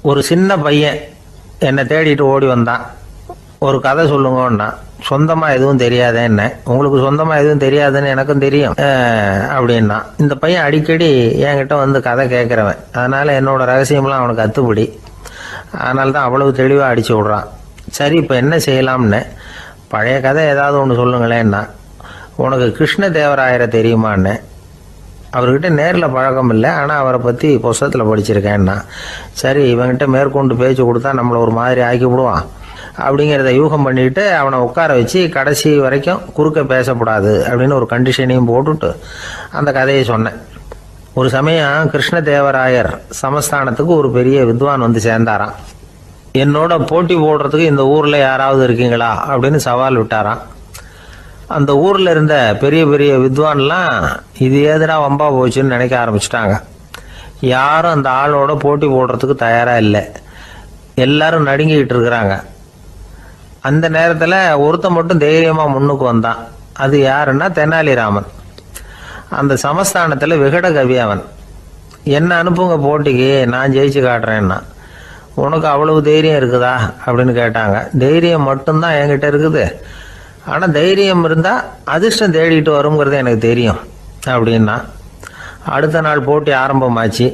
ஒரு சின்ன பையன் என்னை தேடிட்டு ஓடி வந்தான். ஒரு கதை சொல்லுங்கன்னா, சொந்தமாக எதுவும் தெரியாதே என்ன, உங்களுக்கு சொந்தமாக எதுவும் தெரியாதுன்னு எனக்கும் தெரியும் அப்படின்னா. இந்த பையன் அடிக்கடி என்கிட்ட வந்து கதை கேட்குறவன், அதனால் என்னோட ரகசியம்லாம் அவனுக்கு அத்துப்படி. அதனால தான் அவ்வளவு தெளிவாக அடித்து விட்றான். சரி, இப்போ என்ன செய்யலாம்னு, பழைய கதை ஏதாவது ஒன்று சொல்லுங்களேன்னா. உனக்கு கிருஷ்ணதேவராயரை தெரியுமான்னு. அவர்கிட்ட நேரில் பழக்கம் இல்லை, ஆனால் அவரை பற்றி புஸ்தகத்தில் படிச்சிருக்கேன்னா. சரி, இவங்கிட்ட மேற்கொண்டு பேச்சு கொடுத்தா நம்மளை ஒரு மாதிரி ஆக்கி விடுவான் அப்படிங்கிறத யூகம் பண்ணிட்டு அவனை உட்கார வச்சு கடைசி வரைக்கும் குறுக்க பேசக்கூடாது அப்படின்னு ஒரு கண்டிஷனையும் போட்டுட்டு அந்த கதையை சொன்னேன். ஒரு சமயம் கிருஷ்ணதேவராயர் சமஸ்தானத்துக்கு ஒரு பெரிய வித்வான் வந்து சேர்ந்தாராம். என்னோட போட்டி போடுறதுக்கு இந்த ஊரில் யாராவது இருக்கீங்களா அப்படின்னு சவால் விட்டாராம். அந்த ஊரில் இருந்த பெரிய பெரிய வித்வான்லாம் இது ஏதுடா வம்பா போச்சுன்னு நினைக்க ஆரம்பிச்சிட்டாங்க. யாரும் அந்த ஆளோட போட்டி போடுறதுக்கு தயாராக இல்லை. எல்லாரும் நடுங்கிக்கிட்டு இருக்கிறாங்க. அந்த நேரத்தில் ஒருத்தன் மட்டும் தைரியமாக முன்னுக்கு வந்தான். அது யாருன்னா தெனாலிராமன். அந்த சமஸ்தானத்தில் விகட கவி அவன். என்ன அனுப்புங்க போட்டிக்கு, நான் ஜெயிச்சு காட்டுறேன்னா. உனக்கு அவ்வளவு தைரியம் இருக்குதா அப்படின்னு கேட்டாங்க. தைரியம் மட்டும்தான் என்கிட்ட இருக்குது, ஆனால் தைரியம் இருந்தால் அதிர்ஷ்டம் தேடிட்டு வருங்கிறது எனக்கு தெரியும் அப்படின்னா. அடுத்த நாள் போட்டி ஆரம்பமாச்சு.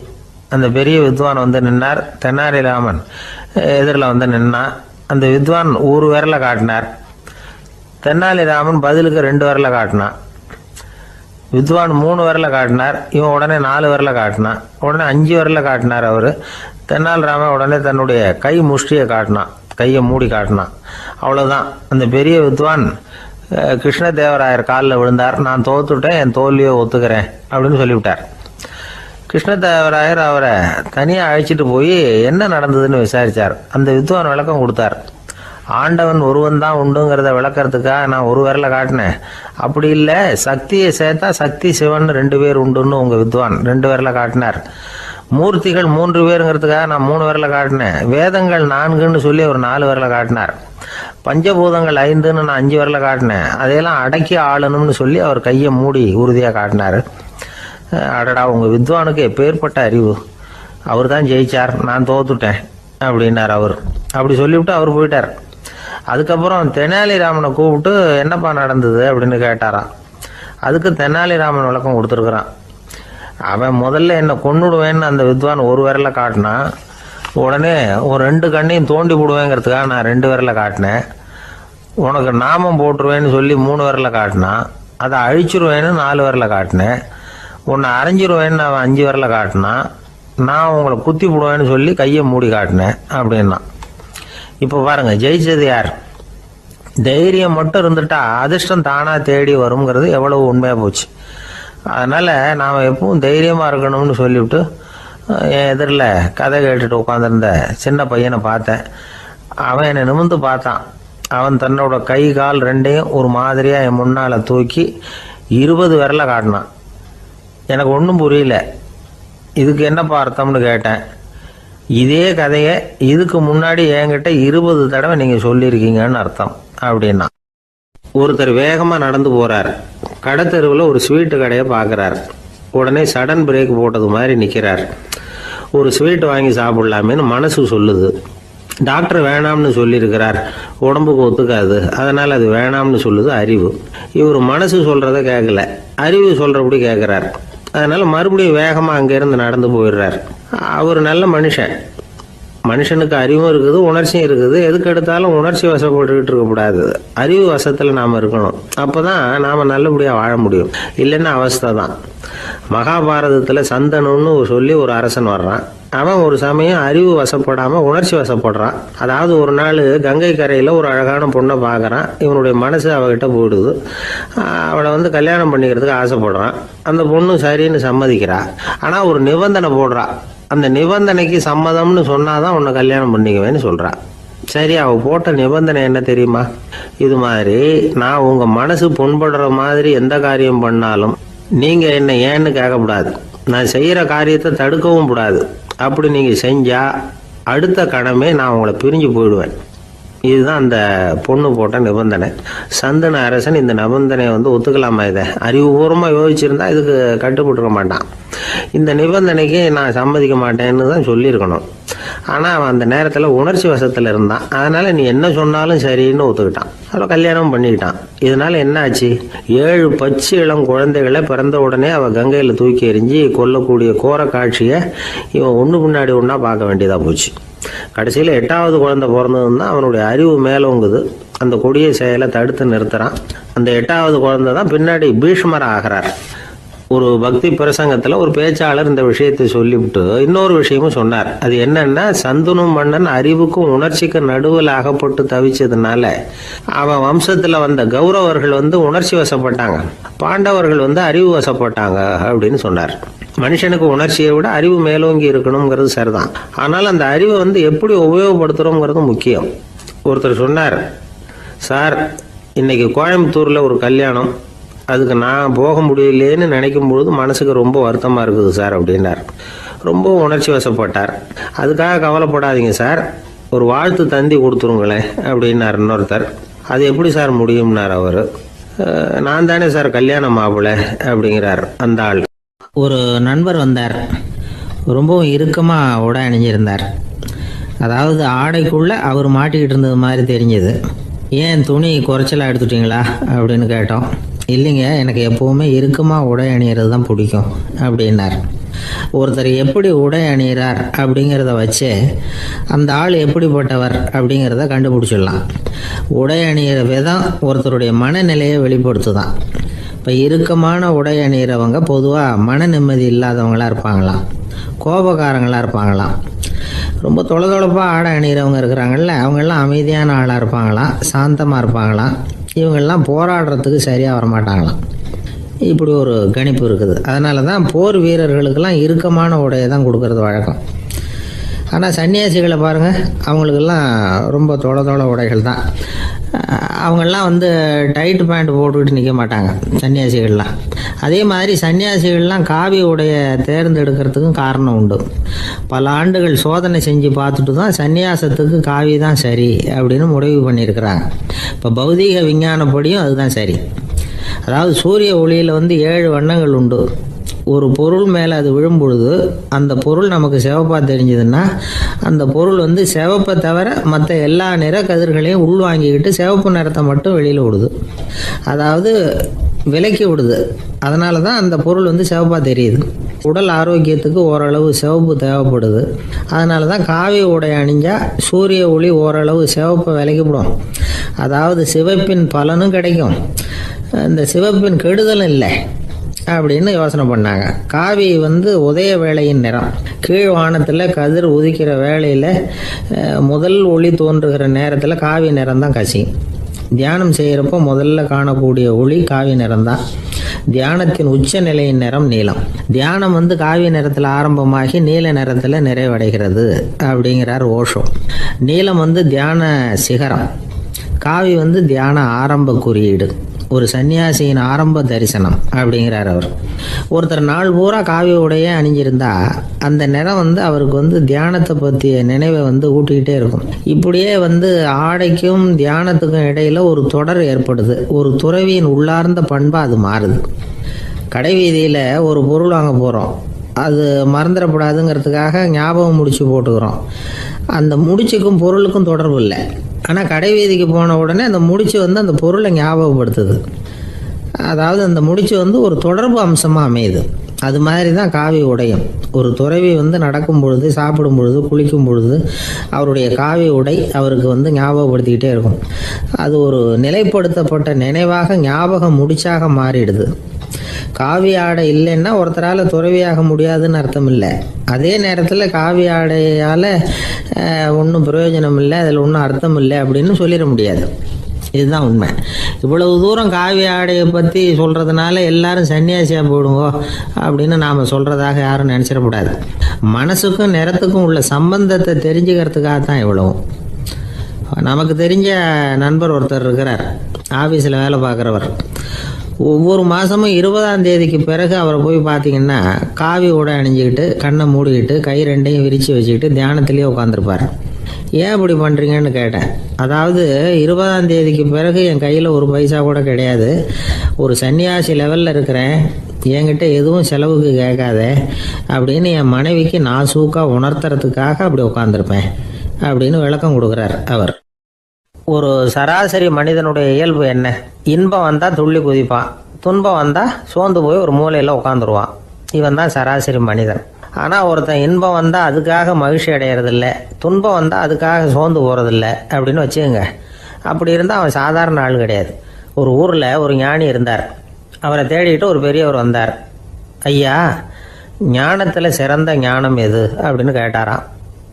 அந்த பெரிய வித்வான் வந்து நின்னார். தெனாலிராமன் எதிரில் வந்து நின்னான். அந்த வித்வான் ஒரு விரலை காட்டினார். தெனாலிராமன் பதிலுக்கு 2 விரலை காட்டினான். வித்வான் 3 விரலை காட்டினார். இவன் உடனே 4 விரலை காட்டினான். உடனே 5 விரலை காட்டினார் அவர். தெனாலிராமன் உடனே தன்னுடைய கை முஷ்டியை காட்டினான், கையை மூடி காட்டினான். அவ்வளோதான். அந்த பெரிய வித்வான் கிருஷ்ணதேவராயர் காலில் விழுந்தார். நான் தோத்துட்டேன், என் தோல்வியை ஒத்துக்கிறேன் அப்படின்னு சொல்லிவிட்டார். கிருஷ்ணதேவராயர் அவரை தனியாக அழைச்சிட்டு போய் என்ன நடந்ததுன்னு விசாரித்தார். அந்த வித்வான் விளக்கம் கொடுத்தார். ஆண்டவன் ஒருவன் தான் உண்டுங்கிறத விளக்கறதுக்காக நான் ஒரு விரலை காட்டினேன். அப்படி இல்லை, சக்தியை சேர்த்தா சக்தி சிவன் 2 பேர் உண்டுன்னு உங்கள் வித்வான் 2 விரலை காட்டினார். மூர்த்திகள் 3 பேருங்கிறதுக்காக நான் 3 விரலை காட்டினேன். வேதங்கள் 4ன்னு சொல்லி ஒரு 4 விரலை காட்டினார். பஞ்சபூதங்கள் 5ன்னு நான் 5 விரலை காட்டினேன். அதையெல்லாம் அடக்கி ஆளணும்னு சொல்லி அவர் கையை மூடி உறுதியாக காட்டினார். அடடா, உங்கள் வித்வானுக்கு எப்பேற்பட்ட அறிவு, அவர் தான் ஜெயிச்சார், நான் தோத்துட்டேன் அப்படின்னார் அவர். அப்படி சொல்லிவிட்டு அவர் போயிட்டார். அதுக்கப்புறம் தெனாலிராமனை கூப்பிட்டு என்னப்பா நடந்தது அப்படின்னு கேட்டாராம். அதுக்கு தெனாலிராமன் விளக்கம் கொடுத்துருக்குறான். அவன் முதல்ல என்னை கொன்னுடுவேன்னு அந்த வித்வான் ஒரு விரலை காட்டினான். உடனே ஒரு 2 கண்ணையும் தோண்டி போடுவேங்கிறதுக்காக நான் 2 விரலை காட்டினேன். உனக்கு நாமம் போட்டுருவேன்னு சொல்லி 3 விரலை காட்டினான். அதை அழிச்சிருவேன்னு 4 விரலை காட்டினேன். உன்னை அரைஞ்சிருவேன்னு அவன் 5 விரலை காட்டினான். நான் உங்களை குத்தி போடுவேன்னு சொல்லி கையை மூடி காட்டினேன் அப்படின்னா. இப்போ பாருங்க, ஜெயிச்சது யார்? தைரியம் மட்டும் இருந்துட்டா அதிர்ஷ்டம் தானாக தேடி வருங்கிறது எவ்வளவு உண்மையாக போச்சு. அதனால் நாம் எப்பவும் தைரியமாக இருக்கணும்னு சொல்லிவிட்டு என் எதிரில் கதை கேட்டுட்டு உட்காந்துருந்த சின்ன பையனை பார்த்தேன். அவன் என்னை நிமிர்ந்து பார்த்தான். அவன் தன்னோட கை கால் 2ஐயும் ஒரு மாதிரியாக என் முன்னால் தூக்கி 20 விரலை காட்டினான். எனக்கு ஒன்றும் புரியல. இதுக்கு என்னப்பா அர்த்தம்னு கேட்டேன். இதே கதையை இதுக்கு முன்னாடி என்கிட்ட 20 தடவை நீங்கள் சொல்லியிருக்கீங்கன்னு அர்த்தம் அப்படின்னா. ஒருத்தர் வேகமாக நடந்து போகிறார். கடத்தெருவில் ஒரு ஸ்வீட்டு கடையை பார்க்குறார். உடனே சடன் பிரேக் போட்டது மாதிரி நிற்கிறார். ஒரு ஸ்வீட் வாங்கி சாப்பிட்லாமேன்னு மனசு சொல்லுது. டாக்டர் வேணாம்னு சொல்லியிருக்கிறார், உடம்புக்கு ஒத்துக்காது, அதனால் அது வேணாம்னு சொல்லுது அறிவு. இவர் மனசு சொல்கிறத கேட்கல, அறிவு சொல்கிறபடி கேட்குறார். அதனால் மறுபடியும் வேகமாக அங்கேருந்து நடந்து போயிடுறார். அவர் நல்ல மனுஷன். மனுஷனுக்கு அறிவும் இருக்குது, உணர்ச்சியும் இருக்குது. எதுக்கு எடுத்தாலும் உணர்ச்சி வசப்பட்டுக்கிட்டு இருக்கக்கூடாது, அறிவு வசத்தில் நாம் இருக்கணும். அப்போ தான் நாம் நல்லபடியாக வாழ முடியும். இல்லைன்னா அவஸ்தை தான். மகாபாரதத்தில் சந்தனுன்னு சொல்லி ஒரு அரசன் வர்றான். அவன் ஒரு சமயம் அறிவு வசப்படாமல் உணர்ச்சி வசப்படுறான். அதாவது ஒரு நாள் கங்கை கரையில் ஒரு அழகான பொண்ணை பார்க்குறான். இவனுடைய மனசு அவகிட்ட போயிடுது. அவளை வந்து கல்யாணம் பண்ணிக்கிறதுக்கு ஆசைப்படுறான். அந்த பொண்ணு சரின்னு சம்மதிக்கிறா. ஆனால் ஒரு நிபந்தனை போடுறா. அந்த நிபந்தனைக்கு சம்மதம்னு சொன்னாதான் உன்னை கல்யாணம் பண்ணிக்குவேன்னு சொல்றா. சரி, அவ போட்ட நிபந்தனை என்ன தெரியுமா? இது மாதிரி, நான் உங்க மனசு புண்படுற மாதிரி எந்த காரியம் பண்ணாலும் நீங்க என்ன ஏன்னு கேட்கக்கூடாது, நான் செய்யற காரியத்தை தடுக்கவும் கூடாது. அப்படி நீங்க செஞ்சா அடுத்த கணமே நான் உங்களை பிரிஞ்சு போயிடுவேன். இதுதான் அந்த பொண்ணு போட்ட நிபந்தனை. சந்தன அரசன் இந்த நிபந்தனையை வந்து ஒத்துக்கலாமா? இதை அறிவுபூர்வமாக யோசிச்சிருந்தா இதுக்கு கட்டுப்பட்டுருக்க மாட்டான். இந்த நிபந்தனைக்கு நான் சம்மதிக்க மாட்டேன்னு தான் சொல்லியிருக்கணும். ஆனால் அவன் அந்த நேரத்தில் உணர்ச்சி வசத்தில் இருந்தான். அதனால் நீ என்ன சொன்னாலும் சரின்னு ஒத்துக்கிட்டான். அப்புறம் கல்யாணம் பண்ணிக்கிட்டான். இதனால என்ன ஆச்சு? 7 பச்சை இளம் குழந்தைகளை பிறந்த உடனே அவள் கங்கையில் தூக்கி எறிஞ்சி கொல்லக்கூடிய கோர காட்சியை இவன் ஒன்று பின்னாடி ஒன்றா பார்க்க வேண்டியதாக போச்சு. கடைசியில் 8வது குழந்தை பிறந்ததுன்னா அவனுடைய அறிவு மேலோங்குது. அந்த கொடிய செயலை தடுத்து நிறுத்துறான். அந்த 8வது குழந்தை தான் பின்னாடி பீஷ்மர் ஆகிறார். ஒரு பக்தி பிரசங்கத்தில் ஒரு பேச்சாளர் இந்த விஷயத்தை சொல்லிவிட்டு இன்னொரு விஷயமும் சொன்னார். அது என்னன்னா, சந்துனு மன்னன் அறிவுக்கும் உணர்ச்சிக்கும் நடுவில் அகப்பட்டு தவிச்சதுனால அவன் வம்சத்தில் வந்த கௌரவர்கள் உணர்ச்சி வசப்பட்டாங்க, பாண்டவர்கள் அறிவு வசப்பட்டாங்க அப்படின்னு சொன்னார். மனுஷனுக்கு உணர்ச்சியை விட அறிவு மேலோங்கி இருக்கணுங்கிறது சரிதான். ஆனால் அந்த அறிவை எப்படி உபயோகப்படுத்துகிறோங்கிறது முக்கியம். ஒருத்தர் சொன்னார், சார் இன்னைக்கு கோயம்புத்தூரில் ஒரு கல்யாணம், அதுக்கு நான் போக முடியலேன்னு நினைக்கும் பொழுது மனசுக்கு ரொம்ப வருத்தமாக இருக்குது சார் அப்படின்னார். ரொம்ப உணர்ச்சி வசப்பட்டார். அதுக்காக கவலைப்படாதீங்க சார், ஒரு வாழ்த்து தந்தி கொடுத்துருங்களேன் அப்படின்னார் இன்னொருத்தர். அது எப்படி சார் முடியும்னார் அவர். நான் தானே சார் கல்யாண மாப்பிள்ளை அப்படிங்கிறார் அந்த ஆள். ஒரு நண்பர் வந்தார். ரொம்பவும் இறுக்கமாக உடை அணிஞ்சிருந்தார். அதாவது ஆடைக்குள்ளே அவர் மாட்டிக்கிட்டு இருந்தது மாதிரி தெரிஞ்சது. ஏன் துணி குறைச்சலாக எடுத்துட்டிங்களா அப்படின்னு கேட்டோம். இல்லைங்க, எனக்கு எப்போவுமே இறுக்கமாக உடை அணிகிறது தான் பிடிக்கும் அப்படின்னார். ஒருத்தர் எப்படி உடை அணிகிறார் அப்படிங்கிறத வச்சு அந்த ஆள் எப்படிப்பட்டவர் அப்படிங்கிறத கண்டுபிடிச்சிடலாம். உடை அணிகிற விதம் ஒருத்தருடைய மனநிலையை வெளிப்படுத்துதான். இப்போ இறுக்கமான உடை அணிகிறவங்க பொதுவாக மன நிம்மதி இல்லாதவங்களாக இருப்பாங்களாம், கோபக்காரங்களாக இருப்பாங்களாம். ரொம்ப தொலைதொலைப்பாக ஆடை அணிகிறவங்க இருக்கிறாங்கல்ல, அவங்கெல்லாம் அமைதியான ஆளாக இருப்பாங்களாம், சாந்தமாக இருப்பாங்களாம். இவங்கெல்லாம் போராடுறதுக்கு சரியாக வரமாட்டாங்களாம். இப்படி ஒரு கணிப்பு இருக்குது. அதனால தான் போர் வீரர்களுக்கெல்லாம் இறுக்கமான உடையை தான் கொடுக்கறது வழக்கம். ஆனால் சன்னியாசிகளை பாருங்கள், அவங்களுக்கெல்லாம் ரொம்ப தொலை உடைகள் தான். அவங்கெல்லாம் டைட் பேண்ட் போட்டுக்கிட்டு நிற்க மாட்டாங்க சன்னியாசிகள்லாம். அதே மாதிரி சன்னியாசிகள்லாம் காவி உடைய தேர்ந்தெடுக்கிறதுக்கும் காரணம் உண்டு. பல ஆண்டுகள் சோதனை செஞ்சு பார்த்துட்டு தான் சன்னியாசத்துக்கு காவி தான் சரி அப்படின்னு முடிவு பண்ணியிருக்கிறாங்க. இப்போ பௌதீக விஞ்ஞானப்படியும் அதுதான் சரி. அதாவது சூரிய ஒளியில் 7 வண்ணங்கள் உண்டு. ஒரு பொருள் மேலே அது விழும்பொழுது அந்த பொருள் நமக்கு சிவப்பாக தெரிஞ்சதுன்னா அந்த பொருள் சிவப்பை தவிர மற்ற எல்லா நிற கதிர்களையும் உள்வாங்கிக்கிட்டு சிவப்பு நிறத்தை மட்டும் வெளியில் விடுது. அதாவது விலக்கி விடுது. அதனால தான் அந்த பொருள் சிவப்பாக தெரியுது. உடல் ஆரோக்கியத்துக்கு ஓரளவு சிவப்பு தேவைப்படுது. அதனால தான் காவி உடை அணிஞ்சால் சூரிய ஒளி ஓரளவு சிவப்பை விலக்கிவிடும். அதாவது சிவப்பின் பலனும் கிடைக்கும், இந்த சிவப்பின் கெடுதலும் இல்லை அப்படின்னு யோசனை பண்ணாங்க. காவி உதய வேளையின் நிறம். கீழ் வானத்தில் கதிர் உதிக்கிற வேளையில் முதல் ஒளி தோன்றுகிற நேரத்தில் காவி நிறம் தான் கசியும். தியானம் செய்கிறப்போ முதல்ல காணக்கூடிய ஒளி காவி நிறம்தான். தியானத்தின் உச்ச நிலையின் நிறம் நீலம். தியானம் காவி நிறத்தில் ஆரம்பமாகி நீல நிறத்தில் நிறைவடைகிறது அப்படிங்கிறார் ஓஷோ. நீலம் தியான சிகரம், காவி தியான ஆரம்ப குறியீடு, ஒரு சன்னியாசியின் ஆரம்ப தரிசனம் அப்படிங்கிறார் அவர். ஒருத்தர் நாள் பூரா காவி உடைய அணிஞ்சிருந்தா அந்த நிறம் அவருக்கு தியானத்தை பற்றிய நினைவை ஊட்டிக்கிட்டே இருக்கும். இப்படியே ஆடைக்கும் தியானத்துக்கும் இடையில ஒரு தொடர் ஏற்படுது. ஒரு துறவியின் உள்ளார்ந்த பண்பாக அது மாறுது. கடை வீதியில் ஒரு பொருள் வாங்க போகிறோம், அது மறந்துடக்கூடாதுங்கிறதுக்காக ஞாபகம் முடிச்சு போட்டுக்கிறோம். அந்த முடிச்சுக்கும் பொருளுக்கும் தொடர்பு இல்லை. ஆனால் கடை வீதிக்கு போன உடனே அந்த முடிச்சு அந்த பொருளை ஞாபகப்படுத்துது. அதாவது அந்த முடிச்சு ஒரு தொடர்பு அம்சமாக அமையுது. அது மாதிரி தான் காவி உடையும். ஒரு துறவி நடக்கும் பொழுது, சாப்பிடும் பொழுது, குளிக்கும் பொழுது அவருடைய காவி உடை அவருக்கு ஞாபகப்படுத்திக்கிட்டே இருக்கும். அது ஒரு நிலைப்படுத்தப்பட்ட நினைவாக ஞாபக முடிச்சாக மாறிடுது. காவி ஆடை இல்லைன்னா ஒருத்தரால் துறவியாக முடியாதுன்னு அர்த்தம் இல்லை. அதே நேரத்தில் காவி ஆடையால் ஒன்றும் பிரயோஜனம் இல்லை, அதில் ஒன்றும் அர்த்தம் இல்லை அப்படின்னு சொல்லிட முடியாது. இதுதான் உண்மை. இவ்வளவு தூரம் காவி ஆடையை பற்றி சொல்கிறதுனால எல்லாரும் சன்னியாசியாக போயிடுங்கோ அப்படின்னு நாம் சொல்கிறதாக யாரும் நினச்சிடக்கூடாது. மனசுக்கும் நிறத்துக்கும் உள்ள சம்பந்தத்தை தெரிஞ்சுக்கிறதுக்காக தான் இவ்வளவும். நமக்கு தெரிஞ்ச நண்பர் ஒருத்தர் இருக்கிறார், ஆஃபீஸில் வேலை பார்க்குறவர். ஒவ்வொரு மாதமும் 20ஆம் தேதிக்கு பிறகு அவரை போய் பார்த்தீங்கன்னா காவி உடை அணிஞ்சிக்கிட்டு, கண்ணை மூடிக்கிட்டு, கை ரெண்டையும் விரித்து வச்சுக்கிட்டு தியானத்திலேயே உட்காந்துருப்பார். ஏன் இப்படி பண்ணுறீங்கன்னு கேட்டேன். அதாவது 20ஆம் தேதிக்கு பிறகு என் கையில் ஒரு பைசா கூட கிடையாது, ஒரு சன்னியாசி லெவலில் இருக்கிறேன், என்கிட்ட எதுவும் செலவுக்கு கேட்காத அப்படின்னு என் மனைவிக்கு நான் சூக்காக உணர்த்துறதுக்காக அப்படி உட்காந்துருப்பேன் அப்படின்னு விளக்கம் கொடுக்குறார் அவர். ஒரு சராசரி மனிதனுடைய இயல்பு என்ன? இன்பம் வந்தால் துள்ளி குதிப்பான், துன்பம் வந்தால் சோர்ந்து போய் ஒரு மூலையில் உட்காந்துருவான். இவன் தான் சராசரி மனிதன். ஆனால் ஒருத்தன் இன்பம் வந்தால் அதுக்காக மகிழ்ச்சி அடையிறதில்ல, துன்பம் வந்தால் அதுக்காக சோர்ந்து போகிறதில்ல அப்படின்னு வச்சுக்கோங்க. அப்படி இருந்தால் அவன் சாதாரண ஆள் கிடையாது. ஒரு ஊரில் ஒரு ஞானி இருந்தார். அவரை தேடிட்டு ஒரு பெரியவர் வந்தார். ஐயா, ஞானத்தில் சிறந்த ஞானம் எது அப்படின்னு கேட்டாராம்.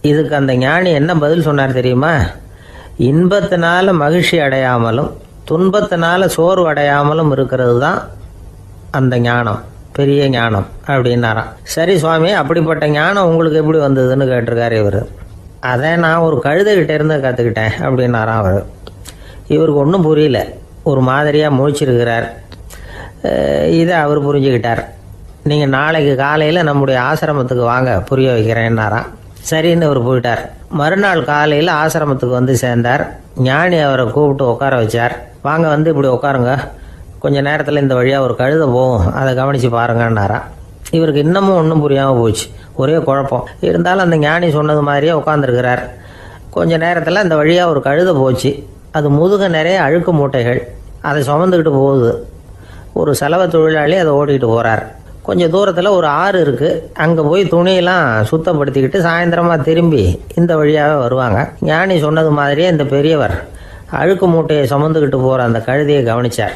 இதுக்கு அந்த ஞானி என்ன பதில் சொன்னார் தெரியுமா? இன்பத்தினால மகிழ்ச்சி அடையாமலும் துன்பத்தினால சோர்வு அடையாமலும் இருக்கிறது தான் அந்த ஞானம், பெரிய ஞானம் அப்படின்னாராம். சரி சுவாமி, அப்படிப்பட்ட ஞானம் உங்களுக்கு எப்படி வந்ததுன்னு கேட்டிருக்காரு இவர். அதை நான் ஒரு கழுதைகிட்ட இருந்து கற்றுக்கிட்டேன் அப்படின்னாராம் அவர். இவருக்கு ஒன்றும் புரியல, ஒரு மாதிரியாக முழிச்சிருக்கிறார். இதை அவர் புரிஞ்சுக்கிட்டார். நீங்கள் நாளைக்கு காலையில் நம்முடைய ஆசிரமத்துக்கு வாங்க, புரிய வைக்கிறேன்னாராம். சரின்னு அவர் போயிட்டார். மறுநாள் காலையில் ஆசிரமத்துக்கு வந்து சேர்ந்தார். ஞானி அவரை கூப்பிட்டு உட்கார வச்சார். வாங்க, வந்து இப்படி உட்காருங்க, கொஞ்ச நேரத்தில் இந்த வழியாக ஒரு கழுதை போகும், அதை கவனித்து பாருங்கன்னாராம். இவருக்கு இன்னமும் ஒன்றும் புரியாமல் போச்சு, ஒரே குழப்பம். இருந்தாலும் அந்த ஞானி சொன்னது மாதிரியே உட்காந்துருக்கிறார். கொஞ்ச நேரத்தில் அந்த வழியாக ஒரு கழுதை போச்சு. அது முதுக நிறைய அழுக்கு மூட்டைகள், அதை சுமந்துக்கிட்டு போகுது. ஒரு சலவை தொழிலாளி அதை ஓட்டிகிட்டு போகிறார். கொஞ்சம் தூரத்தில் ஒரு ஆறு இருக்குது. அங்கே போய் துணியெல்லாம் சுத்தப்படுத்திக்கிட்டு சாயந்தரமாக திரும்பி இந்த வழியாக வருவாங்க. ஞானி சொன்னது மாதிரியே இந்த பெரியவர் அழுக்கு மூட்டையை சுமந்துக்கிட்டு போகிற அந்த கழுதையை கவனித்தார்.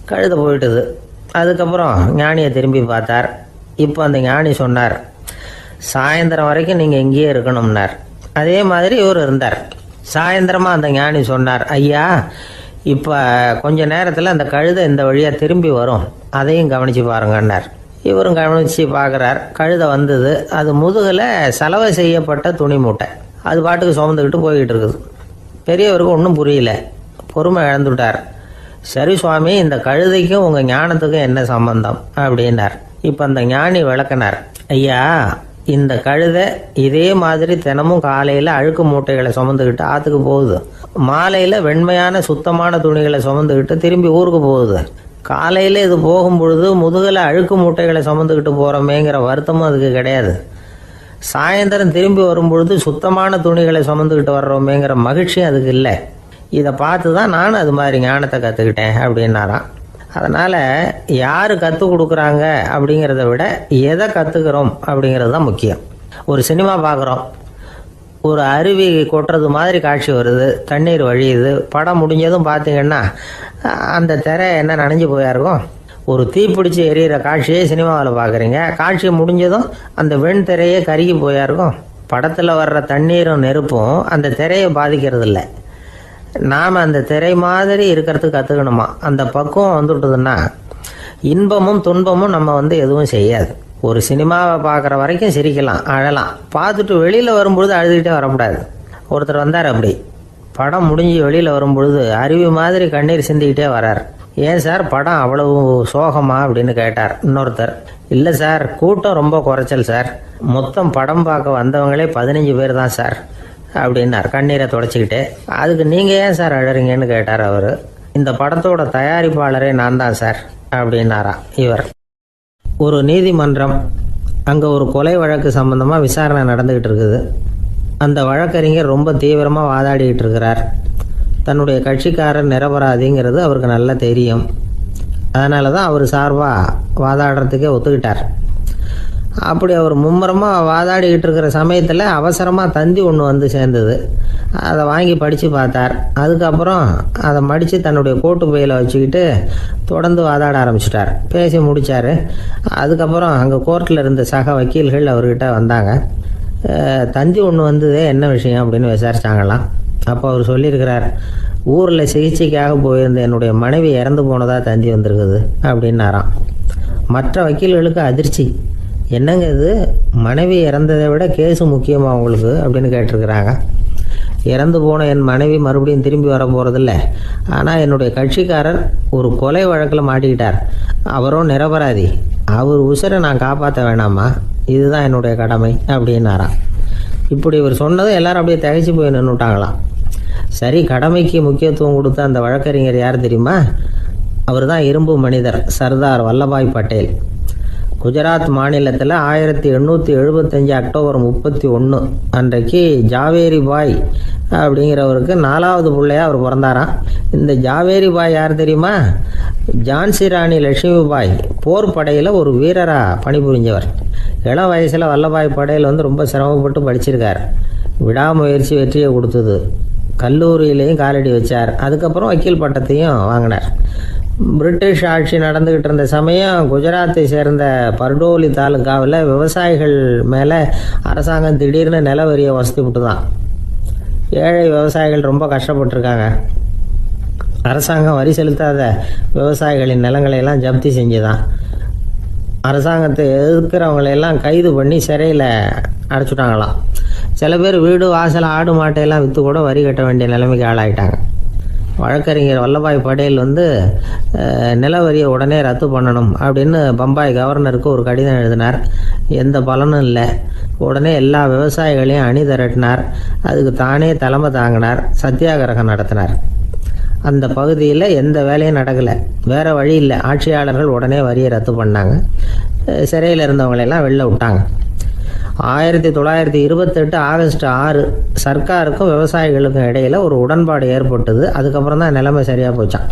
கழுதை போயிட்டுது. அதுக்கப்புறம் ஞானியை திரும்பி பார்த்தார். இப்போ அந்த ஞானி சொன்னார், சாயந்தரம் வரைக்கும் நீங்கள் இங்கேயே இருக்கணும்னார். அதே மாதிரி இவர் இருந்தார். சாயந்தரமாக அந்த ஞானி சொன்னார், ஐயா, இப்போ கொஞ்ச நேரத்தில் அந்த கழுதை இந்த வழியாக திரும்பி வரும், அதையும் கவனித்து பாருங்கன்னார். இவரும் கவனித்து பார்க்குறார். கழுதை வந்தது. அது முதுகில் சலவை செய்யப்பட்ட துணி மூட்டை, அது பாட்டுக்கு சுமந்துக்கிட்டு போய்கிட்டு இருக்குது. பெரியவருக்கு ஒன்றும் புரியல, பொறுமை இழந்துவிட்டார். சரி சுவாமி, இந்த கழுதைக்கும் உங்கள் ஞானத்துக்கும் என்ன சம்பந்தம் அப்படின்னார். இப்போ அந்த ஞானி விளக்கினார். ஐயா, இந்த கழுதை இதே மாதிரி தினமும் காலையில் அழுக்கு மூட்டைகளை சுமந்துக்கிட்டு ஆற்றுக்கு போகுது, மாலையில் வெண்மையான சுத்தமான துணிகளை சுமந்துக்கிட்டு திரும்பி ஊருக்கு போகுது. காலையில் இது போகும் பொழுது முதுகில் அழுக்கு மூட்டைகளை சுமந்துக்கிட்டு போகிறோமேங்கிற வருத்தமும் அதுக்கு கிடையாது. சாயந்தரம் திரும்பி வரும்பொழுது சுத்தமான துணிகளை சுமந்துக்கிட்டு வர்றோமேங்கிற மகிழ்ச்சியும் அதுக்கு இல்லை. இதை பார்த்து தான் நான் அது மாதிரி ஞானத்தை கற்றுக்கிட்டேன் அப்படின்னாராம். அதனால் யார் கற்றுக் கொடுக்குறாங்க அப்படிங்கிறத விட எதை கற்றுக்கிறோம் அப்படிங்கிறது தான் முக்கியம். ஒரு சினிமா பார்க்குறோம், ஒரு அருவி கொட்டுறது மாதிரி காட்சி வருது, தண்ணீர் வழியுது. படம் முடிஞ்சதும் பார்த்தீங்கன்னா அந்த திரை என்ன நனைஞ்சு போயா இருக்கும். ஒரு தீப்பிடிச்சு எரியிற காட்சியை சினிமாவில் பார்க்குறீங்க, காட்சி முடிஞ்சதும் அந்த வெண் திரையே கருகி போயா இருக்கும். படத்தில் வர்ற தண்ணீரும் நெருப்பும் அந்த திரையை பாதிக்கிறது இல்லை. நாம் அந்த திரை மாதிரி இருக்கிறதுக்கு கற்றுக்கணுமா. அந்த பக்குவம் வந்துவிட்டதுன்னா இன்பமும் துன்பமும் நம்ம எதுவும் செய்யாது. ஒரு சினிமாவை பார்க்குற வரைக்கும் சிரிக்கலாம், அழலாம். பார்த்துட்டு வெளியில் வரும்பொழுது அழுதுகிட்டே வரக்கூடாது. ஒருத்தர் வந்தார், அப்படி படம் முடிஞ்சு வெளியில் வரும்பொழுது அருவி மாதிரி கண்ணீர் சிந்திக்கிட்டே வரார். ஏன் சார், படம் அவ்வளவு சோகமா அப்படின்னு கேட்டார். இன்னொருத்தர், இல்லை சார், கூட்டம் ரொம்ப குறைச்சல் சார், மொத்தம் படம் பார்க்க வந்தவங்களே 15 பேர் தான் சார் அப்படின்னார் கண்ணீரை தொடச்சிக்கிட்டே. அதுக்கு நீங்கள் ஏன் சார் அழறீங்கன்னு கேட்டார் அவர். இந்த படத்தோட தயாரிப்பாளரே நான் தான் சார் அப்படின்னாரா இவர். ஒரு நீதிமன்றம், அங்கே ஒரு கொலை வழக்கு சம்பந்தமாக விசாரணை நடந்துக்கிட்டு இருக்குது. அந்த வழக்கறிஞர் ரொம்ப தீவிரமாக வாதாடிக்கிட்டு இருக்கிறார். தன்னுடைய கட்சிக்காரர் நிரபராதிங்கிறது அவருக்கு நல்லா தெரியும். அதனால தான் அவர் சார்பாக வாதாடுறதுக்கே ஒத்துக்கிட்டார். அப்படி அவர் மும்முரமாக வாதாடிக்கிட்டு இருக்கிற சமயத்தில் அவசரமாக தந்தி ஒன்று வந்து சேர்ந்தது. அதை வாங்கி படித்து பார்த்தார். அதுக்கப்புறம் அதை மடித்து தன்னுடைய கோட்டு பையில் வச்சுக்கிட்டு தொடர்ந்து வாதாட ஆரம்பிச்சிட்டார். பேசி முடித்தார். அதுக்கப்புறம் அங்கே கோர்ட்டில் இருந்த சக வக்கீல்கள் அவர்கிட்ட வந்தாங்க. தந்தி ஒன்று வந்ததே, என்ன விஷயம் அப்படின்னு விசாரிச்சாங்களாம். அப்போ அவர் சொல்லியிருக்கிறார், ஊரில் சிகிச்சைக்காக போயிருந்த என்னுடைய மனைவி இறந்து போனதாக தந்தி வந்திருக்குது அப்படின்னாராம். மற்ற வக்கீல்களுக்கு அதிர்ச்சி. என்னங்க இது, மனைவி இறந்ததை விட கேஸு முக்கியமாக உங்களுக்கு அப்படின்னு கேட்டிருக்கிறாங்க. இறந்து போன என் மனைவி மறுபடியும் திரும்பி வர போகிறதில்ல, ஆனால் என்னுடைய கட்சிக்காரர் ஒரு கொலை வழக்கில் மாட்டிக்கிட்டார், அவரும் நிரபராதி, அவர் உசுரை நான் காப்பாற்ற வேணாமா, இதுதான் என்னுடைய கடமை அப்படின்னாராம். இப்படி இவர் சொன்னதும் எல்லாரும் அப்படியே திகைச்சு போய் நின்றுட்டாங்களாம். சரி, கடமைக்கு முக்கியத்துவம் கொடுத்த அந்த வழக்கறிஞர் யார் தெரியுமா? அவர் தான் இரும்பு மனிதர் சர்தார் வல்லபாய் பட்டேல். குஜராத் மாநிலத்தில் 1875 அக்டோபர் 31 அன்றைக்கு ஜாவேரி பாய் அப்படிங்கிறவருக்கு 4வது பிள்ளையா அவர் பிறந்தாராம். இந்த ஜாவேரி பாய் யார் தெரியுமா? ஜான்சி ராணி லட்சுமி பாய் போர் படையில் ஒரு வீரராக பணிபுரிஞ்சவர். இளம் வயசில் வல்லபாய் படையில் ரொம்ப சிரமப்பட்டு படிச்சிருக்கார். விடாமுயற்சி வெற்றியை கொடுத்தது. கல்லூரியிலையும் காலடி வச்சார். அதுக்கப்புறம் வக்கீல் பட்டத்தையும் வாங்கினார். பிரிட்டிஷ் ஆட்சி நடந்துக்கிட்டு இருந்த சமயம் குஜராத்தை சேர்ந்த பர்டோலி தாலுக்காவில் விவசாயிகள் மேலே அரசாங்கம் திடீர்னு நில வரியை வசதி விட்டு தான். ஏழை விவசாயிகள் ரொம்ப கஷ்டப்பட்டுருக்காங்க. அரசாங்கம் வரி செலுத்தாத விவசாயிகளின் நிலங்களையெல்லாம் ஜப்தி செஞ்சுதான். அரசாங்கத்தை எதிர்க்கிறவங்களையெல்லாம் கைது பண்ணி சிறையில் அடைச்சிட்டாங்களாம். சில பேர் வீடு வாசல் ஆடு மாட்டையெல்லாம் விற்று கூட வரி கட்ட வேண்டிய நிலைமைக்கு ஆளாயிட்டாங்க. வழக்கறிஞர் வல்லபாய் படேல் நில வரியை உடனே ரத்து பண்ணணும் அப்படின்னு பம்பாய் கவர்னருக்கு ஒரு கடிதம் எழுதினார். எந்த பலனும் இல்லை. உடனே எல்லா விவசாயிகளையும் அணி திரட்டினார். அதுக்கு தானே தலைமை தாங்கினார். சத்தியாகிரகம் நடத்தினார். அந்த பகுதியில் எந்த வேலையும் நடக்கலை. வேறு வழி இல்லை. ஆட்சியாளர்கள் உடனே வரியை ரத்து பண்ணாங்க. சிறையில் இருந்தவங்களெல்லாம் வெளில விட்டாங்க. 1928 ஆகஸ்ட் 6 சர்க்காருக்கும் விவசாயிகளுக்கும் இடையில் ஒரு உடன்பாடு ஏற்பட்டது. அதுக்கப்புறம் தான் நிலைமை சரியாக போச்சான்.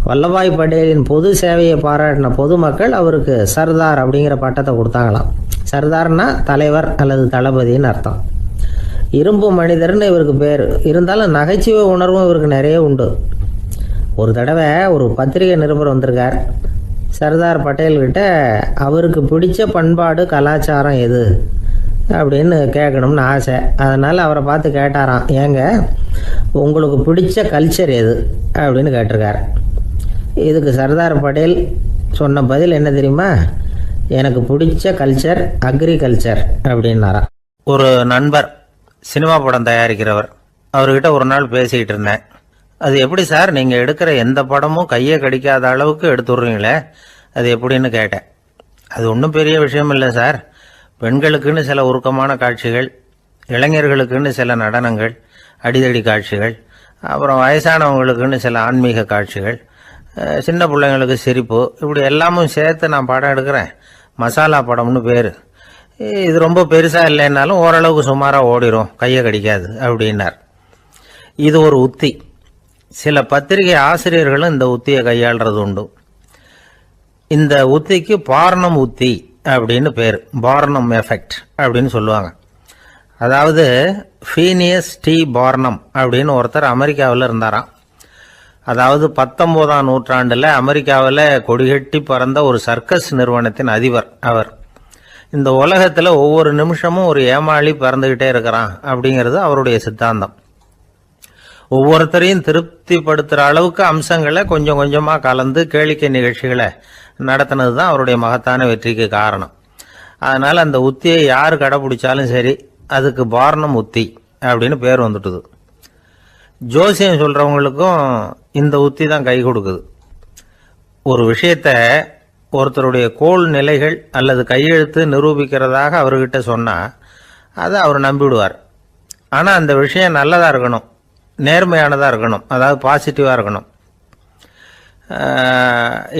வல்லபாய் படேலின் பொது சேவையை பாராட்டின பொதுமக்கள் அவருக்கு சர்தார் அப்படிங்கிற பட்டத்தை கொடுத்தாங்களாம். சர்தார்னா தலைவர் அல்லது தளபதின்னு அர்த்தம். இரும்பு மனிதர்னு இவருக்கு பேர். இருந்தாலும் நகைச்சுவை உணர்வும் இவருக்கு நிறைய உண்டு. ஒரு தடவை ஒரு பத்திரிகை நிருபர் வந்திருக்கார். சர்தார் பட்டேல்கிட்ட அவருக்கு பிடிச்ச பண்பாடு கலாச்சாரம் எது அப்படின்னு கேட்கணும்னு ஆசை. அதனால் அவரை பார்த்து கேட்டாராம், ஏங்க உங்களுக்கு பிடிச்ச கல்ச்சர் எது அப்படின்னு கேட்டிருக்கார். இதுக்கு சர்தார் பட்டேல் சொன்ன பதில் என்ன தெரியுமா? எனக்கு பிடிச்ச கல்ச்சர் அக்ரிகல்ச்சர் அப்படின்னாராம். ஒரு நண்பர் சினிமா படம் தயாரிக்கிறவர், அவர்கிட்ட ஒரு நாள் பேசிக்கிட்டு இருந்தேன். அது எப்படி சார், நீங்கள் எடுக்கிற எந்த படமும் கையை கடிக்காத அளவுக்கு எடுத்துடுறீங்களே, அது எப்படின்னு கேட்டேன். அது ஒன்றும் பெரிய விஷயம் இல்லை சார். பெண்களுக்குன்னு சில உருக்கமான காட்சிகள், இளைஞர்களுக்குன்னு சில நடனங்கள், அடிதடி காட்சிகள், அப்புறம் வயசானவங்களுக்குன்னு சில ஆன்மீக காட்சிகள், சின்ன பிள்ளைங்களுக்கு சிரிப்பு, இப்படி எல்லாமும் சேர்த்து நான் படம் எடுக்கிறேன். மசாலா படம்னு பேர். இது ரொம்ப பெருசாக இல்லைன்னாலும் ஓரளவுக்கு சுமாராக ஓடிடும், கையை கடிக்காது அப்படின்னார். இது ஒரு உத்தி. சில பத்திரிகை ஆசிரியர்களும் இந்த உத்தியை கையாளுறது உண்டு. இந்த உத்திக்கு பார்னம் உத்தி அப்படின்னு பேர். பார்னம் எஃபெக்ட் அப்படின்னு சொல்லுவாங்க. அதாவது ஃபீனியஸ் டி பார்னம் அப்படின்னு ஒருத்தர் அமெரிக்காவில் இருந்தாராம். அதாவது 19ஆம் நூற்றாண்டில் அமெரிக்காவில் கொடிகட்டி பறந்த ஒரு சர்க்கஸ் நிறுவனத்தின் அதிபர் அவர். இந்த உலகத்தில் ஒவ்வொரு நிமிஷமும் ஒரு ஏமாளி பறந்துக்கிட்டே இருக்கிறான் அப்படிங்கிறது அவருடைய சித்தாந்தம். ஒவ்வொருத்தரையும் திருப்திப்படுத்துகிற அளவுக்கு அம்சங்களை கொஞ்சம் கொஞ்சமாக கலந்து கேளிக்கை நிகழ்ச்சிகளை நடத்தினது தான் அவருடைய மகத்தான வெற்றிக்கு காரணம். அதனால் அந்த உத்தியை யார் கடைப்பிடிச்சாலும் சரி, அதுக்கு பார்னம் உத்தி அப்படின்னு பேர் வந்துட்டுது. ஜோசியம் சொல்கிறவங்களுக்கும் இந்த உத்தி தான் கை கொடுக்குது. ஒரு விஷயத்தை ஒருத்தருடைய கோள் நிலைகள் அல்லது கையெழுத்து நிரூபிக்கிறதாக அவர்கிட்ட சொன்னால் அதை அவர் நம்பிவிடுவார். ஆனால் அந்த விஷயம் நல்லதாக இருக்கணும், நேர்மையானதாக இருக்கணும், அதாவது பாசிட்டிவாக இருக்கணும்.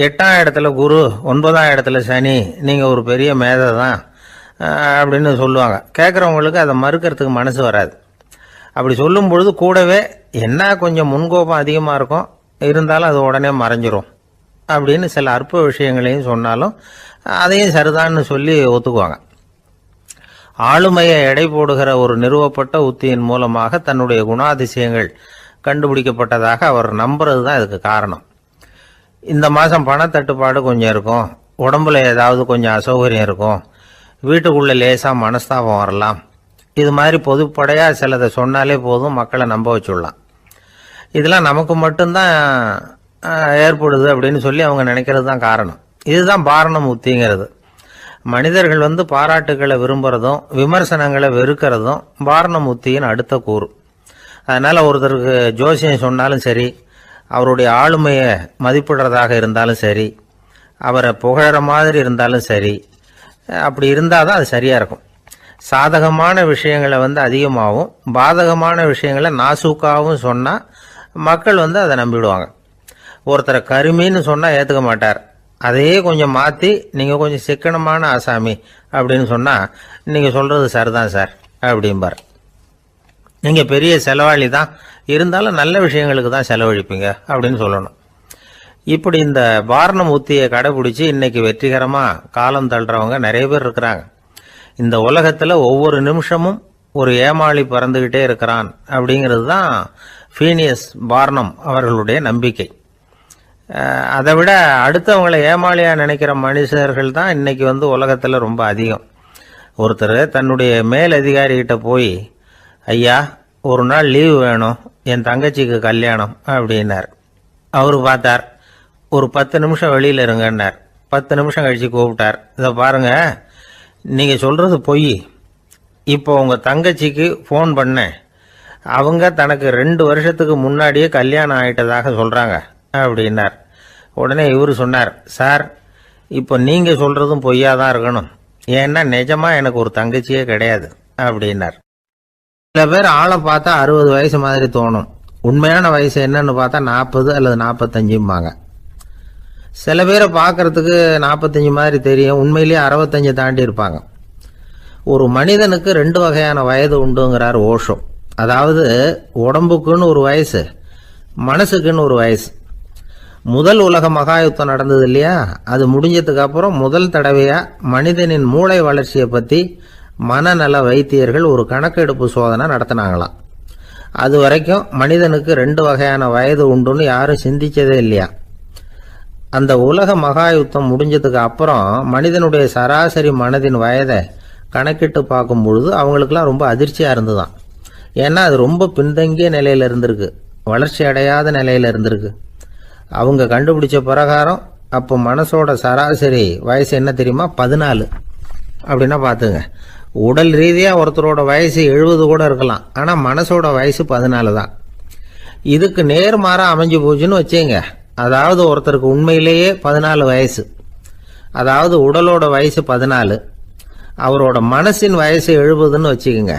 8ஆம் இடத்துல குரு, 9ஆம் இடத்துல சனி, நீங்கள் ஒரு பெரிய மேதை தான் அப்படின்னு சொல்லுவாங்க. கேட்குறவங்களுக்கு அதை மறுக்கிறதுக்கு மனசு வராது. அப்படி சொல்லும் பொழுது கூடவே என்ன கொஞ்சம் முன்கோபம் அதிகமாக இருக்கும், இருந்தாலும் அது உடனே மறைஞ்சிரும் அப்படின்னு சில அற்ப விஷயங்களையும் சொன்னாலும் அதையும் சரிதான்னு சொல்லி ஒத்துக்குவாங்க. ஆளுமையை எடை போடுகிற ஒரு நிறுவப்பட்ட உத்தியின் மூலமாக தன்னுடைய குணாதிசயங்கள் கண்டுபிடிக்கப்பட்டதாக அவர் நம்புறது தான் இதுக்கு காரணம். இந்த மாதம் பணத்தட்டுப்பாடு கொஞ்சம் இருக்கும், உடம்புல ஏதாவது கொஞ்சம் அசௌகரியம் இருக்கும், வீட்டுக்குள்ளே லேசாக மனஸ்தாபம் வரலாம். இது மாதிரி பொதுப்படையாக சிலதை சொன்னாலே போதும், மக்களை நம்ப வச்சுடலாம். இதெல்லாம் நமக்கு மட்டும்தான் ஏற்படுது அப்படின்னு சொல்லி அவங்க நினைக்கிறது தான் காரணம். இதுதான் பார்னம் உத்திங்கிறது. மனிதர்கள் பாராட்டுகளை விரும்புகிறதும் விமர்சனங்களை வெறுக்கிறதும் பார்னம் உத்தியின் அடுத்த கூறு. அதனால் ஒருத்தருக்கு ஜோசியம் சொன்னாலும் சரி, அவருடைய ஆளுமையை மதிப்பிடுறதாக இருந்தாலும் சரி, அவரை புகழற மாதிரி இருந்தாலும் சரி, அப்படி இருந்தால் தான் அது சரியாக இருக்கும். சாதகமான விஷயங்களை அதிகமாகவும் பாதகமான விஷயங்களை நாசூக்காகவும் சொன்னால் மக்கள் அதை நம்பிடுவாங்க. ஒருத்தரை கருமின்னு சொன்னால் ஏற்றுக்க மாட்டார், அதையே கொஞ்சம் மாற்றி நீங்கள் கொஞ்சம் சிக்கனமான ஆசாமி அப்படின்னு சொன்னால் நீங்கள் சொல்கிறது சரிதான் சார் அப்படிம்பார். நீங்கள் பெரிய செலவாளி தான், இருந்தாலும் நல்ல விஷயங்களுக்கு தான் செலவழிப்பீங்க அப்படின்னு சொல்லணும். இப்படி இந்த வாரணம் உத்தியை கடைபிடிச்சி இன்னைக்கு வெற்றிகரமாக காலம் தள்ளுறவங்க நிறைய பேர் இருக்கிறாங்க. இந்த உலகத்தில் ஒவ்வொரு நிமிஷமும் ஒரு ஏமாளி பறந்துக்கிட்டே இருக்கிறான் அப்படிங்கிறது தான் ஃபீனியஸ் பார்னம் அவர்களுடைய நம்பிக்கை. அதை விட அடுத்தவங்களை ஏமாளியாக நினைக்கிற மனுஷர்கள் தான் இன்னைக்கு உலகத்தில் ரொம்ப அதிகம். ஒருத்தர் தன்னுடைய மேல் அதிகாரிகிட்ட போய், ஐயா ஒரு நாள் லீவு வேணும், என் தங்கச்சிக்கு கல்யாணம் அப்படின்னார். அவர் பார்த்தார், ஒரு 10 நிமிஷம் வெளியில் இருங்கன்னார். 10 நிமிஷம் கழித்து கூப்பிட்டார், இதை பாருங்க, நீங்கள் சொல்கிறது பொய். இப்போ உங்கள் தங்கச்சிக்கு ஃபோன் பண்ணேன், அவங்க தனக்கு 2 வருஷத்துக்கு முன்னாடியே கல்யாணம் ஆகிட்டதாக சொல்கிறாங்க அப்படின்னார். உடனே இவர் சொன்னார், சார் இப்போ நீங்கள் சொல்கிறதும் பொய்யா தான் இருக்கணும், ஏன்னா நிஜமாக எனக்கு ஒரு தங்கச்சியே கிடையாது அப்படின்னார். சில பேர் ஆளை பார்த்தா 60 வயசு மாதிரி தோணும், உண்மையான வயசு என்னன்னு பார்த்தா 40 அல்லது 45 சில பேரை பார்க்கறதுக்கு 45 மாதிரி தெரியும், உண்மையிலேயே 65 தாண்டி இருப்பாங்க. ஒரு மனிதனுக்கு 2 வகையான வயது உண்டுங்கிறார் ஓஷோ. அதாவது உடம்புக்குன்னு ஒரு வயசு, மனசுக்குன்னு ஒரு வயசு. முதல் உலக மகாயுத்தம் நடந்தது இல்லையா, அது முடிஞ்சதுக்கு அப்புறம் முதல் தடவையா மனிதனின் மூளை வளர்ச்சியை பற்றி மனநல வைத்தியர்கள் ஒரு கணக்கெடுப்பு சோதனை நடத்தினாங்களாம். அது வரைக்கும் மனிதனுக்கு 2 வகையான வயது உண்டுன்னு யாரும் சிந்திச்சதே இல்லையா. அந்த உலக மகாயுத்தம் முடிஞ்சதுக்கு அப்புறம் மனிதனுடைய சராசரி மனதின் வயதை கணக்கிட்டு பார்க்கும் பொழுது அவங்களுக்குலாம் ரொம்ப அதிர்ச்சியாக இருந்துதான். ஏன்னா அது ரொம்ப பின்தங்கிய நிலையில் இருந்திருக்கு, வளர்ச்சி அடையாத நிலையில் இருந்திருக்கு. அவங்க கண்டுபிடிச்ச பிரகாரம் அப்போ மனசோட சராசரி வயசு என்ன தெரியுமா, 14. அப்படின்னா பார்த்துங்க, உடல் ரீதியாக ஒருத்தரோட வயசு 70 கூட இருக்கலாம், ஆனால் மனசோட வயசு 14 தான். இதுக்கு நேர்மாறாக அமைஞ்சு போச்சுன்னு வச்சுங்க, அதாவது ஒருத்தருக்கு உண்மையிலேயே 14 வயசு, அதாவது உடலோட வயசு 14, அவரோட மனசின் வயசு 70ன்னு வச்சுக்கோங்க.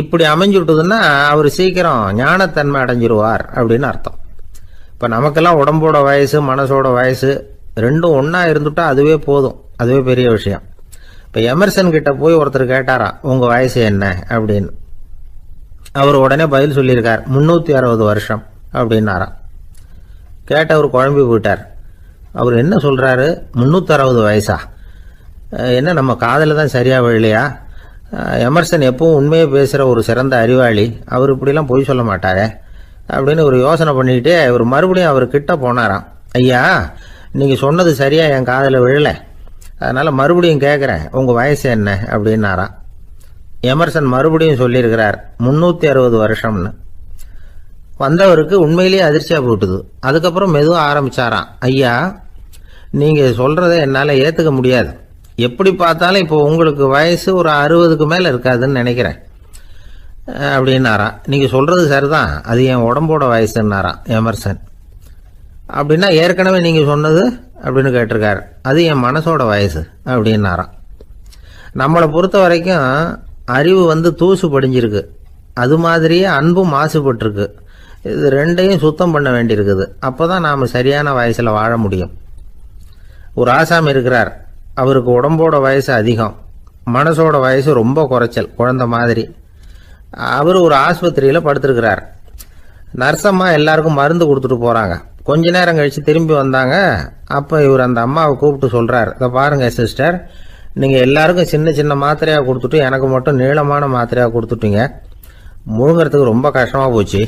இப்படி அமைஞ்சுட்டுதுன்னா அவர் சீக்கிரம் ஞானத்தன்மை அடைஞ்சிருவார் அப்படின்னு அர்த்தம். இப்போ நமக்கெல்லாம் உடம்போட வயசு மனசோட வயசு ரெண்டும் ஒன்றா இருந்துட்டா அதுவே போதும், அதுவே பெரிய விஷயம். இப்போ எமர்சன் கிட்ட போய் ஒருத்தர் கேட்டாரா, உங்கள் வயசு என்ன அப்படின்னு. அவர் உடனே பதில் சொல்லியிருக்கார், 360 வருஷம் அப்படின்னாராம். கேட்டவர் குழம்பி போயிட்டார். அவர் என்ன சொல்கிறாரு, 360 வயசா, என்ன நம்ம காதில் தான் சரியாக விழலையா? எமர்சன் எப்பவும் உண்மையை பேசுகிற ஒரு சிறந்த அறிவாளி, அவர் இப்படிலாம் பொய் சொல்ல மாட்டாரே அப்படின்னு ஒரு யோசனை பண்ணிக்கிட்டே இவர் மறுபடியும் அவர் கிட்ட போனாராம். ஐயா நீங்கள் சொன்னது சரியாக என் காதில் விழலை, அதனால் மறுபடியும் கேட்குறேன், உங்கள் வயசு என்ன அப்படின்னாராம். எமர்சன் மறுபடியும் சொல்லியிருக்கிறார், 360 வருஷம்னு. வந்தவருக்கு உண்மையிலேயே அதிர்ச்சியாக போட்டுது. அதுக்கப்புறம் மெதுவாக ஆரம்பித்தாராம், ஐயா நீங்கள் சொல்கிறத என்னால் ஏற்றுக்க முடியாது, எப்படி பார்த்தாலும் இப்போ உங்களுக்கு வயசு ஒரு 60க்கு மேலே இருக்காதுன்னு நினைக்கிறேன் அப்படின்னாராம். நீங்கள் சொல்கிறது சரிதான், அது என் உடம்போட வயசுன்னாராம் எமர்சன். அப்படின்னா ஏற்கனவே நீங்கள் சொன்னது அப்படின்னு கேட்டிருக்காரு, அது என் மனசோட வயசு அப்படின்னாராம். நம்மளை பொறுத்த வரைக்கும் அறிவு தூசு படிஞ்சிருக்கு, அது மாதிரியே அன்பும் மாசுபட்டிருக்கு. இது ரெண்டையும் சுத்தம் பண்ண வேண்டியிருக்குது, அப்போ தான் நாம் சரியான வயசில் வாழ முடியும். ஒரு ஆசாமி இருக்கிறார், அவருக்கு உடம்போட வயசு அதிகம், மனசோட வயசு ரொம்ப குறைச்சல், குழந்தை மாதிரி. அவர் ஒரு ஆஸ்பத்திரியில் படுத்திருக்கிறார். நர்சம்மா எல்லாருக்கும் மருந்து கொடுத்துட்டு போகிறாங்க. கொஞ்ச நேரம் கழித்து திரும்பி வந்தாங்க. அப்போ இவர் அந்த அம்மாவை கூப்பிட்டு சொல்கிறார், இதை பாருங்கள் சிஸ்டர், நீங்கள் எல்லாருக்கும் சின்ன சின்ன மாத்திரையாக கொடுத்துட்டு எனக்கு மட்டும் நீளமான மாத்திரையாக கொடுத்துட்டீங்க, முழுங்கிறதுக்கு ரொம்ப கஷ்டமாக போச்சு,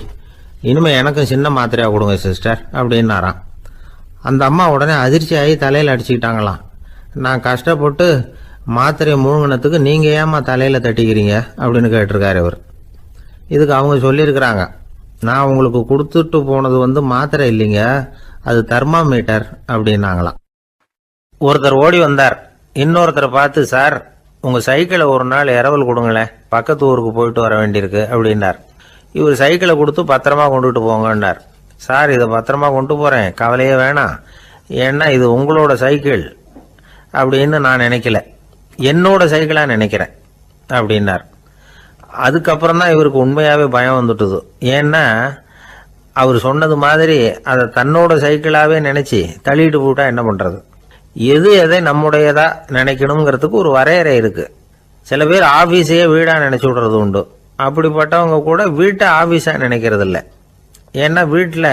இனிமேல் எனக்கும் சின்ன மாத்திரையாக கொடுங்க சிஸ்டர் அப்படின்னாராம். அந்த அம்மா உடனே அதிர்ச்சியாகி தலையில் அடிச்சுக்கிட்டாங்களாம். நான் கஷ்டப்பட்டு மாத்திரையை முழுங்கினத்துக்கு நீங்கள் ஏமா தலையில் தட்டிக்கிறீங்க அப்படின்னு கேட்டிருக்காரு இவர். இதுக்கு அவங்க சொல்லியிருக்கிறாங்க, நான் உங்களுக்கு கொடுத்துட்டு போனது மாத்திரை இல்லைங்க, அது தெர்மாமீட்டர் அப்படின்னாங்களாம். ஒருத்தர் ஓடி வந்தார், இன்னொருத்தரை பார்த்து, சார் உங்கள் சைக்கிளை ஒரு நாள் இரவல் கொடுங்களேன், பக்கத்து ஊருக்கு போயிட்டு வர வேண்டியிருக்கு அப்படின்னார். இவர் சைக்கிளை கொடுத்து பத்திரமா கொண்டுட்டு போங்கன்னார். சார் இதை பத்திரமா கொண்டு போகிறேன், கவலையே வேணாம், ஏன்னா இது உங்களோட சைக்கிள் அப்படின்னு நான் நினைக்கல, என்னோட சைக்கிளாக நினைக்கிறேன் அப்படின்னார். அதுக்கப்புறம் தான் இவருக்கு உண்மையாகவே பயம் வந்துட்டுது. ஏன்னா அவர் சொன்னது மாதிரி அதை தன்னோட சைக்கிளாவே நினைச்சு தள்ளிட்டு போட்டா என்ன பண்றது? எது எதை நம்முடையதா நினைக்கணுங்கிறதுக்கு ஒரு வரையறை இருக்கு. சில பேர் ஆபீஸையே வீடா நினைச்சு விடுறது உண்டு. அப்படிப்பட்டவங்க கூட வீட்டை ஆபீஸா நினைக்கிறது இல்லை. ஏன்னா வீட்டில்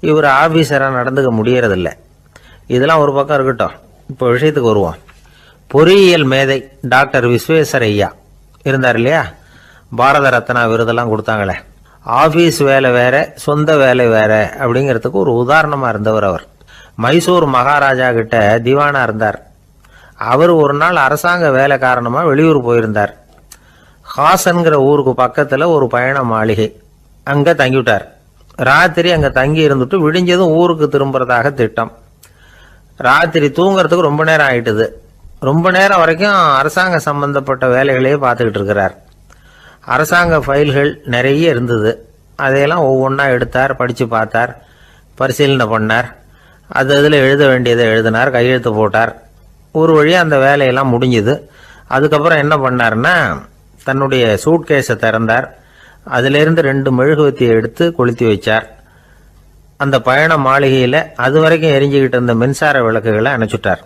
இவர் ஆபீஸரா நடந்துக்க முடியறதில்ல. இதெல்லாம் ஒரு பக்கம் இருக்கட்டும். இப்போ விஷயத்துக்கு வருவோம். பொறியியல் மேதை டாக்டர் விஸ்வேஸ்வரய்யா இருந்தார் இல்லையா, பாரத ரத்னா விருதெல்லாம் கொடுத்தாங்களே. ஆபீஸ் வேலை வேற, சொந்த வேலை வேற அப்படிங்கிறதுக்கு ஒரு உதாரணமா இருந்தவர் அவர். மைசூர் மகாராஜா கிட்ட திவானா இருந்தார். அவர் ஒரு நாள் அரசாங்க வேலை காரணமா வெளியூர் போயிருந்தார். ஹாசன்கிற ஊருக்கு பக்கத்துல ஒரு பயண மாளிகை, அங்க தங்கிவிட்டார். ராத்திரி அங்க தங்கி இருந்துட்டு விடிஞ்சதும் ஊருக்கு திரும்புறதாக திட்டம். ராத்திரி தூங்குறதுக்கு ரொம்ப நேரம் ஆயிட்டுது. ரொம்ப நேரம் வரைக்கும் அரசாங்க சம்பந்தப்பட்ட வேலைகளையே பார்த்துக்கிட்டு இருக்கிறார். அரசாங்க ஃபைல்கள் நிறைய இருந்தது. அதையெல்லாம் ஒவ்வொன்றா எடுத்தார், படித்து பார்த்தார், பரிசீலனை பண்ணார். அதில் எழுத வேண்டியதை எழுதினார், கையெழுத்து போட்டார். ஒரு வழியாக அந்த வேலையெல்லாம் முடிஞ்சுது. அதுக்கப்புறம் என்ன பண்ணார்னா, தன்னுடைய சூட்கேஸை திறந்தார். அதிலிருந்து 2 மெழுகுவத்தியை எடுத்து கொளுத்தி வச்சார். அந்த பயண மாளிகையில் அது வரைக்கும் எரிஞ்சுக்கிட்டு இருந்த மின்சார விளக்குகளை அணைச்சுட்டார்.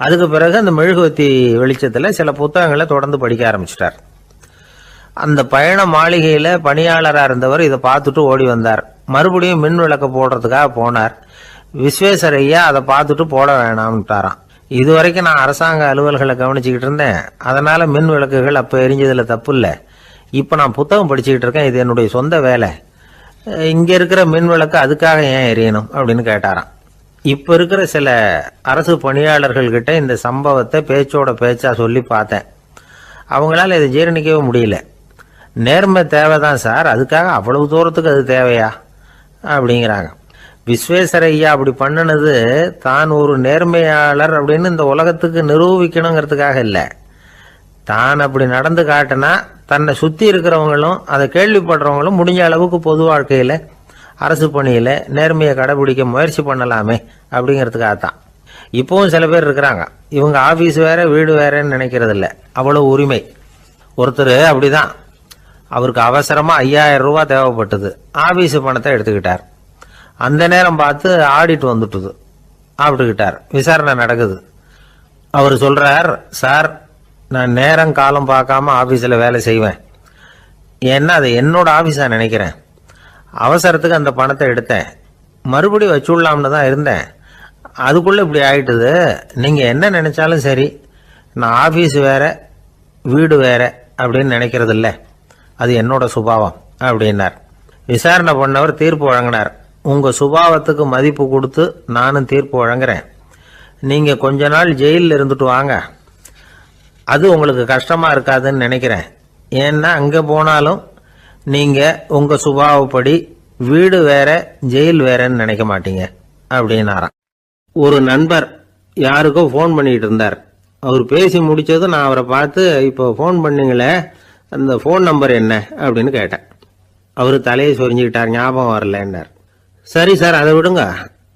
அதுக்கு பிறகு அந்த மெழுகுவத்தி வெளிச்சத்தில் சில புத்தகங்களை தொடர்ந்து படிக்க ஆரம்பிச்சிட்டார். அந்த பயண மாளிகையில் பணியாளராக இருந்தவர் இதை பார்த்துட்டு ஓடி வந்தார். மறுபடியும் மின் விளக்கு போடுறதுக்காக போனார். விஸ்வேஸ்வரய்யா அதை பார்த்துட்டு போட வேணாம்ட்டாராம். இது வரைக்கும் நான் அரசாங்க அலுவல்களை கவனிச்சுக்கிட்டு இருந்தேன், அதனால மின் விளக்குகள் அப்போ எரிஞ்சதில் தப்பு இல்லை. இப்போ நான் புத்தகம் படிச்சுக்கிட்டு இருக்கேன், இது என்னுடைய சொந்த வேலை. இங்கே இருக்கிற மின் விளக்கு அதுக்காக ஏன் எரியணும் அப்படின்னு கேட்டாராம். இப்போ இருக்கிற சில அரசு பணியாளர்கள்கிட்ட இந்த சம்பவத்தை பேச்சோட பேச்சா சொல்லி பார்த்தேன். அவங்களால இதை ஜீரணிக்கவே முடியல. நேர்மை தேவைதான் சார், அதுக்காக அவ்வளவு தூரத்துக்கு அது தேவையா அப்படிங்கிறாங்க. விஸ்வேஸ்வரய்யா அப்படி பண்ணினது தான் ஒரு நேர்மையாளர் அப்படின்னு இந்த உலகத்துக்கு நிரூபிக்கணுங்கிறதுக்காக இல்லை. தான் அப்படி நடந்து காட்டினா தன்னை சுற்றி இருக்கிறவங்களும் அதை கேள்விப்படுறவங்களும் முடிஞ்ச அளவுக்கு பொது வாழ்க்கையில் அரசு பணியில் நேர்மையை கடைபிடிக்க முயற்சி பண்ணலாமே அப்படிங்கிறதுக்காகத்தான். இப்போவும் சில பேர் இருக்கிறாங்க, இவங்க ஆஃபீஸ் வேற வீடு வேறன்னு நினைக்கிறது இல்லை, அவ்வளோ உரிமை. ஒருத்தர் அப்படிதான், அவருக்கு அவசரமாக 5000 ரூபா தேவைப்பட்டது. ஆஃபீஸு பணத்தை எடுத்துக்கிட்டார். அந்த நேரம் பார்த்து ஆடிட் வந்துட்டுது. ஆப்பிட்டுக்கிட்டார். விசாரணை நடக்குது. அவர் சொல்றார், சார் நான் நேரம் காலம் பார்க்காம ஆஃபீஸில் வேலை செய்வேன். ஏன்னா அதை என்னோட ஆஃபீஸாக நினைக்கிறேன். அவசரத்துக்கு அந்த பணத்தை எடுத்தேன், மறுபடியும் வச்சுடலாம்னு தான் இருந்தேன். அதுக்குள்ளே இப்படி ஆயிட்டுது. நீங்கள் என்ன நினைச்சாலும் சரி, நான் ஆஃபீஸ் வேற வீடு வேற அப்படின்னு நினைக்கிறது இல்லை, அது என்னோட சுபாவம் அப்படின்னார். விசாரணை பண்ணவர் தீர்ப்பு வழங்கினார். உங்கள் சுபாவத்துக்கு மதிப்பு கொடுத்து நானும் தீர்ப்பு வழங்குறேன். நீங்கள் கொஞ்ச நாள் ஜெயிலில் இருந்துட்டு வாங்க, அது உங்களுக்கு கஷ்டமாக இருக்காதுன்னு நினைக்கிறேன். ஏன்னா அங்கே போனாலும் நீங்கள் உங்கள் சுபாவப்படி வீடு வேற ஜெயில் வேறன்னு நினைக்க மாட்டீங்க அப்படின்னாராம். ஒரு நண்பர் யாருக்கோ ஃபோன் பண்ணிட்டு இருந்தார். அவர் பேசி முடிச்சதும் நான் அவரை பார்த்து, இப்போ ஃபோன் பண்ணீங்களே அந்த ஃபோன் நம்பர் என்ன அப்படின்னு கேட்டேன். அவர் தலையை சொரிஞ்சுக்கிட்டார், ஞாபகம் வரலன்னார். சரி சார் அதை விடுங்க,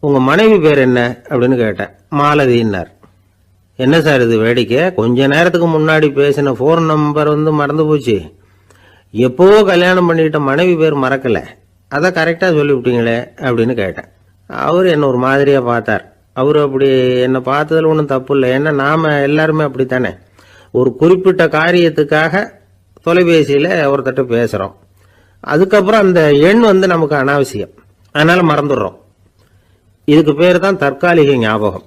உங்கள் மனைவி பேர் என்ன அப்படின்னு கேட்டேன். மாலதின்னார். என்ன சார் இது வேடிக்கை, கொஞ்ச நேரத்துக்கு முன்னாடி பேசின ஃபோன் நம்பர் மறந்து போச்சு. எப்போவோ கல்யாணம் பண்ணிக்கிட்ட மனைவி பேர் மறக்கலை, அதை கரெக்டாக சொல்லிவிட்டீங்களே அப்படின்னு கேட்டேன். அவர் என்ன ஒரு மாதிரியாக பார்த்தார். அவர் அப்படி என்னை பார்த்ததில் ஒன்றும் தப்பு இல்லை, ஏன்னா நாம் எல்லாருமே அப்படித்தானே. ஒரு குறிப்பிட்ட காரியத்துக்காக தொலைபேசியில் ஒருத்தட்ட பேசுகிறோம், அதுக்கப்புறம் அந்த எண் நமக்கு அனாவசியம், அதனால் மறந்துடுறோம். இதுக்கு பேர் தான் தற்காலிக ஞாபகம்.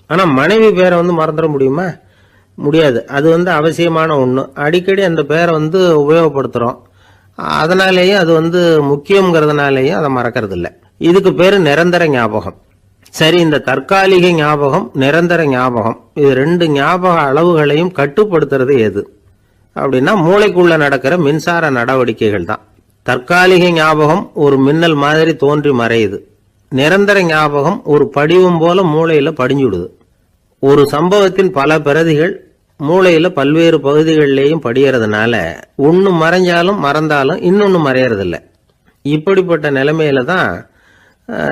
ஆனால் மனைவி பேரை மறந்துட முடியுமா? முடியாது. அது அவசியமான ஒன்று. அடிக்கடி அந்த பேரை உபயோகப்படுத்துகிறோம், அதனாலேயும் அது முக்கியங்கிறதுனாலேயும் அதை மறக்கிறது இல்லை. இதுக்கு பேர் நிரந்தர ஞாபகம். சரி, இந்த தற்காலிக ஞாபகம் நிரந்தர ஞாபகம் இது 2 ஞாபக அளவுகளையும் கட்டுப்படுத்துறது எது அப்படின்னா மூளைக்குள்ள நடக்கிற மின்சார நடவடிக்கைகள் தான். தற்காலிக ஞாபகம் ஒரு மின்னல் மாதிரி தோன்றி மறையுது. நிரந்தர ஞாபகம் ஒரு படிவம் போல மூளையில படிஞ்சுடுது. ஒரு சம்பவத்தின் பல பிரதிகள் மூளையில பல்வேறு பகுதிகளிலேயும் படியறதுனால ஒன்னு மறைஞ்சாலும் மறந்தாலும் இன்னொன்னு மறையறதில்ல. இப்படிப்பட்ட நிலைமையில தான்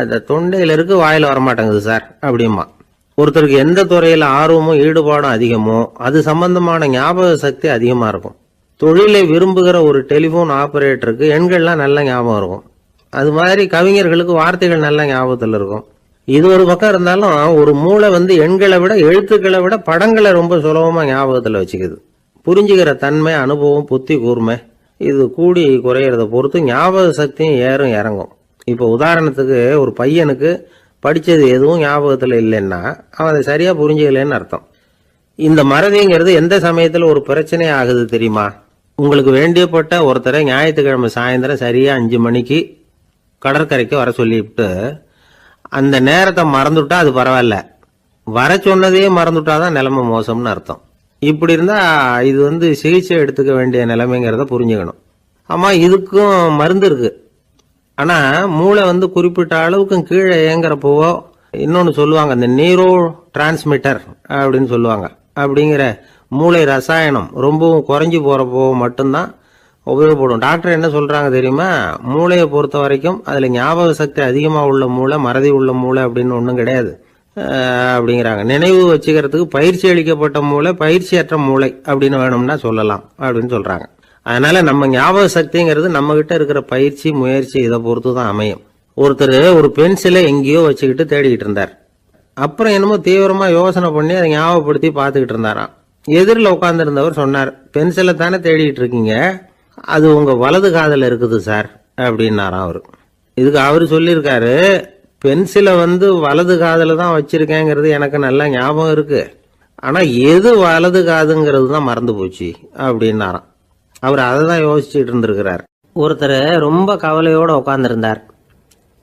இந்த தொண்டையில இருக்கு, வாயில வரமாட்டேங்குது சார் அப்படிமா. ஒருத்தருக்கு எந்த துறையில ஆர்வமும் ஈடுபாடும் அதிகமோ அது சம்பந்தமான ஞாபக சக்தி அதிகமா இருக்கும். தொழிலை விரும்புகிற ஒரு டெலிபோன் ஆபரேட்டருக்கு எண்கள்லாம் நல்ல ஞாபகம் இருக்கும். அது மாதிரி கவிஞர்களுக்கு வார்த்தைகள் நல்ல ஞாபகத்தில் இருக்கும். இது ஒரு பக்கம் இருந்தாலும் ஒரு மூளை எண்களை விட எழுத்துக்களை விட படங்களை ரொம்ப சுலபமா ஞாபகத்தில் வச்சுக்குது. புரிஞ்சுக்கிற தன்மை, அனுபவம், புத்தி கூர்மை இது கூடி குறையிறத பொறுத்து ஞாபக சக்தியும் ஏறும் இறங்கும். இப்போ உதாரணத்துக்கு ஒரு பையனுக்கு படித்தது எதுவும் ஞாபகத்தில் இல்லைன்னா அவன் அதை சரியா புரிஞ்சுக்கலன்னு அர்த்தம். இந்த மறதிங்கிறது எந்த சமயத்தில் ஒரு பிரச்சனை ஆகுது தெரியுமா? உங்களுக்கு வேண்டியப்பட்ட ஒருத்தரை ஞாயிற்றுக்கிழமை சாயந்தரம் சரியா 5 மணிக்கு கடற்கரைக்கு வர சொல்லிவிட்டு அந்த நேரத்தை மறந்துட்டா அது பரவாயில்ல, வர சொன்னதையே மறந்துட்டாதான் நிலைமை மோசம்னு அர்த்தம். இப்படி இருந்தா இது சிகிச்சை எடுத்துக்க வேண்டிய நிலைமைங்கிறத புரிஞ்சுக்கணும். ஆமா, இதுக்கும் மருந்து இருக்கு. ஆனா மூளை குறிப்பிட்ட அளவுக்கு கீழே இயங்குறப்போ இன்னொன்னு சொல்லுவாங்க, இந்த நியூரோ டிரான்ஸ்மிட்டர் அப்படின்னு சொல்லுவாங்க. அப்படிங்கிற மூளை ரசாயனம் ரொம்பவும் குறைஞ்சி போறப்போ மட்டும்தான் உபயோகப்படும். டாக்டர் என்ன சொல்றாங்க தெரியுமா? மூளையை பொறுத்த வரைக்கும் அதுல ஞாபக சக்தி அதிகமா உள்ள மூளை, மறதி உள்ள மூளை அப்படின்னு ஒன்றும் கிடையாது அப்படிங்கிறாங்க. நினைவு வச்சுக்கிறதுக்கு பயிற்சி அளிக்கப்பட்ட மூளை, பயிற்சியற்ற மூளை அப்படின்னு வேணும்னா சொல்லலாம் அப்படின்னு சொல்றாங்க. அதனால நம்ம ஞாபக சக்திங்கிறது நம்ம கிட்ட இருக்கிற பயிற்சி, முயற்சி இதை பொறுத்து தான் அமையும். ஒருத்தர் ஒரு பென்சிலை எங்கேயோ வச்சுக்கிட்டு தேடிக்கிட்டு இருந்தார். அப்புறம் என்னமோ தீவிரமா யோசனை பண்ணி அதை ஞாபகப்படுத்தி பார்த்துக்கிட்டு இருந்தாராம். எதிரில் உட்கார்ந்து இருந்தவர் சொன்னார், பென்சிலை தானே தேடிட்டு இருக்கீங்க, அது உங்க வலது காதில் இருக்குது சார் அப்படின்னாராம் அவரு. இதுக்கு அவரு சொல்லியிருக்காரு, பென்சிலை வலது காதில் தான் வச்சிருக்கேங்கிறது எனக்கு நல்லா ஞாபகம் இருக்கு, ஆனா எது வலது காதுங்கிறது தான் மறந்து போச்சு அப்படின்னாராம். அவர் அதை தான் யோசிச்சுட்டு இருந்திருக்கிறார். ஒருத்தர் ரொம்ப கவலையோட உட்காந்துருந்தார்.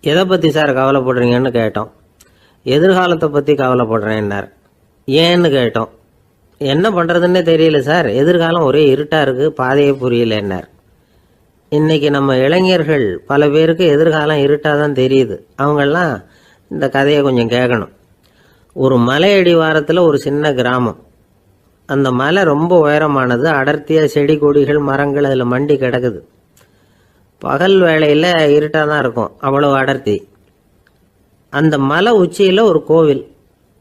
எதை பத்தி சார் கவலைப்படுறீங்கன்னு கேட்டோம். எதிர்காலத்தை பத்தி கவலைப்படுறேன்னார். ஏன்னு கேட்டோம். என்ன பண்றதுன்னே தெரியல சார், எதிர்காலம் ஒரே இருட்டா இருக்கு, பாதையே புரியலன்னார். இன்னைக்கு நம்ம இளைஞர்கள் பல பேருக்கு எதிர்காலம் இருட்டாதான் தெரியுது. அவங்கெல்லாம் இந்த கதையை கொஞ்சம் கேட்கணும். ஒரு மலை அடிவாரத்தில் ஒரு சின்ன கிராமம். அந்த மலை ரொம்ப உயரமானது. அடர்த்தியாக செடி கொடிகள் மரங்கள் அதில் மண்டி கிடக்குது. பகல் வேளையில் இருட்டாக தான் இருக்கும், அவ்வளவு அடர்த்தி. அந்த மலை உச்சியில் ஒரு கோவில்.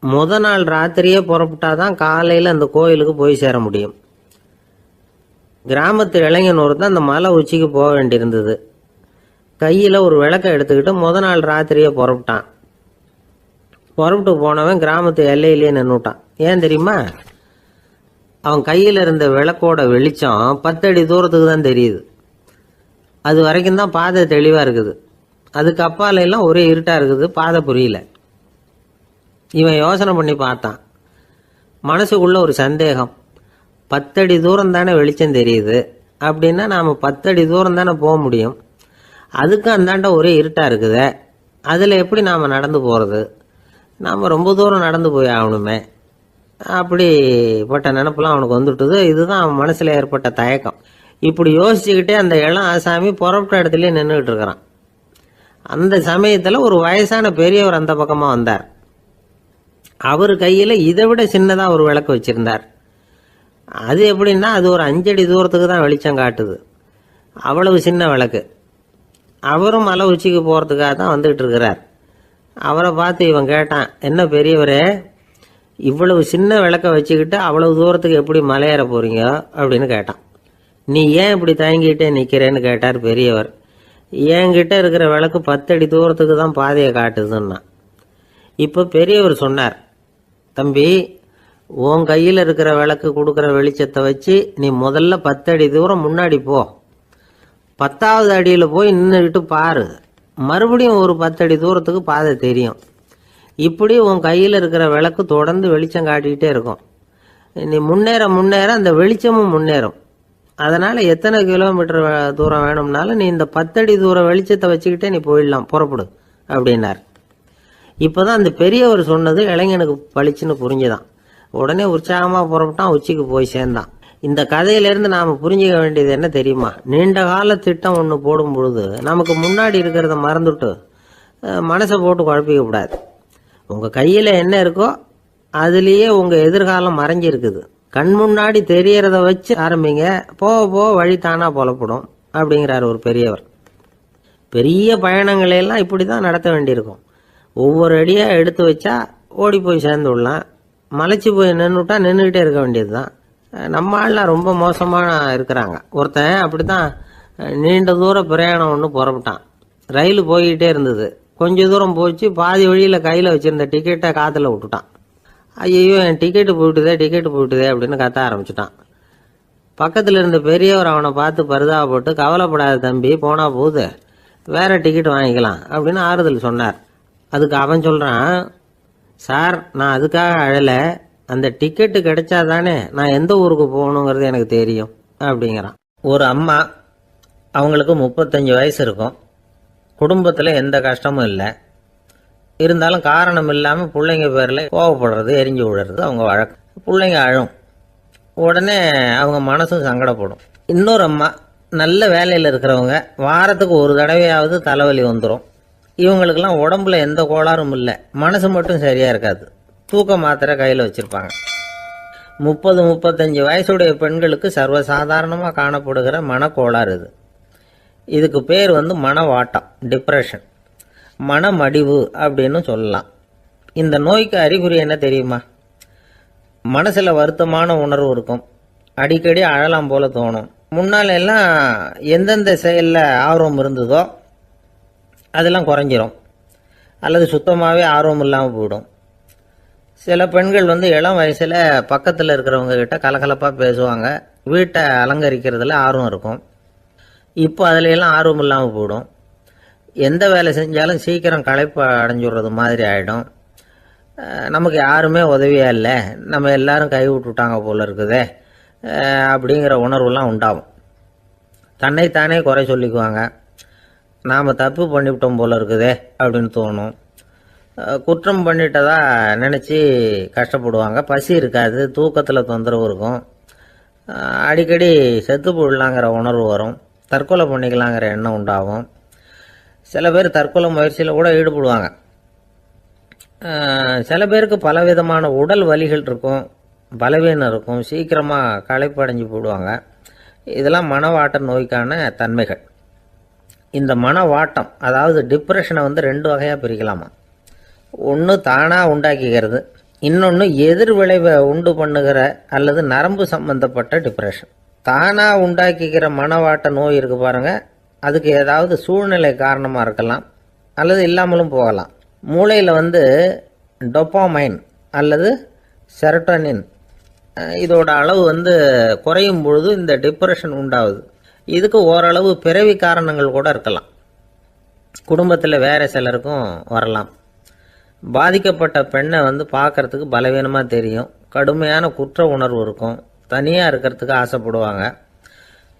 முத நாள் ராத்திரியே புறப்பட்டாதான் காலையில் அந்த கோவிலுக்கு போய் சேர முடியும். கிராமத்து இளைஞன் ஒருத்தன் அந்த மலை உச்சிக்கு போக வேண்டியிருந்தது. கையில் ஒரு விளக்கை எடுத்துக்கிட்டு முத நாள் ராத்திரியே புறப்பட்டான். புறப்பட்டு போனவன் கிராமத்து எல்லையிலேயே நின்றுட்டான். ஏன் தெரியுமா? அவன் கையில் இருந்த விளக்கோட வெளிச்சம் 10 அடி தூரத்துக்கு தான் தெரியுது. அது வரைக்கும் தான் பாதை தெளிவாக இருக்குது. அதுக்கு அப்பால எல்லாம் ஒரே இருட்டாக இருக்குது, பாதை புரியல. இவன் யோசனை பண்ணி பார்த்தான். மனசுக்குள்ள ஒரு சந்தேகம். 10 அடி தூரம் தானே வெளிச்சம் தெரியுது, அப்படின்னா நாம் 10 அடி தூரம் தானே போக முடியும். அதுக்கு அந்தாண்ட ஒரே இருட்டாக இருக்குதே, அதில் எப்படி நாம் நடந்து போகிறது? நாம் ரொம்ப தூரம் நடந்து போய் ஆகணுமே. அப்படிப்பட்ட நினப்பெல்லாம் அவனுக்கு வந்துட்டுது. இதுதான் அவன் மனசில் ஏற்பட்ட தயக்கம். இப்படி யோசிச்சுக்கிட்டே அந்த இளம் ஆசாமி புறப்பட்ட இடத்துலயே நின்றுகிட்டு இருக்கிறான். அந்த சமயத்தில் ஒரு வயசான பெரியவர் அந்த பக்கமாக வந்தார். அவர் கையில் இதை விட சின்னதாக ஒரு விளக்கு வச்சிருந்தார். அது எப்படின்னா அது ஒரு 5 அடி தூரத்துக்கு தான் வெளிச்சம் காட்டுது. அவ்வளவு சின்ன விளக்கு. அவரும் மலை உச்சிக்கு போகிறதுக்காக தான் வந்துகிட்டு இருக்கிறார். அவரை பார்த்து இவன் கேட்டான், என்ன பெரியவரே, இவ்வளவு சின்ன விளக்க வச்சுக்கிட்டு அவ்வளவு தூரத்துக்கு எப்படி மலையேற போறீங்க அப்படின்னு கேட்டான். நீ ஏன் இப்படி தயங்கிட்டே நிற்கிறேன்னு கேட்டார் பெரியவர். என்கிட்ட இருக்கிற விளக்கு 10 அடி தூரத்துக்கு தான் பாதையை காட்டுதுன்னா. இப்போ பெரியவர் சொன்னார், தம்பி, உன் கையில் இருக்கிற விளக்கு கொடுக்குற வெளிச்சத்தை வச்சு நீ முதல்ல 10 அடி தூரம் முன்னாடி போ. 10வது அடியில் போய் நின்றுக்கிட்டு பாரு, மறுபடியும் ஒரு 10 அடி தூரத்துக்கு பாதை தெரியும். இப்படி உன் கையில் இருக்கிற விளக்கு தொடர்ந்து வெளிச்சம் காட்டிக்கிட்டே இருக்கும். நீ முன்னேற முன்னேற அந்த வெளிச்சமும் முன்னேறும். அதனால எத்தனை கிலோமீட்டர் தூரம் வேணும்னாலும் நீ இந்த 10 அடி தூரம் வெளிச்சத்தை வச்சுக்கிட்டே நீ போயிடலாம், புறப்படு அப்படின்னார். இப்போதான் அந்த பெரியவர் சொன்னது இளைஞனுக்கு பளிச்சுன்னு புரிஞ்சுதான். உடனே உற்சாகமாக புறப்பட்டான், உச்சிக்கு போய் சேர்ந்தான். இந்த கதையிலேருந்து நாம் புரிஞ்சுக்க வேண்டியது என்ன தெரியுமா? நீண்ட கால திட்டம் ஒன்று போடும் பொழுது நமக்கு முன்னாடி இருக்கிறத மறந்துட்டு மனசை போட்டு குழப்பிக்க கூடாது. உங்கள் கையில் என்ன இருக்கோ அதுலேயே உங்கள் எதிர்காலம் மறைஞ்சிருக்குது. கண் முன்னாடி தெரியறத வச்சு ஆரம்பிங்க, போக போக வழி தானா புலப்படும் அப்படிங்கிறார் ஒரு பெரியவர். பெரிய பயணங்களையெல்லாம் இப்படி தான் நடத்த வேண்டியிருக்கும். ஒவ்வொரு அடியாக எடுத்து வச்சா ஓடி போய் சேர்ந்து விடலாம். மலைச்சு போய் நின்றுட்டா நின்றுக்கிட்டே இருக்க வேண்டியது தான். நம்ம ஆள்லாம் ரொம்ப மோசமான இருக்கிறாங்க. ஒருத்தன் அப்படி தான் நீண்ட தூர பிரயாணம் ஒன்று புறப்பட்டான். ரயில் போய்கிட்டே இருந்தது. கொஞ்ச தூரம் போச்சு, பாதி வழியில் கையில் வச்சுருந்த டிக்கெட்டை காற்றுல விட்டுட்டான். ஐயோ, என் டிக்கெட்டு போயிட்டுதே அப்படின்னு கத்த ஆரம்பிச்சிட்டான். பக்கத்தில் இருந்த பெரியவர் அவனை பார்த்து பரிதாபப்பட்டு, கவலைப்படாத தம்பி, போனா போகுது, வேற டிக்கெட் வாங்கிக்கலாம் அப்படின்னு ஆறுதல் சொன்னார். அதுக்கு அவன் சொல்கிறான், சார், நான் அதுக்காக அழலை, அந்த டிக்கெட்டு கிடைச்சாதானே நான் எந்த ஊருக்கு போகணுங்கிறது எனக்கு தெரியும் அப்படிங்கிறான். ஒரு அம்மா, அவங்களுக்கு 35 வயசு இருக்கும், குடும்பத்தில் எந்த கஷ்டமும் இல்லை, இருந்தாலும் காரணம் இல்லாமல் பிள்ளைங்க பேரில் கோவப்படுறது, எரிஞ்சு விடுறது அவங்க வழக்கம். பிள்ளைங்க அழும், உடனே அவங்க மனசும் சங்கடப்படும். இன்னொரு அம்மா, நல்ல வேலையில் இருக்கிறவங்க, வாரத்துக்கு ஒரு தடவையாவது தலைவலி வந்துடும். இவங்களுக்கெல்லாம் உடம்புல எந்த கோளாறும் இல்லை, மனசு மட்டும் சரியாக இருக்காது, தூக்க மாத்திரை கையில் வச்சுருப்பாங்க. 30-35 வயசுடைய பெண்களுக்கு சர்வசாதாரணமாக காணப்படுகிற மனக்கோளாறு இது. இதுக்கு பேர் மனவாட்டம், டிப்ரெஷன், மனமடிவு அப்படின்னு சொல்லலாம். இந்த நோய்க்கு அறிகுறி என்ன தெரியுமா? மனசில் வருத்தமான உணர்வு இருக்கும், அடிக்கடி அழலாம் போல தோணும். முன்னால எல்லாம் எந்தெந்த செயலில் ஆர்வம் இருந்ததோ அதெல்லாம் குறைஞ்சிரும், அல்லது சுத்தமாகவே ஆர்வம் இல்லாமல் போயிடும். சில பெண்கள் இளம் வயசில் பக்கத்தில் இருக்கிறவங்க கிட்ட கலகலப்பாக பேசுவாங்க, வீட்டை அலங்கரிக்கிறதுல ஆர்வம் இருக்கும். இப்போ அதுலையெல்லாம் ஆர்வம் இல்லாமல் போயிடும். எந்த வேலை செஞ்சாலும் சீக்கிரம் களைப்பு அடைஞ்சுடுறது மாதிரி ஆகிடும். நமக்கு யாருமே உதவியாக இல்லை, நம்ம எல்லாரும் கை விட்டுட்டாங்க போல இருக்குதே அப்படிங்கிற உணர்வுலாம் உண்டாகும். தன்னைத்தானே குறை சொல்லிக்குவாங்க, நாம் தப்பு பண்ணிவிட்டோம் போல இருக்குதே அப்படின்னு தோணும். குற்றம் பண்ணிட்டதா நினச்சி கஷ்டப்படுவாங்க. பசி இருக்காது, தூக்கத்தில் தொந்தரவு இருக்கும், அடிக்கடி செத்து போடலாங்கிற உணர்வு வரும், தற்கொலை பண்ணிக்கலாங்கிற எண்ணம் உண்டாகும். சில பேர் தற்கொலை முயற்சியில் கூட ஈடுபடுவாங்க. சில பேருக்கு பலவிதமான உடல் வலிகள் இருக்கும், பலவீனம் இருக்கும், சீக்கிரமாக களைப்படைஞ்சு போடுவாங்க. இதெல்லாம் மனவாட்ட நோய்க்கான தன்மைகள். இந்த மனவாட்டம், அதாவது டிப்ரெஷனை 2 வகையாக பிரிக்கலாமா. ஒன்று தானாக உண்டாக்கிக்கிறது, இன்னொன்று எதிர் விளைவை உண்டு பண்ணுகிற அல்லது நரம்பு சம்பந்தப்பட்ட டிப்ரெஷன். தானாக உண்டாக்கிக்கிற மனவாட்ட நோய் இருக்கு பாருங்க, அதுக்கு ஏதாவது சூழ்நிலை காரணமாக இருக்கலாம், அல்லது இல்லாமலும் போகலாம். மூளையில் டொப்பாமைன் அல்லது செரட்டோனின் இதோட அளவு குறையும் பொழுது இந்த டிப்ரெஷன் உண்டாகுது. இதுக்கு ஓரளவு பிறவி காரணங்கள் கூட இருக்கலாம், குடும்பத்தில் வேற சிலருக்கும் வரலாம். பாதிக்கப்பட்ட பெண்ணை பார்க்கறதுக்கு பலவீனமாக தெரியும், கடுமையான குற்ற உணர்வு இருக்கும், தனியாக இருக்கிறதுக்கு ஆசைப்படுவாங்க,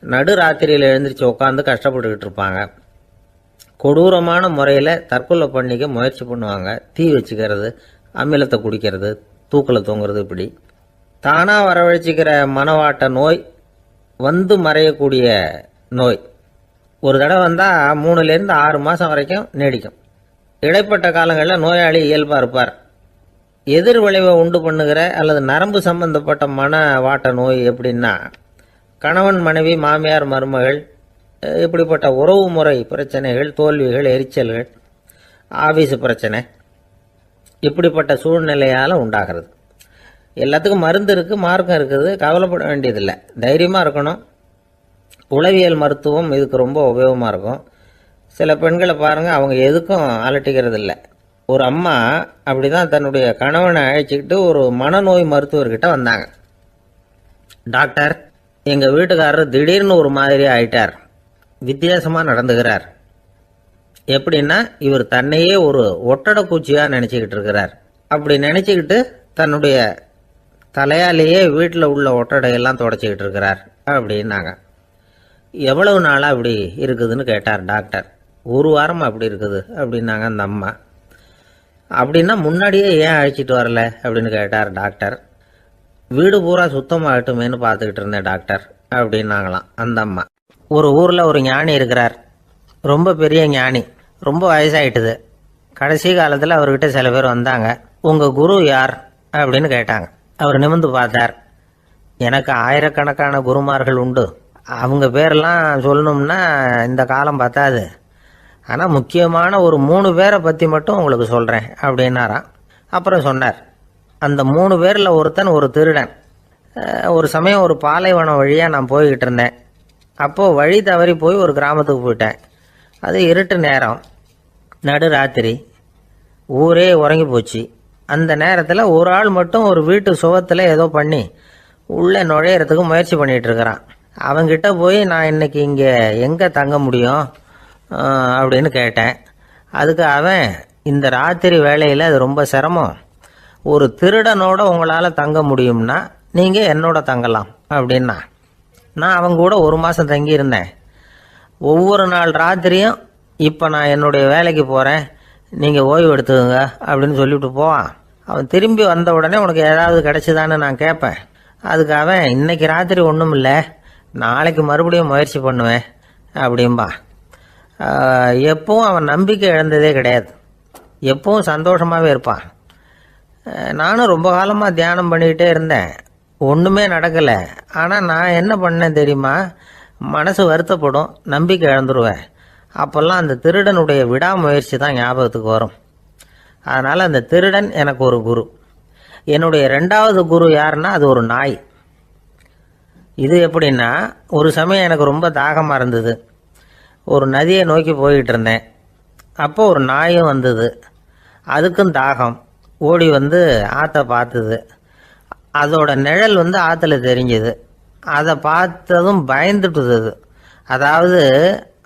நடு ராத்திரியில் எழுந்திரிச்சு உட்காந்து கஷ்டப்பட்டுக்கிட்டு இருப்பாங்க, கொடூரமான முறையில் தற்கொலை பண்ணிக்க முயற்சி பண்ணுவாங்க, தீ வச்சுக்கிறது, அமிலத்தை குடிக்கிறது, தூக்கில் தூங்குறது. இப்படி தானாக வரவழைச்சிக்கிற மனவாட்ட நோய் மறையக்கூடிய நோய். ஒரு தடவை வந்தால் 3லேருந்து 6 மாதம் வரைக்கும் நீடிக்கும். இடைப்பட்ட காலங்களில் நோயாளி இயல்பாக இருப்பார். எதிர் விளைவை உண்டு பண்ணுகிற அல்லது நரம்பு சம்பந்தப்பட்ட மனவாட்ட நோய் எப்படின்னா, கணவன் மனைவி, மாமியார் மருமகள், இப்படிப்பட்ட உறவு முறை பிரச்சனைகள், தோல்விகள், எரிச்சல்கள், ஆபீஸ் பிரச்சனை, இப்படிப்பட்ட சூழ்நிலையால் உண்டாகிறது. எல்லாத்துக்கும் மருந்து இருக்குது, மார்க்கம் இருக்குது, கவலைப்பட வேண்டியதில்லை, தைரியமாக இருக்கணும். உளவியல் மருத்துவம் இதுக்கு ரொம்ப உபயோகமாக இருக்கும். சில பெண்களை பாருங்கள், அவங்க எதுக்கும் அலட்டிக்கிறது இல்லை. ஒரு அம்மா அப்படி தான் தன்னுடைய கணவனை அழைச்சிக்கிட்டு ஒரு மனநோய் மருத்துவர்கிட்ட வந்தாங்க. டாக்டர், எங்கள் வீட்டுக்காரர் திடீர்னு ஒரு மாதிரி ஆயிட்டார், வித்தியாசமாக நடந்துகிறார். எப்படின்னா, இவர் தன்னையே ஒரு ஒட்டடை பூச்சியாக நினச்சிக்கிட்டு இருக்கிறார். அப்படி நினச்சிக்கிட்டு தன்னுடைய தலையாலேயே வீட்டில் உள்ள ஒட்டடையெல்லாம் தொடச்சிக்கிட்டு இருக்கிறார் அப்படின்னாங்க. எவ்வளவு நாளாக அப்படி இருக்குதுன்னு கேட்டார் டாக்டர். 1 வாரமாக அப்படி இருக்குது அப்படின்னாங்க அந்த அம்மா. அப்படின்னா முன்னாடியே ஏன் அழைச்சிட்டு வரல அப்படின்னு கேட்டார் டாக்டர். வீடு பூரா சுத்தமாகட்டுமேனு பார்த்துக்கிட்டு இருந்தேன் டாக்டர் அப்படின்னாங்களாம் அந்த அம்மா. ஒரு ஊரில் ஒரு ஞானி இருக்கிறார், ரொம்ப பெரிய ஞானி, ரொம்ப வயசாயிட்டுது. கடைசி காலத்தில் அவர்கிட்ட சில பேர் வந்தாங்க. உங்கள் குரு யார் அப்படின்னு கேட்டாங்க. அவர் நிமிர்ந்து பார்த்தார். எனக்கு ஆயிரக்கணக்கான குருமார்கள் உண்டு, அவங்க பேரெல்லாம் சொல்லணும்னா இந்த காலம் பத்தாது, ஆனால் முக்கியமான ஒரு 3 பேரை பற்றி மட்டும் உங்களுக்கு சொல்கிறேன் அப்படின்னாராம். அப்புறம் சொன்னார், அந்த 3 பேரில் ஒருத்தன் ஒரு திருடன். ஒரு சமயம் ஒரு பாலைவனம் வழியாக நான் போய்கிட்டு இருந்தேன். அப்போது வழி தவறி போய் ஒரு கிராமத்துக்கு போயிட்டேன். அது இருட்டு நேரம், நடு ராத்திரி, ஊரே உறங்கி போச்சு. அந்த நேரத்தில் ஒரு ஆள் மட்டும் ஒரு வீட்டு சுவத்தில் ஏதோ பண்ணி உள்ளே நுழையிறதுக்கு முயற்சி பண்ணிகிட்டு இருக்கிறான். அவங்கிட்ட போய் நான் இன்னைக்கு இங்கே எங்கே தங்க முடியும் அப்படின்னு கேட்டேன். அதுக்கு அவன், இந்த ராத்திரி வேளையில் அது ரொம்ப சிரமம், ஒரு திருடனோட உங்களால் தங்க முடியும்னா நீங்கள் என்னோட தங்கலாம் அப்படின்னா. நான் அவங்க கூட 1 மாதம் தங்கியிருந்தேன். ஒவ்வொரு நாள் ராத்திரியும் இப்போ நான் என்னுடைய வேலைக்கு போகிறேன், நீங்கள் ஓய்வு எடுத்துக்கோங்க அப்படின்னு சொல்லிவிட்டு போவான். அவன் திரும்பி வந்த உடனே உனக்கு ஏதாவது கிடைச்சிதான்னு நான் கேட்பேன். அதுக்கு அவன், இன்னைக்கு ராத்திரி ஒன்றும் இல்லை, நாளைக்கு மறுபடியும் முயற்சி பண்ணுவேன் அப்படின்பா. எப்பவும் அவன் நம்பிக்கை இழந்ததே கிடையாது, எப்பவும் சந்தோஷமாகவே இருப்பான். நானும் ரொம்ப காலமாக தியானம் பண்ணிக்கிட்டே இருந்தேன், ஒன்றுமே நடக்கலை. ஆனால் நான் என்ன பண்ணேன் தெரியுமா, மனசு வருத்தப்படும், நம்பிக்கை இழந்துருவேன். அப்போல்லாம் அந்த திருடனுடைய விடாமுயற்சி தான் ஞாபகத்துக்கு வரும். அதனால் அந்த திருடன் எனக்கு ஒரு குரு. என்னுடைய 2வது குரு யாருன்னா அது ஒரு நாய். இது எப்படின்னா, ஒரு சமயம் எனக்கு ரொம்ப தாகமாக இருந்தது, ஒரு நதியை நோக்கி போய்கிட்டு இருந்தேன். அப்போ ஒரு நாயும் வந்தது, அதுக்கும் தாகம், ஓடி வந்து ஆற்றை பார்த்துது. அதோட நிழல் வந்து ஆற்றுல தெரிஞ்சுது. அதை பார்த்ததும் பயந்துட்டுது. அதாவது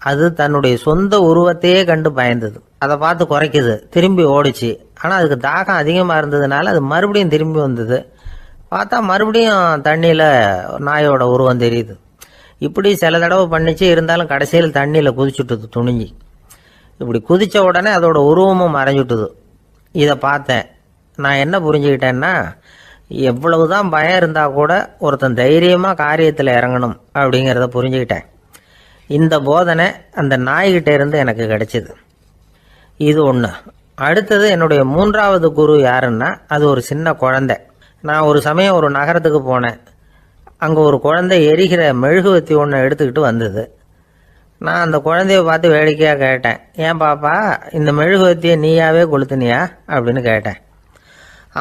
அது தன்னுடைய சொந்த உருவத்தையே கண்டு பயந்தது. அதை பார்த்து குறைக்குது, திரும்பி ஓடிச்சு. ஆனால் அதுக்கு தாகம் அதிகமாக இருந்ததுனால அது மறுபடியும் திரும்பி வந்தது. பார்த்தா மறுபடியும் தண்ணியில் நாயோட உருவம் தெரியுது. இப்படி சில தடவை பண்ணிச்சு. இருந்தாலும் கடைசியில் தண்ணியில் குதிச்சுட்டுது துணிஞ்சி. இப்படி குதித்த உடனே அதோட உருவமும் மறைஞ்சுட்டுது. இதை பார்த்தேன். நான் என்ன புரிஞ்சுக்கிட்டேன்னா, எவ்வளவுதான் பயம் இருந்தால் கூட ஒருத்தன் தைரியமாக காரியத்தில் இறங்கணும் அப்படிங்கிறத புரிஞ்சுக்கிட்டேன். இந்த போதனை அந்த நாய்கிட்ட இருந்து எனக்கு கிடைச்சிது. இது ஒன்று. அடுத்தது என்னுடைய 3வது குரு யாருன்னா அது ஒரு சின்ன குழந்தை. நான் ஒரு சமயம் ஒரு நகரத்துக்கு போனேன். அங்கே ஒரு குழந்தை எரிகிற மெழுகுவத்தி ஒன்று எடுத்துக்கிட்டு வந்தது. நான் அந்த குழந்தைய பார்த்து வேடிக்கையாக கேட்டேன், ஏன் பாப்பா இந்த மெழுகுவத்தியை நீயாவே கொளுத்துனியா அப்படின்னு கேட்டேன்.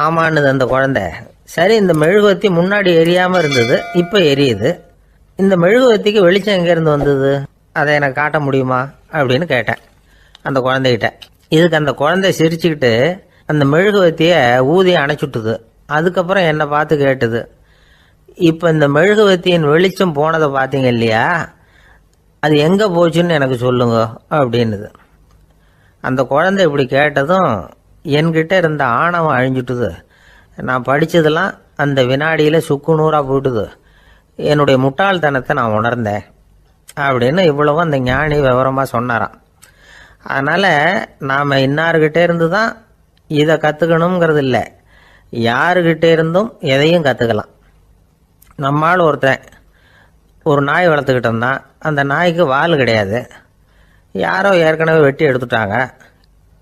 ஆமான்னுது அந்த குழந்தை. சரி, இந்த மெழுகுவத்தி முன்னாடி எரியாமல் இருந்தது, இப்போ எரியுது, இந்த மெழுகுவத்திக்கு வெளிச்சம் எங்கேருந்து வந்தது, அதை எனக்கு காட்ட முடியுமா அப்படின்னு கேட்டேன் அந்த குழந்தைகிட்ட. இதுக்கு அந்த குழந்தை சிரிச்சுக்கிட்டு அந்த மெழுகுவத்தியை ஊதி அணைச்சுட்டுது. அதுக்கப்புறம் என்னை பார்த்து கேட்டுது, இப்போ இந்த மெழுகுவத்தியின் வெளிச்சம் போனதை பார்த்தீங்க இல்லையா, அது எங்கே போச்சுன்னு எனக்கு சொல்லுங்க அப்படின்னுது. அந்த குழந்தை இப்படி கேட்டதும் என்கிட்ட இருந்த ஆணவம் அழிஞ்சுட்டுது. நான் படித்ததெல்லாம் அந்த வினாடியில் சுக்கு நூறாக போயிட்டுது. என்னுடைய முட்டாள்தனத்தை நான் உணர்ந்தேன் அப்படின்னு இவ்வளவும் அந்த ஞானி விவரமாக சொன்னாராம். அதனால் நாம் இன்னார்கிட்ட இருந்து தான் இதை கற்றுக்கணுங்கிறது இல்லை, யாருக்கிட்ட இருந்தும் எதையும் கற்றுக்கலாம். நம்மால் ஒருத்தன் ஒரு நாய் வளர்த்துக்கிட்டு இருந்தான். அந்த நாய்க்கு வால் கிடையாது, யாரோ ஏற்கனவே வெட்டி எடுத்துட்டாங்க.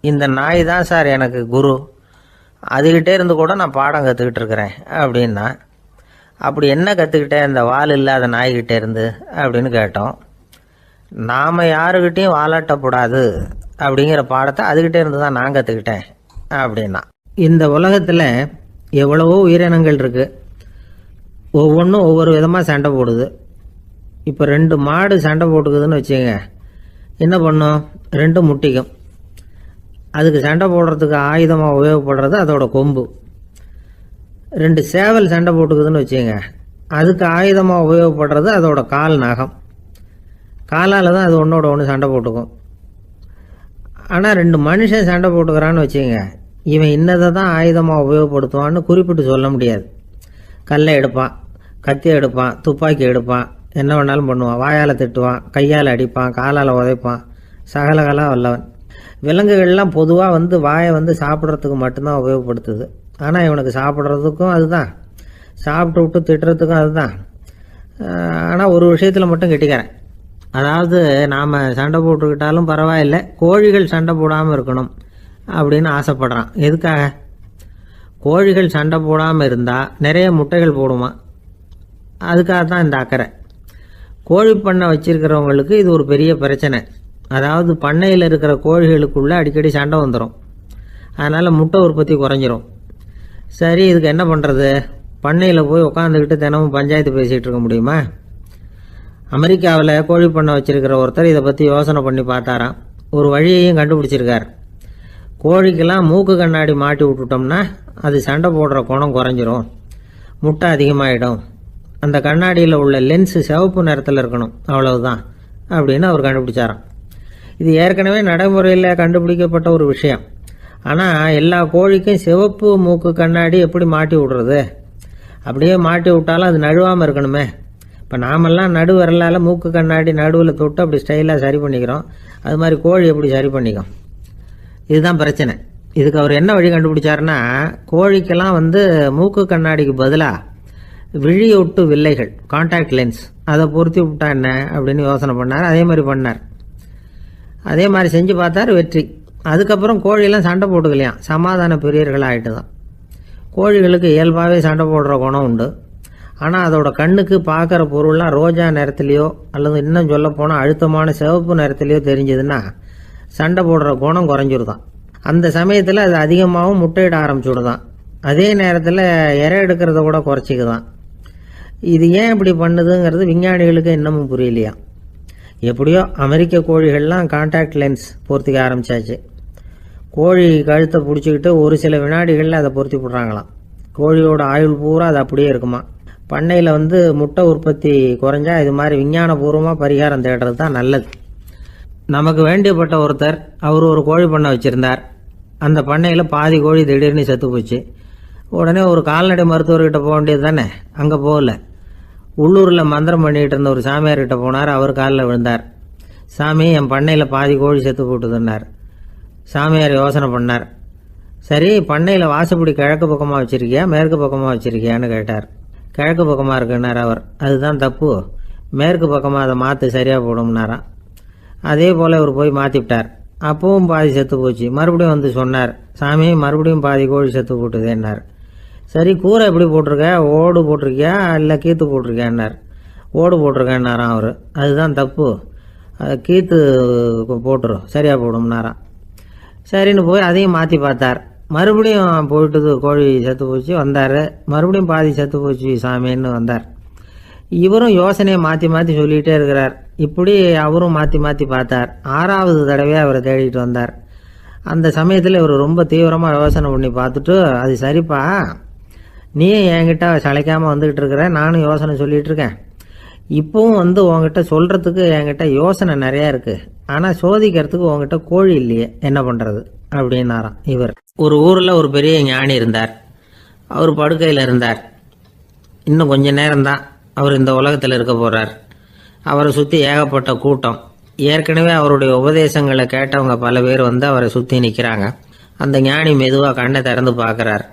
இந்த நாய் தான் சார் எனக்கு குரு, அதுகிட்டே இருந்து கூட நான் பாடம் கற்றுக்கிட்டு இருக்கிறேன் அப்படின்னா. அப்படி என்ன கற்றுக்கிட்டேன் இந்த வால் இல்லாத நாய்கிட்டே இருந்து அப்படின்னு கேட்டோம். நாம் யாருக்கிட்டையும் வாலாட்டக்கூடாது அப்படிங்கிற பாடத்தை அதுகிட்டே இருந்து தான் நான் கற்றுக்கிட்டேன் அப்படின்னா. இந்த உலகத்தில் எவ்வளவோ உயிரினங்கள் இருக்குது, ஒவ்வொன்றும் ஒவ்வொரு விதமாக சண்டை போடுது. இப்போ 2 மாடு சண்டை போட்டுக்குதுன்னு வச்சுங்க, என்ன பண்ணும், 2 முட்டிக்கும். அதுக்கு சண்டை போடுறதுக்கு ஆயுதமாக உபயோகப்படுறது அதோட கொம்பு. 2 சேவல் சண்டை போட்டுக்குதுன்னு வச்சுங்க, அதுக்கு ஆயுதமாக உபயோகப்படுறது அதோட கால் நகம். காலால் தான் அது ஒன்றோட ஒன்று சண்டை போட்டுக்கும். ஆனால் 2 மனுஷன் சண்டை போட்டுக்கிறான்னு வச்சுங்க, இவன் இன்னதை தான் ஆயுதமாக உபயோகப்படுத்துவான்னு குறிப்பிட்டு சொல்ல முடியாது. கல்லை எடுப்பான், கத்தி எடுப்பான், துப்பாக்கி எடுப்பான், என்ன வேணாலும் பண்ணுவான். வாயால் திட்டுவான், கையால் அடிப்பான், காலால் உதைப்பான், சகலகலாக வல்லவன். விலங்குகள்லாம் பொதுவாக வாயை சாப்பிட்றதுக்கு மட்டும்தான் உபயோகப்படுத்துது. ஆனால் இவனுக்கு சாப்பிட்றதுக்கும் அதுதான், சாப்பிட்டு விட்டு திட்டுறதுக்கும் அதுதான். ஆனால் ஒரு விஷயத்தில் மட்டும் கெட்டிக்கிறேன். அதாவது நாம் சண்டை போட்டுக்கிட்டாலும் பரவாயில்லை, கோழிகள் சண்டை போடாமல் இருக்கணும் அப்படின்னு ஆசைப்படுறான். எதுக்காக? கோழிகள் சண்டை போடாமல் இருந்தால் நிறைய முட்டைகள் போடுமா, அதுக்காக தான் இந்த அக்கறை. கோழி பண்ணை வச்சிருக்கிறவங்களுக்கு இது ஒரு பெரிய பிரச்சனை. அதாவது பண்ணையில் இருக்கிற கோழிகளுக்குள்ளே அடிக்கடி சண்டை வந்துடும், அதனால் முட்டை உற்பத்தி குறைஞ்சிரும். சரி, இதுக்கு என்ன பண்ணுறது? பண்ணையில் போய் உட்காந்துக்கிட்டு தினமும் பஞ்சாயத்து பேசிகிட்டு இருக்க முடியுமா? அமெரிக்காவில் கோழி பண்ணை வச்சிருக்கிற ஒருத்தர் இதை பற்றி யோசனை பண்ணி பார்த்தாராம். ஒரு வழியையும் கண்டுபிடிச்சிருக்கார். கோழிக்கெல்லாம் மூக்கு கண்ணாடி மாட்டி விட்டுட்டோம்னா அது சண்டை போடுற குணம் குறைஞ்சிரும், முட்டை அதிகமாகிடும். அந்த கண்ணாடியில் உள்ள லென்ஸு சிவப்பு நிறத்தில் இருக்கணும், அவ்வளவுதான் அப்படின்னு அவர் கண்டுபிடிச்சாராம். இது ஏற்கனவே நடைமுறையில் கண்டுபிடிக்கப்பட்ட ஒரு விஷயம். ஆனால் எல்லா கோழிக்கும் சிவப்பு மூக்கு கண்ணாடி எப்படி மாட்டி விடுறது? அப்படியே மாட்டி விட்டாலும் அது நழுவாமல் இருக்கணுமே. இப்போ நாமெல்லாம் நடு வரலால் மூக்கு கண்ணாடி நடுவில் தொட்டு அப்படி ஸ்டைலாக சரி பண்ணிக்கிறோம். அது மாதிரி கோழி எப்படி சரி பண்ணிக்கும்? இதுதான் பிரச்சனை. இதுக்கு அவர் என்ன வழி கண்டுபிடிச்சாருன்னா, கோழிக்கெல்லாம் மூக்கு கண்ணாடிக்கு பதிலாக விழியொட்டு வில்லைகள், கான்டாக்ட் லென்ஸ், அதை பொருத்தி விட்டா என்ன அப்படின்னு யோசனை பண்ணார். அதே மாதிரி பண்ணார். அதே மாதிரி செஞ்சு பார்த்தார், வெற்றி. அதுக்கப்புறம் கோழியெல்லாம் சண்டை போட்டுக்கலையாம், சமாதான பிரியர்கள் ஆகிட்டு தான். கோழிகளுக்கு இயல்பாகவே சண்டை போடுற குணம் உண்டு. ஆனால் அதோட கண்ணுக்கு பார்க்குற பொருள்லாம் ரோஜா நிறத்துலையோ அல்லது இன்னும் சொல்ல போனால் அழுத்தமான சிவப்பு நிறத்துலையோ தெரிஞ்சதுன்னா சண்டை போடுற குணம் குறைஞ்சிருதான். அந்த சமயத்தில் அது அதிகமாகவும் முட்டையிட ஆரம்பிச்சுடுதான். அதே நேரத்தில் இறை எடுக்கிறத கூட குறைச்சிக்குதான். இது ஏன் இப்படி பண்ணுதுங்கிறது விஞ்ஞானிகளுக்கு இன்னமும் புரியலையா. எப்படியோ அமெரிக்க கோழிகள்லாம் கான்டாக்ட் லென்ஸ் பொருத்திக்க ஆரம்பித்தாச்சு. கோழி கழுத்தை பிடிச்சிக்கிட்டு ஒரு சில வினாடிகளில் அதை பொருத்தி விட்றாங்களாம். கோழியோட ஆயுள் பூரா அது அப்படியே இருக்குமா. பண்ணையில் முட்டை உற்பத்தி குறைஞ்சா இது மாதிரி விஞ்ஞானபூர்வமாக பரிகாரம் தேடுறது தான் நல்லது. நமக்கு வேண்டியப்பட்ட ஒருத்தர், அவர் ஒரு கோழி பண்ணை வச்சுருந்தார். அந்த பண்ணையில் பாதி கோழி திடீர்னு செத்து போச்சு. உடனே ஒரு கால்நடை மருத்துவர்கிட்ட போக வேண்டியது தானே. அங்கே போகல, உள்ளூரில் மந்திரம் பண்ணிகிட்டு இருந்த ஒரு சாமியார்கிட்ட போனார். அவர் காலில் விழுந்தார். சாமி, என் பண்ணையில் பாதி கோழி செத்து போட்டுதுன்னார். சாமியார் யோசனை பண்ணார். சரி, பண்ணையில் வாசப்படி கிழக்கு பக்கமாக வச்சுருக்கியா மேற்கு பக்கமாக வச்சுருக்கியான்னு கேட்டார். கிழக்கு பக்கமாக இருக்குன்னார் அவர். அதுதான் தப்பு, மேற்கு பக்கமாக அதை மாற்று, சரியாக போடும்னாராம். அதே போல் அவர் போய் மாற்றிவிட்டார். அப்பவும் பாதி செத்து போச்சு. மறுபடியும் சொன்னார், சாமி மறுபடியும் பாதி கோழி செத்து போட்டுதேன்னார். சரி, கூரை எப்படி போட்டிருக்க, ஓடு போட்டிருக்கியா இல்லை கீத்து போட்டிருக்கியான்னார். ஓடு போட்டிருக்கேன்னாராம் அவர். அதுதான் தப்பு, அதை கீத்து போட்டுரும், சரியாக போடும்னாராம். சரின்னு போய் அதையும் மாற்றி பார்த்தார். மறுபடியும் போயிட்டுது, கோழி செத்து போச்சு. வந்தார், மறுபடியும் பாதி செத்து போச்சு சாமின்னு வந்தார். இவரும் யோசனையை மாற்றி மாற்றி சொல்லிகிட்டே இருக்கிறார். இப்படி அவரும் மாற்றி மாற்றி பார்த்தார். 6வது தடவையாக அவரை தேடிட்டு வந்தார். அந்த சமயத்தில் இவர் ரொம்ப தீவிரமாக யோசனை பண்ணி பார்த்துட்டு, அது சரிப்பா, நீ என்கிட்ட சளைக்காமல் வந்துக்கிட்டு இருக்கிற, நானும் யோசனை சொல்லிகிட்டு இருக்கேன். இப்போவும் உங்ககிட்ட சொல்கிறதுக்கு என்கிட்ட யோசனை நிறையா இருக்குது, ஆனால் சோதிக்கிறதுக்கு உங்ககிட்ட கோழி இல்லையே, என்ன பண்ணுறது அப்படின்னாராம் இவர். ஒரு ஊரில் ஒரு பெரிய ஞானி இருந்தார். அவர் படுக்கையில் இருந்தார். இன்னும் கொஞ்ச நேரம்தான் அவர் இந்த உலகத்தில் இருக்க போகிறார். அவரை சுற்றி ஏகப்பட்ட கூட்டம். ஏற்கனவே அவருடைய உபதேசங்களை கேட்டவங்க பல பேர் அவரை சுற்றி நிற்கிறாங்க. அந்த ஞானி மெதுவாக கண்ணை திறந்து பார்க்குறார்.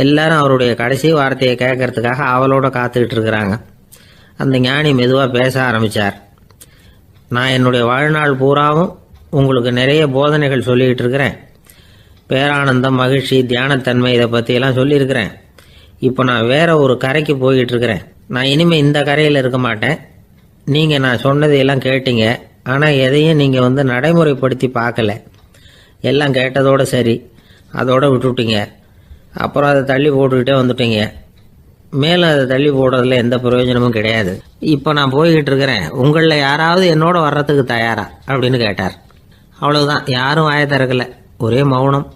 எல்லாரும் அவருடைய கடைசி வார்த்தையை கேட்கறதுக்காக அவளோட காத்துக்கிட்டு இருக்கிறாங்க. அந்த ஞானி மெதுவாக பேச ஆரம்பித்தார். நான் என்னுடைய வாழ்நாள் பூராவும் உங்களுக்கு நிறைய போதனைகள் சொல்லிக்கிட்டு இருக்கிறேன். பேரானந்தம், மகிழ்ச்சி, தியானத்தன்மை, இதை பற்றியெல்லாம் சொல்லியிருக்கிறேன். இப்போ நான் வேற ஒரு கரைக்கு போய்கிட்டு இருக்கிறேன். நான் இனிமேல் இந்த கரையில் இருக்க மாட்டேன். நீங்கள் நான் சொன்னதையெல்லாம் கேட்டீங்க, ஆனால் எதையும் நீங்கள் நடைமுறைப்படுத்தி பார்க்கல. எல்லாம் கேட்டதோடு சரி, அதோட விட்டுவிட்டீங்க. அப்புறம் அதை தள்ளி போட்டுக்கிட்டே வந்துட்டீங்க. மேலும் அதை தள்ளி போடுறதுல எந்த பிரயோஜனமும் கிடையாது. இப்போ நான் போய்கிட்டு இருக்கிறேன், உங்களில் யாராவது என்னோட வர்றதுக்கு தயாரா அப்படின்னு கேட்டார். அவ்வளவுதான், யாரும் வாயை திறக்கல. ஒரே மௌனம்,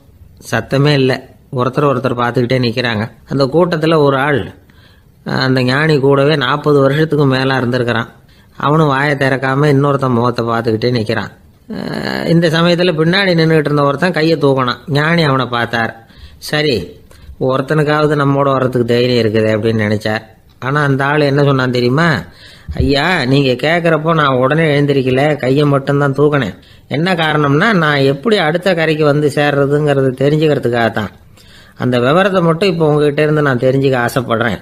சத்தமே இல்லை. ஒருத்தர் பார்த்துக்கிட்டே நிற்கிறாங்க. அந்த கூட்டத்தில் ஒரு ஆள் அந்த ஞானி கூடவே 40 வருஷத்துக்கு மேலே இருந்திருக்கிறான். அவனும் வாயை திறக்காம இன்னொருத்தன் முகத்தை பார்த்துக்கிட்டே நிற்கிறான். இந்த சமயத்தில் பின்னாடி நின்றுக்கிட்டு இருந்த ஒருத்தன் கையை தூக்கினான். ஞானி அவனை பார்த்தார். சரி, ஒருத்தனுக்காவது நம்மோட வர்றதுக்கு தைரியம் இருக்குது அப்படின்னு நினைச்சார். ஆனால் அந்த ஆள் என்ன சொன்னான் தெரியுமா? ஐயா, நீங்கள் கேட்குறப்போ நான் உடனே எழுந்திருக்கல, கையை மட்டும்தான் தூக்கினேன். என்ன காரணம்னா, நான் எப்படி அடுத்த கரைக்கு சேர்றதுங்கிறது தெரிஞ்சுக்கிறதுக்காகத்தான். அந்த விவரத்தை மட்டும் இப்போ உங்ககிட்ட இருந்து நான் தெரிஞ்சுக்க ஆசைப்படுறேன்.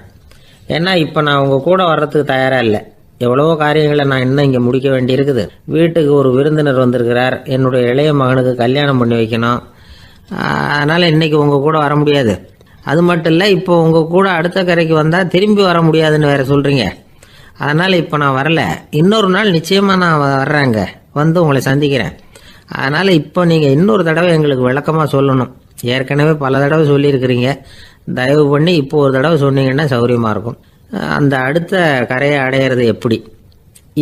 ஏன்னா இப்போ நான் உங்கள் கூட வர்றதுக்கு தயாராக இல்லை. எவ்வளவோ காரியங்களை நான் இன்னும் இங்கே முடிக்க வேண்டியிருக்குது. வீட்டுக்கு ஒரு விருந்தினர் வந்திருக்கிறார். என்னுடைய இளைய மகனுக்கு கல்யாணம் பண்ணி வைக்கணும். அதனால் இன்றைக்கி உங்கள் கூட வர முடியாது. அது மட்டும் இல்லை, இப்போ உங்கள் கூட அடுத்த கரைக்கு வந்தால் திரும்பி வர முடியாதுன்னு வேறு சொல்கிறீங்க. அதனால் இப்போ நான் வரலை. இன்னொரு நாள் நிச்சயமாக நான் வர்றேங்க, உங்களை சந்திக்கிறேன். அதனால் இப்போ நீங்கள் இன்னொரு தடவை எங்களுக்கு விளக்கமாக சொல்லணும். ஏற்கனவே பல தடவை சொல்லியிருக்கிறீங்க. தயவு பண்ணி இப்போ ஒரு தடவை சொன்னீங்கன்னா சௌரியமாக இருக்கும். அந்த அடுத்த கரையை அடையிறது எப்படி,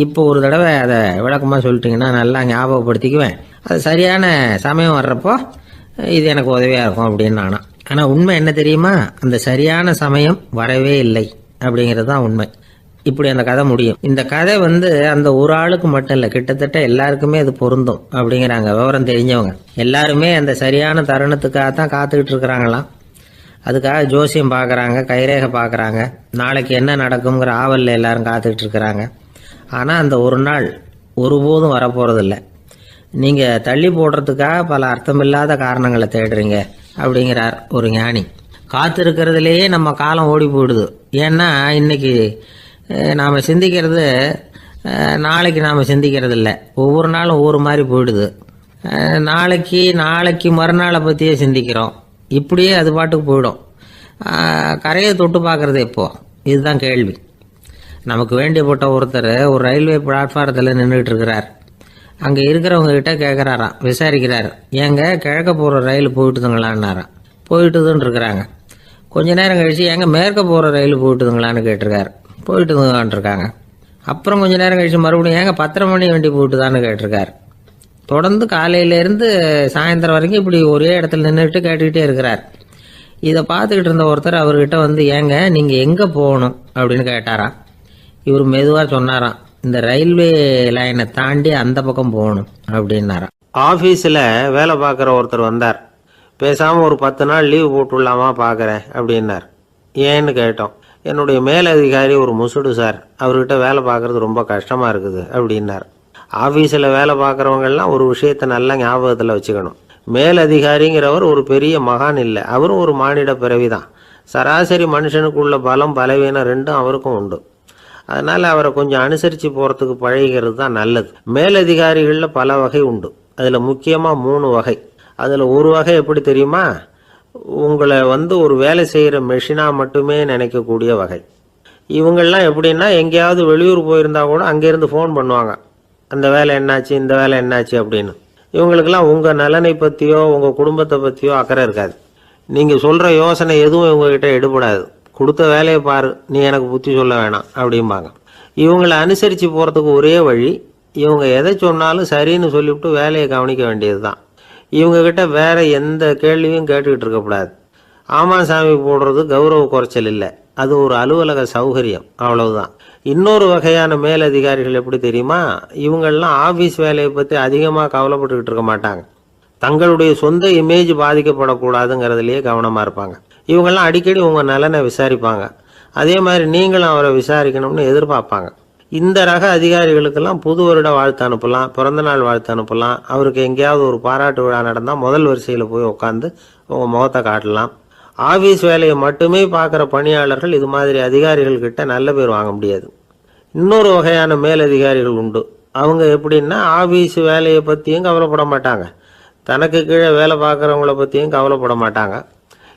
இப்போ ஒரு தடவை அதை விளக்கமாக சொல்லிட்டீங்கன்னா நல்லா ஞாபகப்படுத்திக்குவேன். அது சரியான சமயம் வர்றப்போ இது எனக்கு உதவியாக இருக்கும் அப்படின்னு நானா. ஆனால் உண்மை என்ன தெரியுமா, அந்த சரியான சமயம் வரவே இல்லை அப்படிங்கிறது தான் உண்மை. இப்படி அந்த கதை முடியும். இந்த கதை அந்த ஒரு ஆளுக்கு மட்டும் இல்லை, கிட்டத்தட்ட எல்லாருக்குமே அது பொருந்தும் அப்படிங்கிறாங்க விவரம் தெரிஞ்சவங்க. எல்லாருமே அந்த சரியான தருணத்துக்காக தான் காத்துக்கிட்டு இருக்கிறாங்களாம். அதுக்காக ஜோசியம் பார்க்குறாங்க, கைரேகை பார்க்குறாங்க, நாளைக்கு என்ன நடக்குங்கிற ஆவலில் எல்லாரும் காத்துக்கிட்டு இருக்கிறாங்க. ஆனால் அந்த ஒரு நாள் ஒருபோதும் வரப்போகிறதில்ல. நீங்கள் தள்ளி போடுறதுக்காக பல அர்த்தமில்லாத காரணங்களை தேடுறீங்க அப்படிங்கிறார் ஒரு ஞானி. காத்திருக்கிறதுலேயே நம்ம காலம் ஓடி போயிடுது. ஏன்னா இன்னைக்கு நாம் சிந்திக்கிறது நாளைக்கு நாம் சிந்திக்கிறது இல்லை. ஒவ்வொரு நாளும் ஒவ்வொரு மாதிரி போயிடுது. நாளைக்கு மறுநாளை பற்றியே சிந்திக்கிறோம். இப்படியே அது பாட்டுக்கு போயிடும். கரையை தொட்டு பார்க்குறது எப்போ, இதுதான் கேள்வி. நமக்கு வேண்டியப்பட்ட ஒருத்தர் ஒரு ரயில்வே பிளாட்ஃபாரத்தில் நின்றுட்டு இருக்கிறார். அங்கே இருக்கிறவங்க கிட்ட கேட்குறாராம், விசாரிக்கிறார், ஏங்க கிழக்க போகிற ரயில் போயிட்டுதுங்களான்னாராம். போயிட்டுதுன்னு இருக்கிறாங்க. கொஞ்ச நேரம் கழிச்சு ஏங்க மேற்க போகிற ரயில் போயிட்டுதுங்களான்னு கேட்டிருக்காரு. போயிட்டுதுங்களான் இருக்காங்க. அப்புறம் கொஞ்ச நேரம் கழிச்சு மறுபடியும் ஏங்க 10:30 மணி வண்டி போயிட்டுதான்னு கேட்டிருக்காரு. தொடர்ந்து காலையிலேருந்து சாயந்தரம் வரைக்கும் இப்படி ஒரே இடத்துல நின்றுட்டு கேட்டுக்கிட்டே இருக்கிறார். இதை பார்த்துக்கிட்டு இருந்த ஒருத்தர் அவர்கிட்ட ஏங்க நீங்கள் எங்கே போகணும் அப்படின்னு கேட்டாராம். இவர் மெதுவாக சொன்னாராம், இந்த ரயில்வே லைனை தாண்டி அந்த பக்கம் போகணும் அப்படின்னாராம். ஆஃபீஸில் வேலை பார்க்குற ஒருத்தர் வந்தார். பேசாமல் ஒரு 10 நாள் லீவு போட்டுடலாமா பார்க்குறேன் அப்படின்னார். ஏன்னு கேட்டோம். என்னுடைய மேலதிகாரி ஒரு முசுடு சார், அவர்கிட்ட வேலை பார்க்குறது ரொம்ப கஷ்டமாக இருக்குது அப்படின்னார். ஆஃபீஸில் வேலை பார்க்குறவங்கெல்லாம் ஒரு விஷயத்தை நல்லா ஞாபகத்தில் வச்சுக்கணும். மேலதிகாரிங்கிறவர் ஒரு பெரிய மகான் இல்லை, அவரும் ஒரு மானிட பிறவி தான். சராசரி மனுஷனுக்குள்ள பலம் பலவீனம் ரெண்டும் அவருக்கும் உண்டு. அதனால் அவரை கொஞ்சம் அனுசரித்து போகிறதுக்கு பழகிறது தான் நல்லது. மேலதிகாரிகளில் பல வகை உண்டு. அதில் முக்கியமாக 3 வகை. அதில் ஒரு வகை எப்படி தெரியுமா, உங்களை ஒரு வேலை செய்கிற மெஷினாக மட்டுமே நினைக்கக்கூடிய வகை. இவங்கெல்லாம் எப்படின்னா, எங்கேயாவது வெளியூர் போயிருந்தா கூட அங்கேருந்து ஃபோன் பண்ணுவாங்க, அந்த வேலை என்னாச்சு, இந்த வேலை என்னாச்சு அப்படின்னு. இவங்களுக்கெல்லாம் உங்கள் நலனை பற்றியோ உங்கள் குடும்பத்தை பற்றியோ அக்கறை இருக்காது. நீங்கள் சொல்கிற யோசனை எதுவும் இவங்ககிட்ட எடுபடாது. கொடுத்த வேலையை பாரு, நீ எனக்கு புத்தி சொல்ல வேணாம் அப்படிம்பாங்க. இவங்களை அனுசரித்து போகிறதுக்கு ஒரே வழி, இவங்க எதை சொன்னாலும் சரின்னு சொல்லிவிட்டு வேலையை கவனிக்க வேண்டியது தான். இவங்ககிட்ட வேற எந்த கேள்வியும் கேட்டுக்கிட்டு இருக்கக்கூடாது. ஆமாம் சாமி போடுறது கௌரவ குறைச்சல் இல்லை, அது ஒரு அலுவலக சௌகரியம், அவ்வளவுதான். இன்னொரு வகையான மேலதிகாரிகள் எப்படி தெரியுமா, இவங்கெல்லாம் ஆஃபீஸ் வேலையை பற்றி அதிகமாக கவலைப்பட்டுக்கிட்டு இருக்க மாட்டாங்க. தங்களுடைய சொந்த இமேஜ் பாதிக்கப்படக்கூடாதுங்கிறதுலையே கவனமாக இருப்பாங்க. இவங்கெல்லாம் அடிக்கடி உங்கள் நலனை விசாரிப்பாங்க. அதே மாதிரி நீங்களும் அவரை விசாரிக்கணும்னு எதிர்பார்ப்பாங்க. இந்த ரக அதிகாரிகளுக்கெல்லாம் புது வருட வாழ்த்து அனுப்பலாம், பிறந்தநாள் வாழ்த்து அனுப்பலாம். அவருக்கு எங்கேயாவது ஒரு பாராட்டு விழா நடந்தால் முதல் வரிசையில் போய் உட்காந்து உங்கள் முகத்தை காட்டலாம். ஆஃபீஸ் வேலையை மட்டுமே பார்க்குற பணியாளர்கள் இது மாதிரி அதிகாரிகள்கிட்ட நல்ல பேர் வாங்க முடியாது. இன்னொரு வகையான மேலதிகாரிகள் உண்டு. அவங்க எப்படின்னா, ஆஃபீஸ் வேலையை பற்றியும் கவலைப்பட மாட்டாங்க, தனக்கு கீழே வேலை பார்க்குறவங்கள பற்றியும் கவலைப்பட மாட்டாங்க.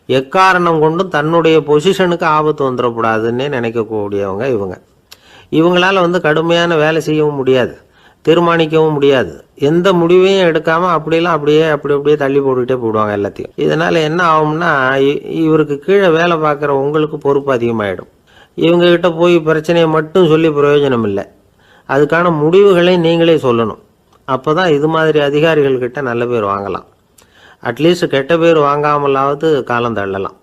எக்காரணம் கொண்டும் தன்னுடைய பொசிஷனுக்கு ஆபத்து வந்துடக்கூடாதுன்னே நினைக்கக்கூடியவங்க இவங்க. இவங்களால கடுமையான வேலை செய்யவும் முடியாது, தீர்மானிக்கவும் முடியாது. எந்த முடிவையும் எடுக்காம அப்படியே தள்ளி போட்டுக்கிட்டே போடுவாங்க எல்லாத்தையும். இதனால என்ன ஆகும்னா, இவருக்கு கீழே வேலை பார்க்குற உங்களுக்கு பொறுப்பு அதிகமாயிடும். இவங்க கிட்ட போய் பிரச்சனையை மட்டும் சொல்லி பிரயோஜனம் இல்லை, அதுக்கான முடிவுகளை நீங்களே சொல்லணும். அப்போதான் இது மாதிரி அதிகாரிகள்கிட்ட நல்ல பேர் வாங்கலாம். அட்லீஸ்ட் கெட்ட பேர் வாங்காமலாவது காலம் தள்ளலாம்.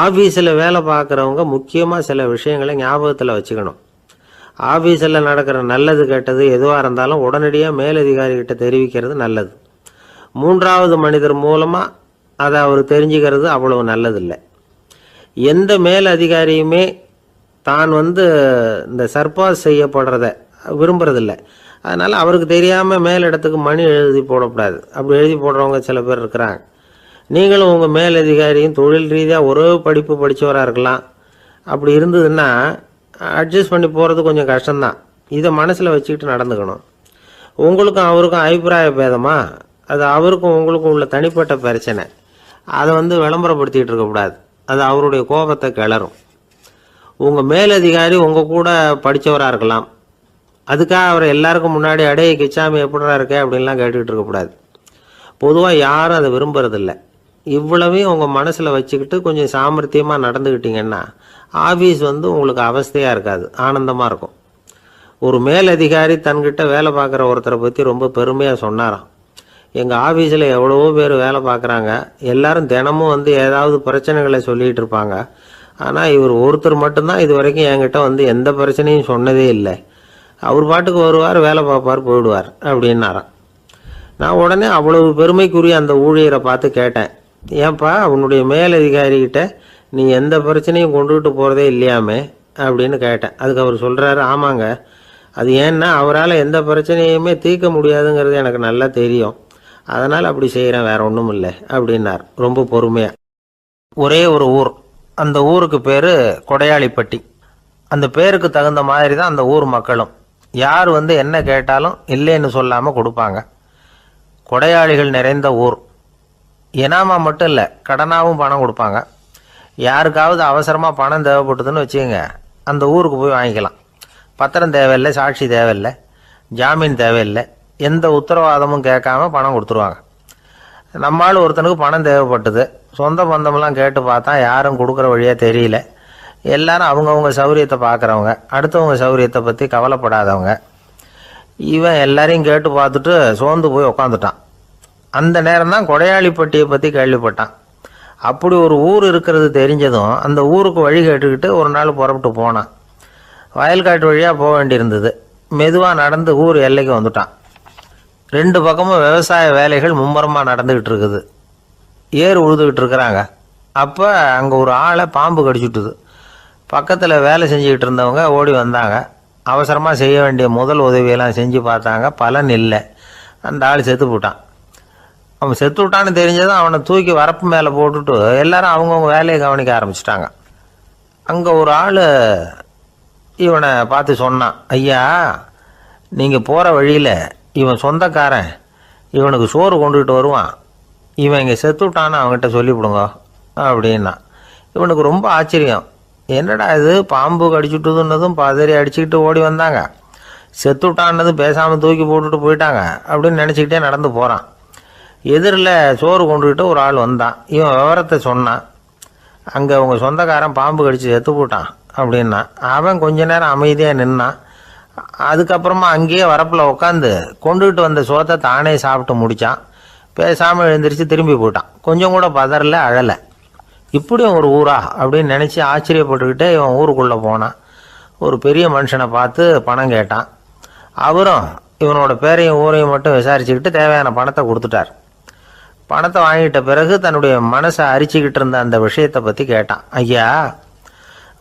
ஆஃபீஸில் வேலை பார்க்குறவங்க முக்கியமாக சில விஷயங்களை ஞாபகத்தில் வச்சுக்கணும். ஆஃபீஸில் நடக்கிற நல்லது கெட்டது எதுவாக இருந்தாலும் உடனடியாக மேலதிகாரிகிட்ட தெரிவிக்கிறது நல்லது. 3வது மனிதர் மூலமாக அதை அவர் தெரிஞ்சுக்கிறது அவ்வளவு நல்லதில்லை. எந்த மேலதிகாரியுமே தான் இந்த சர்பாஸ் செய்யப்படுறத விரும்புறதில்லை. அதனால் அவருக்கு தெரியாமல் மேலிடத்துக்கு மணி எழுதி போடக்கூடாது. அப்படி எழுதி போடுறவங்க சில பேர் இருக்கிறாங்க. நீங்களும் உங்கள் மேலதிகாரியும் தொழில் ரீதியாக ஒரே படிப்பு படித்தவராக இருக்கலாம். அப்படி இருந்ததுன்னா அட்ஜஸ்ட் பண்ணி போகிறது கொஞ்சம் கஷ்டம்தான். இதை மனசில் வச்சுக்கிட்டு நடந்துக்கணும். உங்களுக்கும் அவருக்கும் அபிப்பிராய பேதமா, அது அவருக்கும் உங்களுக்கும் உள்ள தனிப்பட்ட பிரச்சனை, அதை விளம்பரப்படுத்திக்கிட்டு இருக்கக்கூடாது. அது அவருடைய கோபத்தை கிளறும். உங்கள் மேலதிகாரி உங்கள் கூட படித்தவராக இருக்கலாம், அதுக்காக அவரை எல்லாருக்கும் முன்னாடி அடைய கிச்சாமி எப்படா இருக்க அப்படின்லாம் கேட்டுக்கிட்டு இருக்கக்கூடாது. பொதுவாக யாரும் அதை விரும்புறதில்லை. இவ்வளவையும் உங்கள் மனசில் வச்சுக்கிட்டு கொஞ்சம் சாமர்த்தியமாக நடந்துக்கிட்டிங்கன்னா ஆஃபீஸ் உங்களுக்கு அவஸ்தையாக இருக்காது, ஆனந்தமாக இருக்கும். ஒரு மேலதிகாரி தன்கிட்ட வேலை பார்க்குற ஒருத்தரை பற்றி ரொம்ப பெருமையாக சொன்னாராம். எங்கள் ஆஃபீஸில் எவ்வளவோ பேர் வேலை பார்க்குறாங்க. எல்லாரும் தினமும் வந்து ஏதாவது பிரச்சனைகளை சொல்லிகிட்டு இருப்பாங்க. ஆனால் இவர் ஒருத்தர் மட்டும்தான் இது வரைக்கும் என்கிட்ட வந்து எந்த பிரச்சனையும் சொன்னதே இல்லை. அவர் பாட்டுக்கு வருவார், வேலை பார்ப்பார், போயிடுவார் அப்படின்னாராம். நான் உடனே அவ்வளவு பெருமைக்குரிய அந்த ஊழியரை பார்த்து கேட்டேன், ஏன்பா உன்னுடைய மேலதிகாரிகிட்ட நீ எந்த பிரச்சனையும் கொண்டுகிட்டு போகிறதே இல்லையாமே அப்படின்னு கேட்டேன். அதுக்கு அவர் சொல்கிறாரு, ஆமாங்க, அது ஏன்னா அவரால் எந்த பிரச்சனையுமே தீர்க்க முடியாதுங்கிறது எனக்கு நல்லா தெரியும், அதனால் அப்படி செய்கிறேன், வேற ஒன்றும் இல்லை அப்படின்னார் ரொம்ப பொறுமையாக. ஒரே ஒரு ஊர், அந்த ஊருக்கு பேர் கொடையாளிப்பட்டி. அந்த பேருக்கு தகுந்த மாதிரி தான் அந்த ஊர் மக்களும். யார் வந்து என்ன கேட்டாலும் இல்லைன்னு சொல்லாமல் கொடுப்பாங்க. கொடையாளிகள் நிறைந்த ஊர். இனாமா மட்டும் இல்லை, கடனாகவும் பணம் கொடுப்பாங்க. யாருக்காவது அவசரமாக பணம் தேவைப்பட்டதுன்னு வச்சுக்கோங்க, அந்த ஊருக்கு போய் வாங்கிக்கலாம். பத்திரம் தேவையில்லை, சாட்சி தேவையில்லை, ஜாமீன் தேவையில்லை, எந்த உத்தரவாதமும் கேட்காம பணம் கொடுத்துருவாங்க. நம்மளால் ஒருத்தனுக்கு பணம் தேவைப்பட்டது, சொந்த பந்தமெல்லாம் கேட்டு பார்த்தா யாரும் கொடுக்குற வழியாக தெரியல. எல்லாரும் அவங்கவுங்க சௌரியத்தை பார்க்குறவங்க, அடுத்தவங்க சௌரியத்தை பற்றி கவலைப்படாதவங்க. இவன் எல்லாரையும் கேட்டு பார்த்துட்டு சோர்ந்து போய் உக்காந்துட்டான். அந்த நேரம் தான் கொடையாளிப்பட்டியை பற்றி கேள்விப்பட்டான். அப்படி ஒரு ஊர் இருக்கிறது தெரிஞ்சதும் அந்த ஊருக்கு வழி கேட்டுக்கிட்டு ஒரு நாள் புறப்பட்டு போனான். வயல்காட்டு வழியாக போக வேண்டியிருந்தது. மெதுவாக நடந்து ஊர் எல்லைக்கு வந்துட்டான். 2 பக்கமும் விவசாய வேலைகள் மும்முரமாக நடந்துக்கிட்டு இருக்குது. ஏர் உழுதுகிட்டு இருக்கிறாங்க. அப்போ அங்கே ஒரு ஆளை பாம்பு கடிச்சுட்டுது. பக்கத்தில் வேலை செஞ்சுக்கிட்டு இருந்தவங்க ஓடி வந்தாங்க. அவசரமாக செய்ய வேண்டிய முதல் உதவியெல்லாம் செஞ்சு பார்த்தாங்க, பலன் இல்லை. அந்த ஆள் செத்து போட்டான். அவன் செத்து விட்டான்னு தெரிஞ்சதும் அவனை தூக்கி வரப்பு மேலே போட்டுட்டு எல்லாரும் அவங்கவுங்க வேலையை கவனிக்க ஆரம்பிச்சிட்டாங்க. அங்கே ஒரு ஆள் இவனை பார்த்து சொன்னான், ஐயா, நீங்கள் போகிற வழியில் இவன் சொந்தக்காரன், இவனுக்கு சோறு கொண்டுகிட்டு வருவான், இவன் இங்கே செத்து விட்டான்னு அவங்ககிட்ட சொல்லிவிடுங்க அப்படின்னா. இவனுக்கு ரொம்ப ஆச்சரியம். என்னடா இது, பாம்பு கடிச்சுட்டுதுன்னதும் பதறி அடிச்சுக்கிட்டு ஓடி வந்தாங்க, செத்து விட்டான்னதும் பேசாமல் தூக்கி போட்டுட்டு போயிட்டாங்க அப்படின்னு நினச்சிக்கிட்டே நடந்து போகிறான். எதிரில் சோறு கொண்டுக்கிட்டு ஒரு ஆள் வந்தான். இவன் விவரத்தை சொன்னான். அங்கே அவங்க சொந்தக்காரன் பாம்பு கடிச்சு செத்து போட்டான் அப்படின்னா. அவன் கொஞ்ச நேரம் அமைதியாக நின்னான். அதுக்கப்புறமா அங்கேயே வரப்பில் உட்காந்து கொண்டுகிட்டு வந்த சோத்தை தானே சாப்பிட்டு முடித்தான். பேசாமல் எழுந்திரிச்சு திரும்பி போயிட்டான். கொஞ்சம் கூட பதறல, அழலை. இப்படியும் ஒரு ஊரா அப்படின்னு நினச்சி ஆச்சரியப்பட்டுக்கிட்டே இவன் ஊருக்குள்ளே போனான். ஒரு பெரிய மனுஷனை பார்த்து பணம் கேட்டான். அவரும் இவனோட பேரையும் ஊரையும் மட்டும் விசாரிச்சுக்கிட்டு தேவையான பணத்தை கொடுத்துட்டார். பணத்தை வாங்கிட்ட பிறகு தன்னுடைய மனசை அரிச்சுக்கிட்டு இருந்த அந்த விஷயத்தை பற்றி கேட்டான். ஐயா,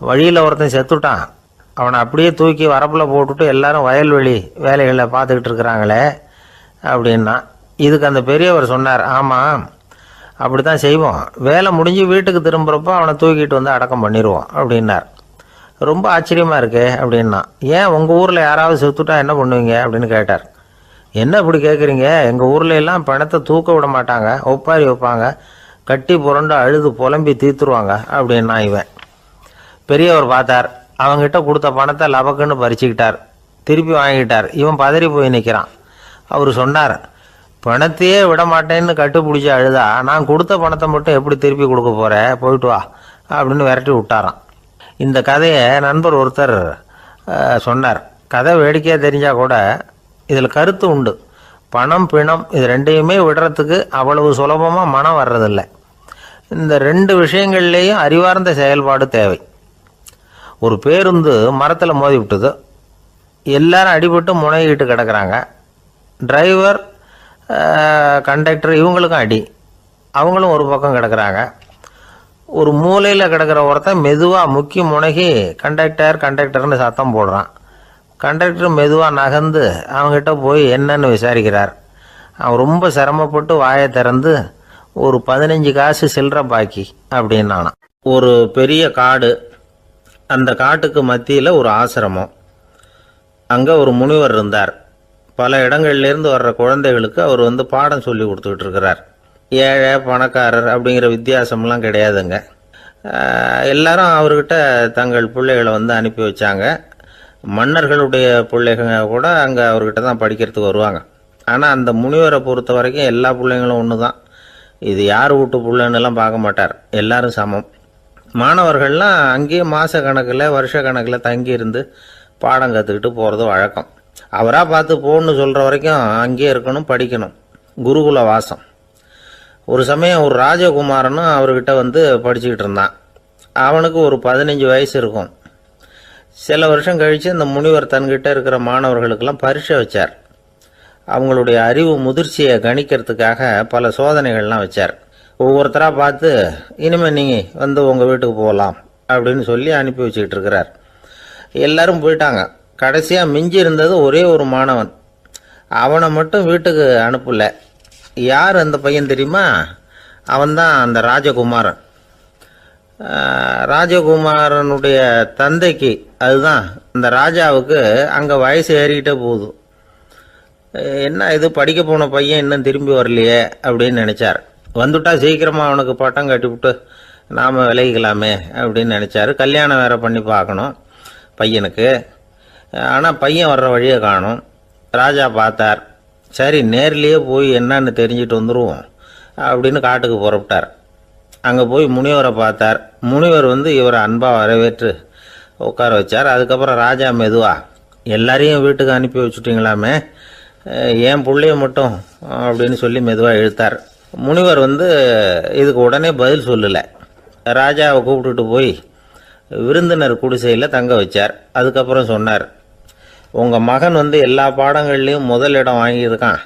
வழியில் ஒருத்தன் செத்துட்டான், அவனை அப்படியே தூக்கி வரப்பில் போட்டுட்டு எல்லாரும் வயல்வெளி வேலைகளை பார்த்துக்கிட்டு இருக்கிறாங்களே அப்படின்னா. இதுக்கு அந்த பெரியவர் சொன்னார், ஆமாம், அப்படி தான் செய்வோம், வேலை முடிஞ்சு வீட்டுக்கு திரும்புகிறப்போ அவனை தூக்கிட்டு வந்து அடக்கம் பண்ணிடுவோம் அப்படின்னார். ரொம்ப ஆச்சரியமாக இருக்கே அப்படின்னா. ஏன் உங்கள் ஊரில் யாராவது செத்துட்டா என்ன பண்ணுவீங்க அப்படின்னு கேட்டார். என்ன இப்படி கேட்குறீங்க, எங்கள் ஊரில் எல்லாம் பணத்தை தூக்க விட மாட்டாங்க, ஒப்பாரி வைப்பாங்க, கட்டி புரண்டு அழுது புலம்பி தீர்த்துருவாங்க அப்படின்னா. இவன் பெரியவர் பார்த்தார். அவங்ககிட்ட கொடுத்த பணத்தை லபக்குன்னு பறிச்சுக்கிட்டார். திருப்பி வாங்கிட்டார். இவன் பதறி போய் நிற்கிறான். அவர் சொன்னார், பணத்தையே விட மாட்டேன்னு கட்டுப்பிடிச்சி அழுதா நான் கொடுத்த பணத்தை மட்டும் எப்படி திருப்பி கொடுக்க போகிறேன், போயிட்டு வா அப்படின்னு விரட்டி விட்டாராம். இந்த கதையை நண்பர் ஒருத்தர் சொன்னார். கதை வேடிக்கையாக தெரிஞ்சால் கூட இதில் கருத்து உண்டு. பணம் பிணம் இது ரெண்டையுமே விடுறதுக்கு அவ்வளவு சுலபமாக மனம் வர்றதில்லை. இந்த 2 விஷயங்கள்லேயும் அறிவார்ந்த செயல்பாடு தேவை. ஒரு பேருந்து மரத்தில் மோதி விட்டுது. எல்லாரும் அடிபட்டு முனைகிட்டு கிடக்கிறாங்க. டிரைவர், கண்டக்டர் இவங்களுக்கும் அடி, அவங்களும் ஒரு பக்கம் கிடக்கிறாங்க. ஒரு மூலையில் கிடக்கிற ஒருத்தன் மெதுவாக முக்கி முனகி கண்டக்டர்னு சத்தம் போடுறான். கண்டக்டர் மெதுவாக நகர்ந்து அவங்ககிட்ட போய் என்னன்னு விசாரிக்கிறார். அவன் ரொம்ப சிரமப்பட்டு வாயை திறந்து ஒரு 15 காசு சில்லற பாக்கி அப்படின்னானா. ஒரு பெரிய காடு, அந்த காட்டுக்கு மத்தியில் ஒரு ஆசிரமம். அங்கே ஒரு முனிவர் இருந்தார். பல இடங்கள்லேருந்து வர்ற குழந்தைகளுக்கு அவர் வந்து பாடம் சொல்லி கொடுத்துக்கிட்டு இருக்கிறார். ஏழை பணக்காரர் அப்படிங்கிற வித்தியாசம்லாம் கிடையாதுங்க. எல்லாரும் அவர்கிட்ட தங்கள் பிள்ளைகளை வந்து அனுப்பி வச்சாங்க. மன்னர்களுடைய பிள்ளைங்க கூட அங்கே அவர்கிட்ட தான் படிக்கிறதுக்கு வருவாங்க. ஆனால் அந்த முனிவரை பொறுத்த வரைக்கும் எல்லா பிள்ளைங்களும் ஒன்று தான். இது யார் வீட்டு பிள்ளைன்னெல்லாம் பார்க்க மாட்டார், எல்லாரும் சமம். மாணவர்கள்லாம் அங்கேயே மாத கணக்கில் வருஷ கணக்கில் தங்கி இருந்து பாடம் கற்றுக்கிட்டு போகிறது வழக்கம். அவராக பார்த்து போன்னு சொல்கிற வரைக்கும் அங்கேயே இருக்கணும், படிக்கணும். குருகுல வாசம். ஒரு சமயம் ஒரு ராஜகுமாரனும் அவர்கிட்ட வந்து படிச்சுக்கிட்டு இருந்தான். அவனுக்கு ஒரு 15 வயசு இருக்கும். சில வருஷம் கழித்து இந்த முனிவர் தன்கிட்ட இருக்கிற மாணவர்களுக்கெல்லாம் பரீட்சை வச்சார். அவங்களுடைய அறிவு முதிர்ச்சியை கணிக்கிறதுக்காக பல சோதனைகள்லாம் வச்சார். ஒவ்வொருத்தராக பார்த்து இனிமேல் நீங்கள் வந்து உங்கள் வீட்டுக்கு போகலாம் அப்படின்னு சொல்லி அனுப்பி வச்சுக்கிட்டு இருக்கிறார். எல்லாரும் போயிட்டாங்க. கடைசியாக மிஞ்சி இருந்தது ஒரே ஒரு மாணவன். அவனை மட்டும் வீட்டுக்கு அனுப்பல. யார் அந்த பையன் தெரியுமா? அவன்தான் அந்த ராஜகுமாரன். ராஜகுமாரனுடைய தந்தைக்கு, அதுதான் இந்த ராஜாவுக்கு, அங்கே வயசு ஏறிக்கிட்டே போகுது. என்ன இது, படிக்க போன பையன் இன்னும் திரும்பி வரலையே அப்படின்னு நினச்சார். வந்துட்டா சீக்கிரமாக அவனுக்கு பட்டம் கட்டிவிட்டு நாம் விலகிக்கலாமே அப்படின்னு நினச்சார். கல்யாணம் வேறு பண்ணி பார்க்கணும் பையனுக்கு. ஆனால் பையன் வர்ற வழியை காணும். ராஜா பார்த்தார். சரி, நேர்லேயே போய் என்னன்னு தெரிஞ்சுட்டு வந்துடுவோம் அப்படின்னு காட்டுக்கு புறப்பட்டார். அங்கே போய் முனிவரை பார்த்தார். முனிவர் வந்து இவரை அன்பாக வரவேற்று உட்கார வச்சார். அதுக்கப்புறம் ராஜா மெதுவா, எல்லாரையும் வீட்டுக்கு அனுப்பி வச்சுட்டிங்களாமே, ஏன் பிள்ளைய மட்டும் அப்படின்னு சொல்லி மெதுவாக இழுத்தார். முனிவர் வந்து இதுக்கு உடனே பதில் சொல்லலை. ராஜாவை கூப்பிட்டுட்டு போய் விருந்தினர் குடிசையில் தங்க வச்சார். அதுக்கப்புறம் சொன்னார், உங்கள் மகன் வந்து எல்லா பாடங்கள்லேயும் முதலிடம் வாங்கியிருக்கான்.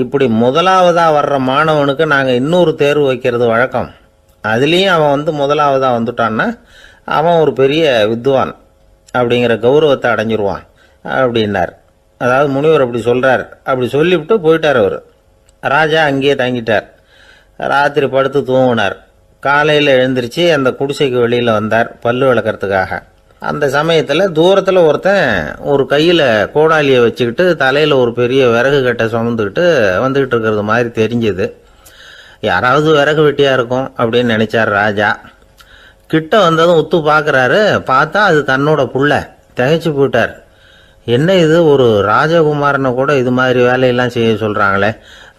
இப்படி முதலாவதாக வர்ற மாணவனுக்கு நாங்கள் இன்னொரு தேர்வு வைக்கிறது வழக்கம். அதுலேயும் அவன் வந்து முதலாவதாக வந்துட்டான்னா அவன் ஒரு பெரிய வித்வான் அப்படிங்கிற கௌரவத்தை அடைஞ்சிருவான் அப்படின்னார். அதாவது முனிவர் அப்படி சொல்கிறார். அப்படி சொல்லிவிட்டு போயிட்டார் அவர். ராஜா அங்கேயே தங்கிட்டார். ராத்திரி படுத்து தூங்கினார். காலையில் எழுந்திரிச்சு அந்த குடிசைக்கு வெளியில் வந்தார் பல்லு விளக்கிறதுக்காக. அந்த சமயத்தில் தூரத்தில் ஒருத்தன் ஒரு கையில் கோடாலியை வச்சுக்கிட்டு தலையில் ஒரு பெரிய விறகு கட்டை சுமந்துக்கிட்டு வந்துக்கிட்டு இருக்கிறது மாதிரி தெரிஞ்சுது. யாராவது விறகு வெட்டியாக இருக்கும் அப்படின்னு நினச்சார் ராஜா. கிட்ட வந்ததும் உத்து பார்க்குறாரு. பார்த்தா அது தன்னோட புள்ள. திகைச்சு போயிட்டார். என்ன இது, ஒரு ராஜகுமாரனை கூட இது மாதிரி வேலையெல்லாம் செய்ய சொல்கிறாங்களே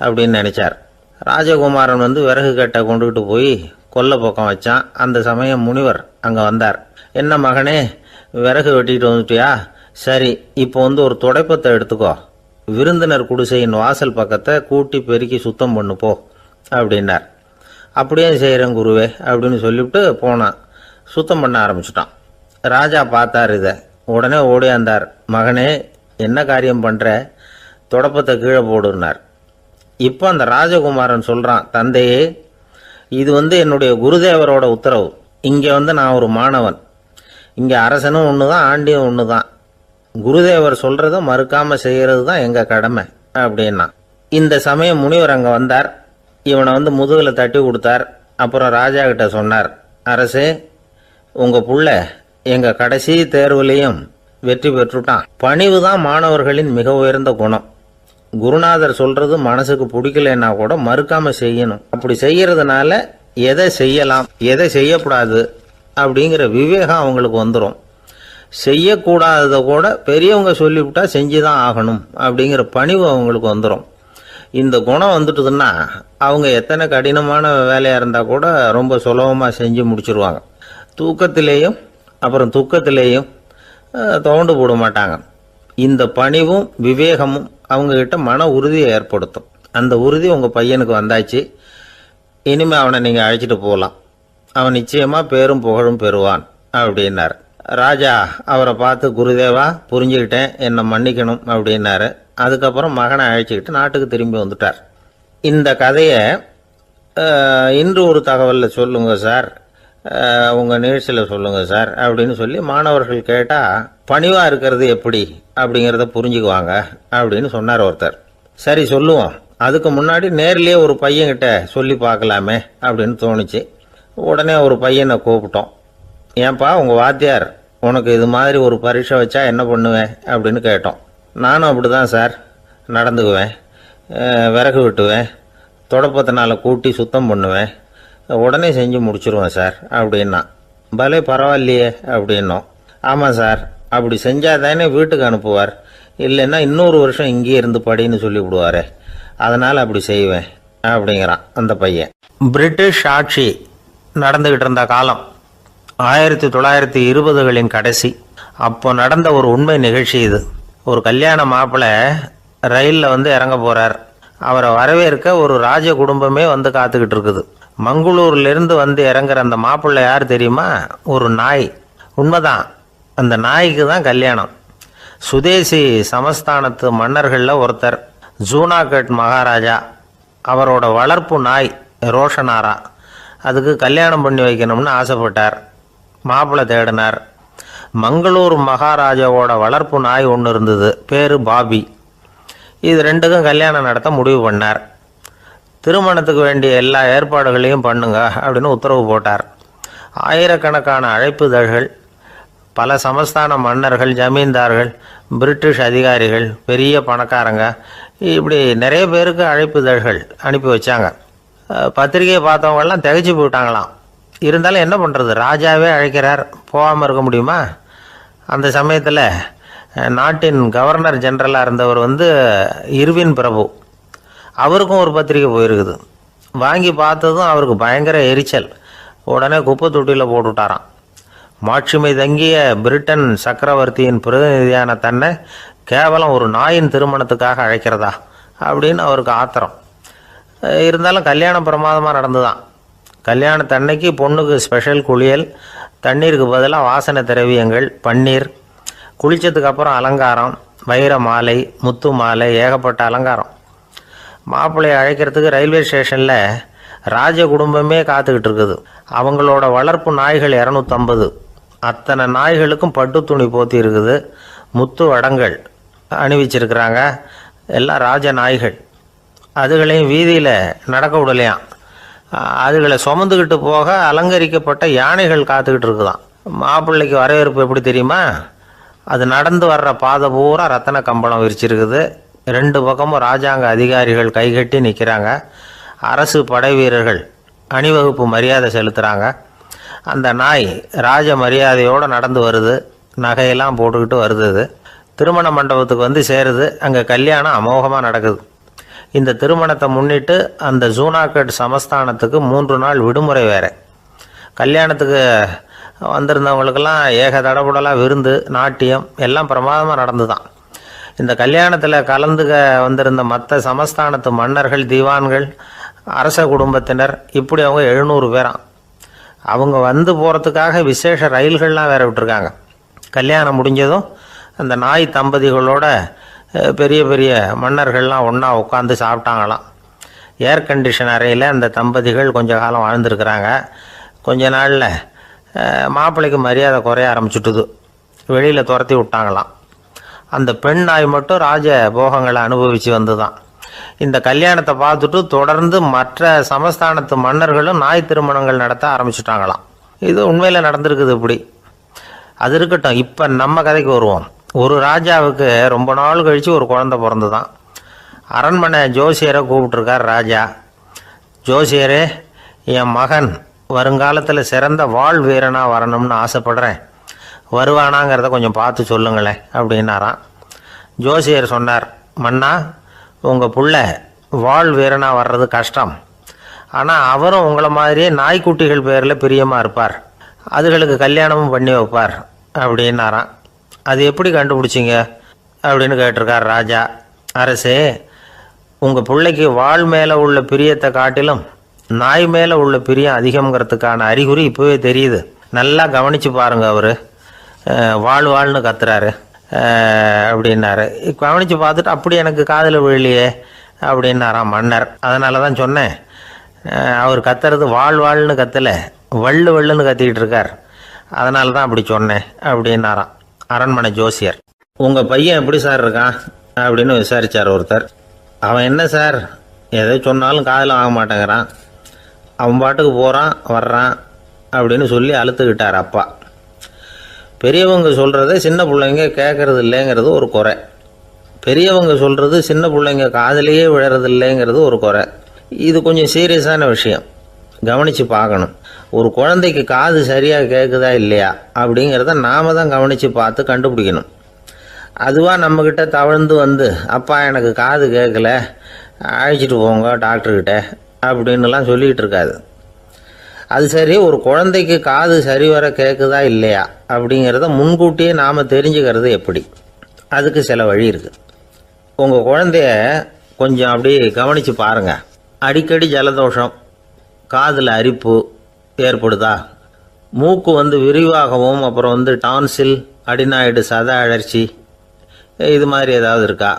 அப்படின்னு நினச்சார். ராஜகுமாரன் வந்து விறகு கட்டை கொண்டுகிட்டு போய் கொல்லை பக்கம் வச்சான். அந்த சமயம் முனிவர் அங்கே வந்தார். என்ன மகனே, விறகு வெட்டிட்டு வந்துட்டியா? சரி, இப்போ வந்து ஒரு துடைப்பத்தை எடுத்துக்கோ, விருந்தினர் குடிசையின் வாசல் பக்கத்தை கூட்டி பெருக்கி சுத்தம் பண்ணு போ அப்படின்னார். அப்படியே செய்கிறேன் குருவே அப்படின்னு சொல்லிவிட்டு போனான். சுத்தம் பண்ண ஆரம்பிச்சிட்டான். ராஜா பார்த்தார் இதை. உடனே ஓடியாந்தார். மகனே, என்ன காரியம் பண்ணுற? துடைப்பத்தை கீழே போடுனார். இப்போ அந்த ராஜகுமாரன் சொல்கிறான், தந்தையே, இது வந்து என்னுடைய குருதேவரோட உத்தரவு. இங்கே வந்து நான் ஒரு மாணவன். இங்கே அரசனும் ஒன்று தான், ஆண்டியும் ஒன்று தான். குருதேவர் சொல்கிறத மறுக்காமல் செய்கிறது தான் எங்கள் கடமை அப்படின்னா. இந்த சமயம் முனிவர் அங்கே வந்தார். இவனை வந்து முதுகில் தட்டி கொடுத்தார். அப்புறம் ராஜா கிட்ட சொன்னார், அரசே, உங்கள் புள்ள எங்கள் கடைசி தேர்வுலையும் வெற்றி பெற்றுட்டான். பணிவு தான் மாணவர்களின் மிக உயர்ந்த குணம். குருநாதர் சொல்றது மனசுக்கு பிடிக்கலன்னா கூட மறுக்காம செய்யணும். அப்படி செய்யறதுனால எதை செய்யலாம் எதை செய்யக்கூடாது அப்படிங்கிற விவேகம் அவங்களுக்கு வந்துடும். செய்யக்கூடாததை கூட பெரியவங்க சொல்லிவிட்டா செஞ்சுதான் ஆகணும் அப்படிங்கிற பணிவு அவங்களுக்கு வந்துடும். இந்த குணம் வந்துட்டுதுன்னா அவங்க எத்தனை கடினமான வேலையாக இருந்தால் கூட ரொம்ப சுலபமாக செஞ்சு முடிச்சிருவாங்க. தூக்கத்திலேயும் அப்புறம் துக்கத்திலேயும் தோண்டு போட மாட்டாங்க. இந்த பணிவும் விவேகமும் அவங்கக்கிட்ட மன உறுதியை ஏற்படுத்தும். அந்த உறுதி உங்கள் பையனுக்கு வந்தாச்சு. இனிமேல் அவனை நீங்கள் அழைச்சிட்டு போகலாம். அவன் நிச்சயமாக பேரும் புகழும் பெறுவான் அப்படின்னார். ராஜா அவரை பார்த்து, குருதேவா, புரிஞ்சுக்கிட்டேன், என்னை மன்னிக்கணும் அப்படின்னாரு. அதுக்கப்புறம் மகனை அழைச்சிக்கிட்டு நாட்டுக்கு திரும்பி வந்துட்டார். இந்த கதையை இன்று ஒரு தகவலில் சொல்லுங்க சார், உங்கள் நிகழ்ச்சியில் சொல்லுங்க சார் அப்படின்னு சொல்லி மாணவர்கள் கேட்டால் பணிவாக இருக்கிறது எப்படி அப்படிங்கிறத புரிஞ்சுக்குவாங்க அப்படின்னு சொன்னார் ஒருத்தர். சரி சொல்லுவோம், அதுக்கு முன்னாடி நேர்லேயே ஒரு பையன்கிட்ட சொல்லி பார்க்கலாமே அப்படின்னு தோணுச்சு. உடனே ஒரு பையனை கூப்பிட்டோம். ஏன்பா, உங்கள் வாத்தியார் உனக்கு இது மாதிரி ஒரு பரீட்சை வச்சா என்ன பண்ணுவேன் அப்படின்னு கேட்டோம். நானும் அப்படி தான் சார் நடந்துக்குவேன், விறகு வெட்டுவேன், தொடப்பத்தினால கூட்டி சுத்தம் பண்ணுவேன், உடனே செஞ்சு முடிச்சிருவேன் சார் அப்படின்னா. பலே பரவாயில்லையே அப்படின்னோம். ஆமாம் சார், அப்படி செஞ்சால் தானே வீட்டுக்கு அனுப்புவார், இல்லைன்னா இன்னொரு வருஷம் இங்கேயே இருந்து படின்னு சொல்லிவிடுவார், அதனால் அப்படி செய்வேன் அப்படிங்கிறான் அந்த பையன். பிரிட்டிஷ் ஆட்சி நடந்துக்கிட்டு இருந்த காலம் 1920களின் கடைசி. அப்போ நடந்த ஒரு உண்மை நிகழ்ச்சி இது. ஒரு கல்யாண மாப்பிள்ளை ரயிலில் வந்து இறங்க போகிறார். அவரை வரவேற்க ஒரு ராஜ குடும்பமே வந்து காத்துக்கிட்டு இருக்குது. மங்களூர்லேருந்து வந்து இறங்குற அந்த மாப்பிள்ளை யார் தெரியுமா? ஒரு நாய். உண்மைதான், அந்த நாய்க்கு தான் கல்யாணம். சுதேசி சமஸ்தானத்து மன்னர்களில் ஒருத்தர் ஜூனாகட் மகாராஜா. அவரோட வளர்ப்பு நாய் ரோஷனாரா. அதுக்கு கல்யாணம் பண்ணி வைக்கணும்னு ஆசைப்பட்டார். மாப்பிள்ளை தேடினார். மங்களூர் மகாராஜாவோட வளர்ப்பு நாய் ஒன்று இருந்தது, பேர் பாபி. இது ரெண்டுக்கும் கல்யாணம் நடத்த முடிவு பண்ணார். திருமணத்துக்கு வேண்டிய எல்லா ஏற்பாடுகளையும் பண்ணுங்க அப்படின்னு உத்தரவு போட்டார். ஆயிரக்கணக்கான அழைப்புதழ்கள், பல சமஸ்தான மன்னர்கள், ஜமீன்தார்கள், பிரிட்டிஷ் அதிகாரிகள், பெரிய பணக்காரங்க, இப்படி நிறைய பேருக்கு அழைப்புதழ்கள் அனுப்பி வச்சாங்க. பத்திரிகையை பார்த்தவங்கெல்லாம் திகைச்சு போயிட்டாங்களாம். இருந்தாலும் என்ன பண்ணுறது, ராஜாவே அழைக்கிறார், போகாமல் இருக்க முடியுமா? அந்த சமயத்தில் நாட்டின் கவர்னர் ஜெனரலாக இருந்தவர் இர்வின் பிரபு. அவருக்கும் ஒரு பத்திரிக்கை போயிருக்குது. வாங்கி பார்த்ததும் அவருக்கு பயங்கர எரிச்சல். உடனே குப்பை தொட்டியில் போட்டுவிட்டாராம். மாட்சிமை தங்கிய பிரிட்டன் சக்கரவர்த்தியின் பிரதிநிதியான தன்னை கேவலம் ஒரு நாயின் திருமணத்துக்காக அழைக்கிறதா அப்படின்னு அவருக்கு ஆத்திரம். இருந்தாலும் கல்யாணம் பிரமாதமாக நடந்துதான். கல்யாணத்தன்னைக்கு பொண்ணுக்கு ஸ்பெஷல் குளியல், தண்ணீருக்கு பதிலாக வாசனை திரவியங்கள், பன்னீர், குளித்ததுக்கு அப்புறம் அலங்காரம், வைர மாலை, முத்து மாலை, ஏகப்பட்ட அலங்காரம். மாப்பிள்ளையை அழைக்கிறதுக்கு ரயில்வே ஸ்டேஷனில் ராஜ குடும்பமே காத்துக்கிட்டு இருக்குது. அவங்களோட வளர்ப்பு நாய்கள் 250. அத்தனை நாய்களுக்கும் பட்டு துணி போத்தி இருக்குது. முத்து வடங்கள் அணிவிச்சிருக்கிறாங்க. எல்லாம் ராஜ நாய்கள். அதுகளையும் வீதியில் நடக்க விடலையாம். அதுகளை சுமந்துக்கிட்டு போக அலங்கரிக்கப்பட்ட யானைகள் காத்துக்கிட்டு இருக்குதான். மாப்பிள்ளைக்கு வரவேற்பு எப்படி தெரியுமா? அது நடந்து வர்ற பாதை பூரா ரத்தன கம்பளம் விரிச்சிருக்குது. 2 பக்கமும் ராஜாங்க அதிகாரிகள் கைகட்டி நிற்கிறாங்க. அரசு படை வீரர்கள் அணிவகுப்பு மரியாதை செலுத்துகிறாங்க. அந்த நாய் ராஜ மரியாதையோடு நடந்து வருது. நகையெல்லாம் போட்டுக்கிட்டு வருது. திருமண மண்டபத்துக்கு சேருது. அங்கே கல்யாணம் அமோகமாக நடக்குது. இந்த திருமணத்தை முன்னிட்டு அந்த ஜூனாகட் சமஸ்தானத்துக்கு 3 நாள் விடுமுறை வேறு. கல்யாணத்துக்கு வந்திருந்தவங்களுக்கெல்லாம் ஏக தடபுடலாக விருந்து, நாட்டியம் எல்லாம் பிரமாதமாக நடந்து தான். இந்த கல்யாணத்தில் கலந்துக்க வந்திருந்த மற்ற சமஸ்தானத்து மன்னர்கள், தீவான்கள், அரச குடும்பத்தினர், இப்படி அவங்க 700 பேராம். அவங்க வந்து போகிறதுக்காக விசேஷ ரயில்கள்லாம் வேற விட்டுருக்காங்க. கல்யாணம் முடிஞ்சதும் அந்த நாய் தம்பதிகளோட பெரிய பெரிய மன்னர்கள்லாம் ஒன்றா உட்காந்து சாப்பிட்டாங்களாம். ஏர் கண்டிஷன் அறையில் அந்த தம்பதிகள் கொஞ்ச காலம் வாழ்ந்துருக்கிறாங்க. கொஞ்ச நாளில் மாப்பிள்ளைக்கு மரியாதை குறைய ஆரம்பிச்சுட்டுது. வெளியில் துரத்தி விட்டாங்களாம். அந்த பெண் நாய் மட்டும் ராஜ போகங்களை அனுபவித்து வந்து தான். இந்த கல்யாணத்தை பார்த்துட்டு தொடர்ந்து மற்ற சமஸ்தானத்து மன்னர்களும் நாய் திருமணங்கள் நடத்த ஆரம்பிச்சுட்டாங்களாம். இது உண்மையில் நடந்திருக்குது. இப்படி அது இருக்கட்டும். இப்போ நம்ம கதைக்கு வருவோம். ஒரு ராஜாவுக்கு ரொம்ப நாள் கழித்து ஒரு குழந்தை பிறந்து தான். அரண்மனை ஜோசியரை கூப்பிட்டுருக்கார் ராஜா. ஜோசியரே, என் மகன் வருங்காலத்தில் சிறந்த வாள் வீரனாக வரணும்னு ஆசைப்படுறேன், வருவானாங்கிறத கொஞ்சம் பார்த்து சொல்லுங்களேன் அப்படின்னாராம். ஜோசியர் சொன்னார், மன்னா, உங்கள் புள்ள வாள் வீரனாக வர்றது கஷ்டம். ஆனால் அவரும் உங்களை மாதிரியே நாய்க்குட்டிகள் பேரில் பிரியமாக இருப்பார். அதுகளுக்கு கல்யாணமும் பண்ணி வைப்பார் அப்படின்னாராம். அது எப்படி கண்டுபிடிச்சிங்க அப்படின்னு கேட்டிருக்கார் ராஜா. அரசே, உங்கள் பிள்ளைக்கு வாள் மேலே உள்ள பிரியத்தை காட்டிலும் நாய் மேலே உள்ள பிரியம் அதிகங்கிறதுக்கான அறிகுறி இப்போவே தெரியுது. நல்லா கவனித்து பாருங்கள். அவர் வாழ்னு கத்துறாரு அப்படின்னாரு. கவனித்து பார்த்துட்டு அப்படி எனக்கு காதில் விழலையே அப்படின்னாராம் மன்னர். அதனால தான் சொன்னேன், அவர் கத்துறது வாழ்னு கத்தலை, வள்ளுன்னு கத்திக்கிட்டு இருக்கார், அதனால தான் அப்படி சொன்னேன் அப்படின்னாராம் அரண்மனை ஜோசியர். உங்கள் பையன் எப்படி சார் இருக்கான் அப்படின்னு விசாரித்தார் ஒருத்தர். அவன் என்ன சார், எதை சொன்னாலும் காதில் வாங்க மாட்டேங்கிறான், அவன் பாட்டுக்கு போகிறான் வர்றான் அப்படின்னு சொல்லி அழுத்துக்கிட்டார் அப்பா. பெரியவங்க சொல்கிறத சின்ன பிள்ளைங்க கேட்கறது இல்லைங்கிறது ஒரு குறை. பெரியவங்க சொல்கிறது சின்ன பிள்ளைங்க காதலையே விழறது இல்லைங்கிறது ஒரு குறை. இது கொஞ்சம் சீரியஸான விஷயம், கவனித்து பார்க்கணும். ஒரு குழந்தைக்கு காது சரியாக கேட்குதா இல்லையா அப்படிங்கிறத நாம தான் கவனித்து பார்த்து கண்டுபிடிக்கணும். அதுவாக நம்மக்கிட்ட தவழ்ந்து அப்பா எனக்கு காது கேட்கல, அழைச்சிட்டு போங்க டாக்டர்கிட்ட அப்படின்னுலாம் சொல்லிகிட்டு இருக்காது. அது சரி, ஒரு குழந்தைக்கு காது சரிவர கேட்குதா இல்லையா அப்படிங்கிறத முன்கூட்டியே நாம் தெரிஞ்சுக்கிறது எப்படி? அதுக்கு சில வழி இருக்குது. உங்கள் குழந்தைய கொஞ்சம் அப்படியே கவனித்து பாருங்கள். அடிக்கடி ஜலதோஷம், காதில் அரிப்பு ஏற்படுதா, மூக்கு விரிவாகவும், அப்புறம் டான்சில், அடினாய்டு, சத அழற்சி இது மாதிரி ஏதாவது இருக்கா,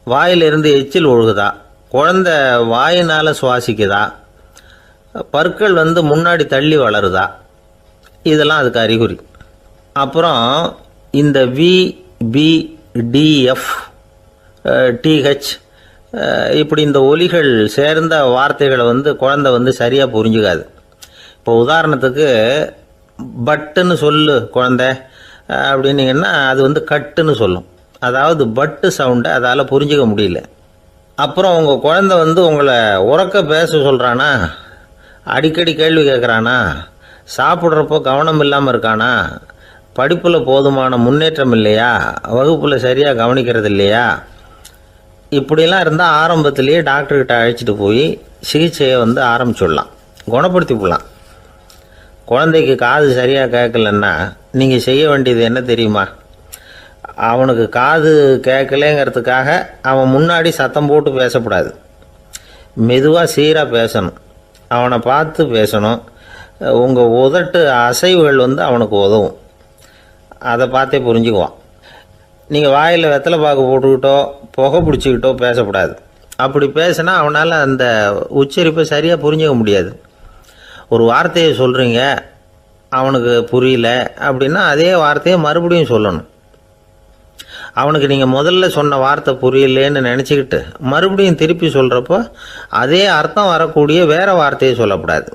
வாயிலிருந்து எச்சில் ஒழுகுதா, குழந்தை வாயினால் சுவாசிக்குதா, பற்கள் முன்னாடி தள்ளி வளருதா, இதெல்லாம் அதுக்கு அறிகுறி. அப்புறம் இந்த VBDF TH இப்படி இந்த ஒலிகள் சேர்ந்த வார்த்தைகளை குழந்தை சரியாக புரிஞ்சுக்காது. இப்போ உதாரணத்துக்கு பட்டுன்னு சொல்லு குழந்தை அப்படின்னீங்கன்னா அது கட்டுன்னு சொல்லும். அதாவது பட்டு சவுண்டை அதால் புரிஞ்சிக்க முடியல. அப்புறம் உங்கள் குழந்தை உங்களை உறக்க பேச சொல்கிறானா, அடிக்கடி கேள்வி கேட்குறானா, சாப்பிட்றப்போ கவனம் இல்லாமல் இருக்கானா, படிப்பில் போதுமான முன்னேற்றம் இல்லையா, வகுப்பில் சரியாக கவனிக்கிறது இல்லையா, இப்படிலாம் இருந்தால் ஆரம்பத்திலேயே டாக்டர்கிட்ட அழைச்சிட்டு போய் சிகிச்சையை ஆரம்பிச்சுடலாம், குணப்படுத்தி விடலாம். குழந்தைக்கு காது சரியாக கேட்கலன்னா நீங்கள் செய்ய வேண்டியது என்ன தெரியுமா? அவனுக்கு காது கேட்கலேங்கிறதுக்காக அவன் முன்னாடி சத்தம் போட்டு பேசக்கூடாது. மெதுவாக சீராக பேசணும், அவனை பார்த்து பேசணும். உங்கள் உதட்டு அசைவுகள் அவனுக்கு உதவும், அதை பார்த்தே புரிஞ்சுக்குவான். நீங்கள் வாயில் வெத்தலை பாக்கு போட்டுக்கிட்டோ புகை பிடிச்சிக்கிட்டோ பேசக்கூடாது. அப்படி பேசினா அவனால் அந்த உச்சரிப்பை சரியாக புரிஞ்சிக்க முடியாது. ஒரு வார்த்தையை சொல்கிறீங்க, அவனுக்கு புரியல அப்படின்னா அதே வார்த்தையை மறுபடியும் சொல்லணும். அவனுக்கு நீங்கள் முதல்ல சொன்ன வார்த்தை புரியலேன்னு நினச்சிக்கிட்டு மறுபடியும் திருப்பி சொல்கிறப்போ அதே அர்த்தம் வரக்கூடிய வேறு வார்த்தையை சொல்லக்கூடாது.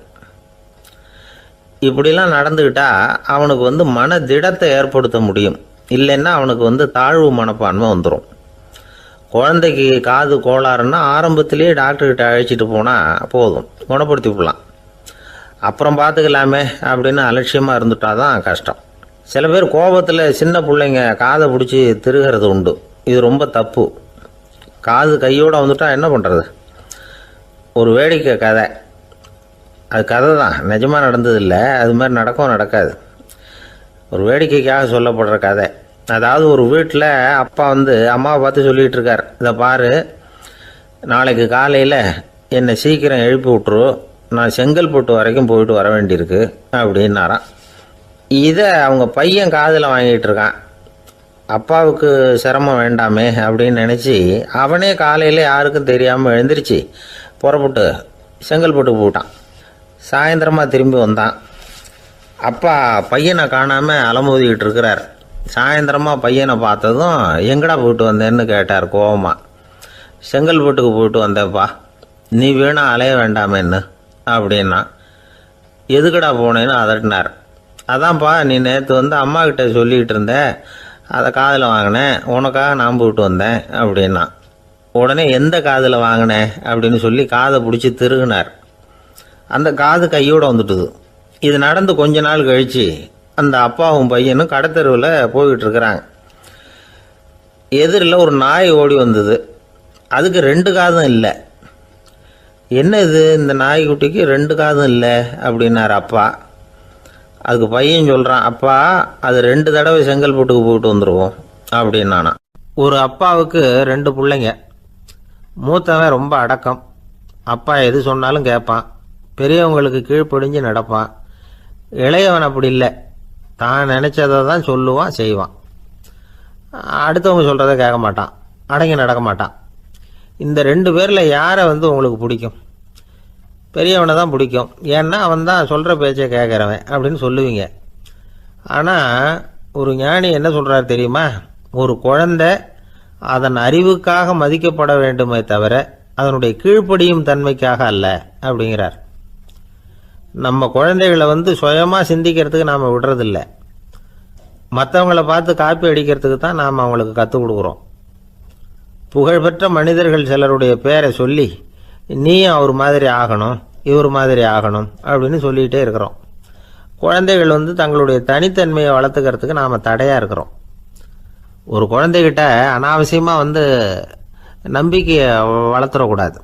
இப்படிலாம் நடந்துக்கிட்டால் அவனுக்கு மன திடத்தை ஏற்படுத்த முடியும். இல்லைன்னா அவனுக்கு தாழ்வு மனப்பான்மை வந்துடும். குழந்தைக்கு காது கோளாறுன்னா ஆரம்பத்திலேயே டாக்டர்கிட்ட அழைச்சிட்டு போனால் போதும், குணப்படுத்தி விடலாம். அப்புறம் பார்த்துக்கலாமே அப்படின்னு அலட்சியமாக இருந்துட்டால் தான் கஷ்டம். சில பேர் கோபத்தில் சின்ன பிள்ளைங்க காதை பிடிச்சி திருகிறது உண்டு. இது ரொம்ப தப்பு. காது கையோடு வந்துட்டால் என்ன பண்ணுறது? ஒரு வேடிக்கை கதை, அது கதை தான், நிஜமாக நடந்ததில்லை, அது மாதிரி நடக்கவும் நடக்காது. ஒரு வேடிக்கைக்காக சொல்லப்படுற கதை. அதாவது ஒரு வீட்டில் அப்பா அம்மாவை பார்த்து சொல்லிகிட்டு இருக்கார், இதை பாரு, நாளைக்கு காலையில் என்னை சீக்கிரம் எழுப்பி விட்ரு, நான் செங்கல்பட்டு வரைக்கும் போயிட்டு வர வேண்டியிருக்கு அப்படின்னாராம். இதை அவங்க பையன் காதில் வாங்கிட்டு இருக்கான். அப்பாவுக்கு சிரமம் வேண்டாமே அப்படின்னு நினச்சி அவனே காலையில் யாருக்கும் தெரியாமல் எழுந்திரிச்சு புறப்பட்டு செங்கல்பட்டுக்கு போட்டான். சாயந்தரமாக திரும்பி வந்தான். அப்பா பையனை காணாமல் அலமோதிக்கிட்டு இருக்கிறார். சாயந்தரமாக பையனை பார்த்ததும் எங்கடா போயிட்டு வந்தேன்னு கேட்டார் கோவமாக. செங்கல்பட்டுக்கு போயிட்டு வந்தேப்பா, நீ வேணா அலைய வேண்டாமேன்னு அப்படின்னா. எதுக்கடா போனேன்னு அதட்டினார். அதான்ப்பா, நீ நேற்று அம்மாக்கிட்ட சொல்லிக்கிட்டு இருந்த, அதை காதில் வாங்கினேன், உனக்காக நான் போயிட்டு வந்தேன் அப்படின்னா. உடனே எந்த காதில் வாங்கினேன் அப்படின்னு சொல்லி காதை பிடிச்சி திருகினார். அந்த காது கையோடு வந்துட்டுது. இது நடந்து கொஞ்ச நாள் கழித்து அந்த அப்பாவும் பையனும் கடத்தெருவில் போய்கிட்டு இருக்கிறாங்க. எதிரில் ஒரு நாய் ஓடி வந்தது. அதுக்கு 2 காதும் இல்லை. என்ன இது, இந்த நாய்க்குட்டிக்கு 2 காதும் இல்லை அப்படின்னார் அப்பா. அதுக்கு பையன் சொல்கிறான், அப்பா அது 2 தடவை செங்கல்பட்டுக்கு போயிட்டு வந்துடுவோம் அப்படின்னானா. ஒரு அப்பாவுக்கு 2 பிள்ளைங்க. மூத்தவன் ரொம்ப அடக்கம், அப்பா எது சொன்னாலும் கேட்பான், பெரியவங்களுக்கு கீழ்ப்படிஞ்சு நடப்பான். இளையவன் அப்படி இல்லை, தான் நினச்சதை தான் சொல்லுவான், செய்வான். அடுத்தவங்க சொல்கிறத கேட்க மாட்டான், அடங்கி நடக்க மாட்டான். இந்த 2 பேரில் யாரை உங்களுக்கு பிடிக்கும்? பெரியவனை தான் பிடிக்கும். ஏன்னா அவன் தான் சொல்கிற பேச்சை கேட்குறவன் அப்படின்னு சொல்லுவீங்க. ஆனால் ஒரு ஞானி என்ன சொல்கிறார் தெரியுமா? ஒரு குழந்தை அதன் அறிவுக்காக மதிக்கப்பட வேண்டுமே தவிர அதனுடைய கீழ்ப்படியும் தன்மைக்காக அல்ல அப்படிங்கிறார். நம்ம குழந்தைகளை சுயமாக சிந்திக்கிறதுக்கு நாம் விடுறதில்லை, மற்றவங்கள பார்த்து காப்பி அடிக்கிறதுக்கு தான் நாம் அவங்களுக்கு கற்றுக் கொடுக்குறோம். புகழ்பெற்ற மனிதர்கள் சிலருடைய பேரை சொல்லி நீயும் அவர் மாதிரி ஆகணும், இவர் மாதிரி ஆகணும் அப்படின்னு சொல்லிகிட்டே இருக்கிறோம். குழந்தைகள் தங்களுடைய தனித்தன்மையை வளர்த்துக்கிறதுக்கு நாம் தடையாக இருக்கிறோம். ஒரு குழந்தைகிட்ட அனாவசியமாக நம்பிக்கையை வளர்த்துடக்கூடாது,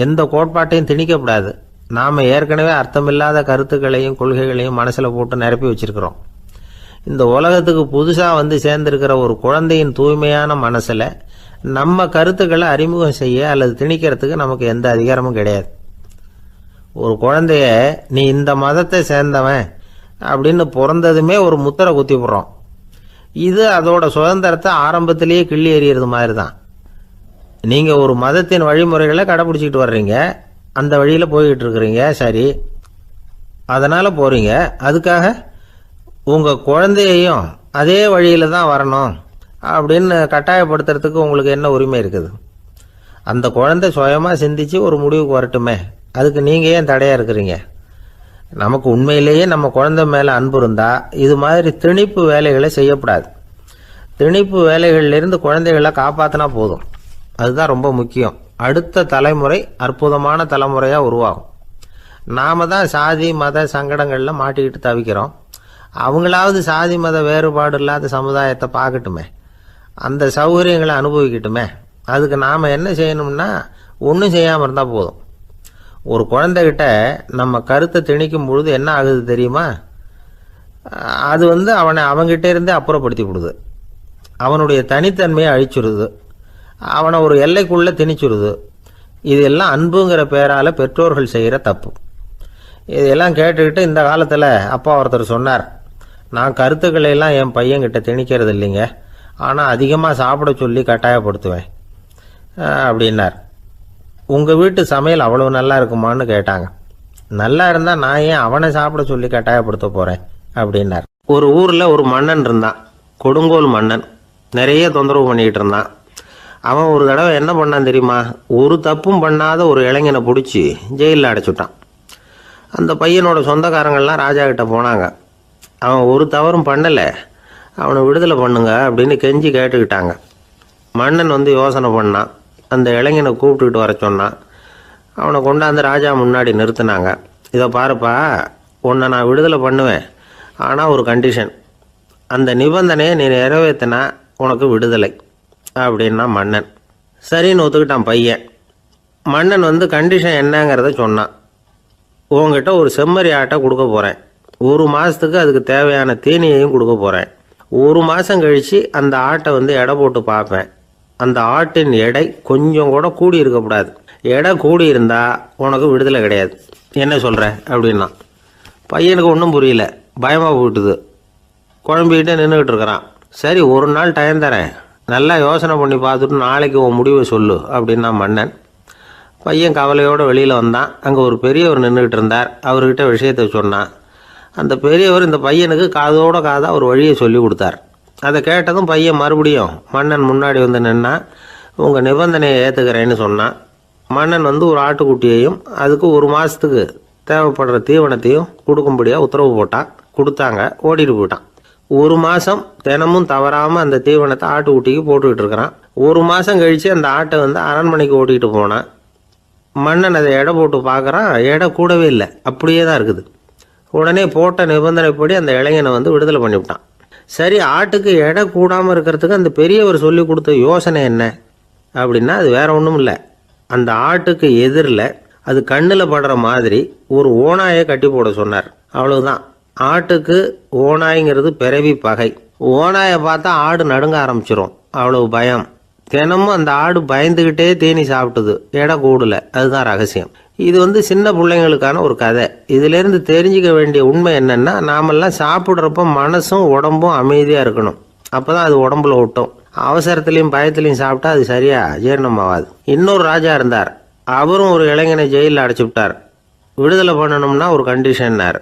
எந்த கோட்பாட்டையும் திணிக்கக்கூடாது. நாம் ஏற்கனவே அர்த்தமில்லாத கருத்துக்களையும் கொள்கைகளையும் மனசில் போட்டு நிரப்பி வச்சிருக்கிறோம். இந்த உலகத்துக்கு புதுசாக சேர்ந்திருக்கிற ஒரு குழந்தையின் தூய்மையான மனசில் நம்ம கருத்துக்களை அறிமுகம் செய்ய அல்லது திணிக்கிறதுக்கு நமக்கு எந்த அதிகாரமும் கிடையாது. ஒரு குழந்தைய நீ இந்த மதத்தை சேர்ந்தவன் அப்படின்னு பிறந்ததுமே ஒரு முத்திரை குத்தி போடுறோம். இது அதோட சுதந்திரத்தை ஆரம்பத்திலேயே கிள்ளி எறிகிறது மாதிரி தான். நீங்கள் ஒரு மதத்தின் வழிமுறைகளை கடைப்பிடிச்சிக்கிட்டு வர்றீங்க, அந்த வழியில் போய்கிட்டு இருக்கிறீங்க, சரி, அதனால் போகிறீங்க. அதுக்காக உங்கள் குழந்தையையும் அதே வழியில் தான் வரணும் அப்படின்னு கட்டாயப்படுத்துறதுக்கு உங்களுக்கு என்ன உரிமை இருக்குது? அந்த குழந்தை சுயமாக சிந்திச்சு ஒரு முடிவுக்கு வரட்டுமே, அதுக்கு நீங்கள் ஏன் தடையாக இருக்கிறீங்க? நமக்கு உண்மையிலேயே நம்ம குழந்தை மேலே அன்பு இருந்தால் இது மாதிரி திணிப்பு வேலைகளை செய்யக்கூடாது. திணிப்பு வேலைகளிலிருந்து குழந்தைகளை காப்பாற்றினா போதும். அதுதான் ரொம்ப முக்கியம். அடுத்த தலைமுறை அற்புதமான தலைமுறையாக உருவாகும். நாம் தான் சாதி மத சங்கடங்களில் மாட்டிக்கிட்டு தவிக்கிறோம். அவங்களாவது சாதி மத வேறுபாடு இல்லாத சமுதாயத்தை பார்க்கட்டுமே, அந்த சௌகரியங்களை அனுபவிக்கட்டுமே. அதுக்கு நாம் என்ன செய்யணும்னா ஒன்றும் செய்யாமல் இருந்தால் போதும். ஒரு குழந்தைகிட்ட நம்ம கருத்தை திணிக்கும் பொழுது என்ன ஆகுது தெரியுமா? அது அவனை அவங்ககிட்ட இருந்தே அப்புறப்படுத்தி விடுது. அவனுடைய தனித்தன்மையை அழிச்சுடுது. அவனை ஒரு எல்லைக்குள்ளே திணிச்சுடுது. இதெல்லாம் அன்புங்கிற பேரால் பெற்றோர்கள் செய்கிற தப்பு. இதெல்லாம் கேட்டுக்கிட்டு இந்த காலத்தில் அப்பா ஒருத்தர் சொன்னார், நான் கருத்துக்களை எல்லாம் என் பையன்கிட்ட திணிக்கிறது இல்லைங்க, ஆனால் அதிகமாக சாப்பிட சொல்லி கட்டாயப்படுத்துவேன் அப்படின்னார். உங்கள் வீட்டு சமையல் அவ்வளோ நல்லா இருக்குமான்னு கேட்டாங்க. நல்லா இருந்தால் நான் ஏன் அவனை சாப்பிட சொல்லி கட்டாயப்படுத்த போகிறேன் அப்படின்னார். ஒரு ஊரில் ஒரு மன்னன் இருந்தான், கொடுங்கோல் மன்னன். நிறைய தொந்தரவு பண்ணிக்கிட்டு இருந்தான். அவன் ஒரு தடவை என்ன பண்ணான் தெரியுமா? ஒரு தப்பும் பண்ணாத ஒரு இளைஞனை பிடிச்சி ஜெயிலில் அடைச்சுட்டான். அந்த பையனோட சொந்தக்காரங்கள்லாம் ராஜா கிட்ட போனாங்க. அவன் ஒரு தவறும் பண்ணலை, அவனை விடுதலை பண்ணுங்க அப்படின்னு கெஞ்சி கேட்டுக்கிட்டாங்க. மன்னன் யோசனை பண்ணான். அந்த இளைஞனை கூப்பிட்டுக்கிட்டு வர சொன்னான். அவனை கொண்டாந்து ராஜா முன்னாடி நிறுத்தினாங்க. இதை பாருப்பா, உன்னை நான் விடுதலை பண்ணுவேன், ஆனால் ஒரு கண்டிஷன். அந்த நிபந்தனையை நீ நிறைவேற்றினா உனக்கு விடுதலை அப்படின்னா மன்னன். சரின்னு ஒத்துக்கிட்டான் பையன். மன்னன் கண்டிஷன் என்னங்கிறத சொன்னான். உங்ககிட்ட ஒரு செம்மறி ஆட்டை கொடுக்க போகிறேன், 1 மாதத்துக்கு அதுக்கு தேவையான தீனியையும் கொடுக்க போகிறேன். 1 மாதம் கழித்து அந்த ஆட்டை எடை போட்டு பார்ப்பேன். அந்த ஆட்டின் எடை கொஞ்சம் கூட கூடி இருக்கக்கூடாது. எடை கூடி இருந்தால் உனக்கு விடுதலை கிடையாது. என்ன சொல்கிற அப்படின்னா. பையனுக்கு ஒன்றும் புரியல, பயமாக போட்டுது. குழம்பிக்கிட்டே நின்றுக்கிட்டு இருக்கிறான். சரி, ஒரு நாள் டைம் தரேன், நல்லா யோசனை பண்ணி பார்த்துட்டு நாளைக்கு உன் முடிவை சொல்லு அப்படின்னா மன்னன். பையன் கவலையோடு வெளியில் வந்தான். அங்கே ஒரு பெரியவர் நின்றுக்கிட்டு இருந்தார். அவர்கிட்ட விஷயத்தை சொன்னான். அந்த பெரியவர் இந்த பையனுக்கு காதோட காதாக ஒரு வழியை சொல்லி கொடுத்தார். அதை கேட்டதும் பையன் மறுபடியும் மன்னன் முன்னாடி நின்னா, உங்கள் நிபந்தனையை ஏற்றுக்கிறேன்னு சொன்னான். மன்னன் ஒரு ஆட்டுக்குட்டியையும் அதுக்கு 1 மாதத்துக்கு தேவைப்படுற தீவனத்தையும் கொடுக்கும்படியாக உத்தரவு போட்டான். கொடுத்தாங்க, ஓடிட்டு போயிட்டான். 1 மாதம் தினமும் தவறாமல் அந்த தீவனத்தை ஆட்டுக்குட்டிக்கு போட்டுக்கிட்டு இருக்கிறான். 1 மாதம் கழித்து அந்த ஆட்டை அரண்மனைக்கு ஓட்டிகிட்டு போனான். மன்னன் அதை எடை போட்டு பார்க்குறான், எடை கூடவே இல்லை, அப்படியே தான் இருக்குது. உடனே போட்ட நிபந்தனைப்படி அந்த இளைஞனை விடுதலை பண்ணிவிட்டான். சரி, ஆட்டுக்கு எடை கூடாமல் இருக்கிறதுக்கு அந்த பெரியவர் சொல்லி கொடுத்த யோசனை என்ன அப்படின்னா, அது வேற ஒன்றும் இல்லை. அந்த ஆட்டுக்கு எதிரில் அது கண்ணில் படுற மாதிரி ஒரு ஓநாயை கட்டி போட சொன்னார். அவ்வளவுதான். ஆட்டுக்கு ஓநாய்ங்கிறது பிறவி பகை. ஓநாயை பார்த்தா ஆடு நடுங்க ஆரம்பிச்சிரும், அவ்வளவு பயம். தினமும் அந்த ஆடு பயந்துக்கிட்டே தேனி சாப்பிட்டுது, எடை கூடல. அதுதான் ரகசியம். இது சின்ன பிள்ளைங்களுக்கான ஒரு கதை. இதிலேருந்து தெரிஞ்சிக்க வேண்டிய உண்மை என்னென்னா, நாமெல்லாம் சாப்பிட்றப்ப மனசும் உடம்பும் அமைதியாக இருக்கணும். அப்போ தான் அது உடம்புல ஒட்டும். அவசரத்துலேயும் பயத்துலையும் சாப்பிட்டா அது சரியாக ஜீரணம் ஆகாது. இன்னொரு ராஜா இருந்தார். அவரும் ஒரு இளைஞனை ஜெயிலில் அடைச்சி விட்டார். விடுதலை பண்ணணும்னா ஒரு கண்டிஷன்னார்.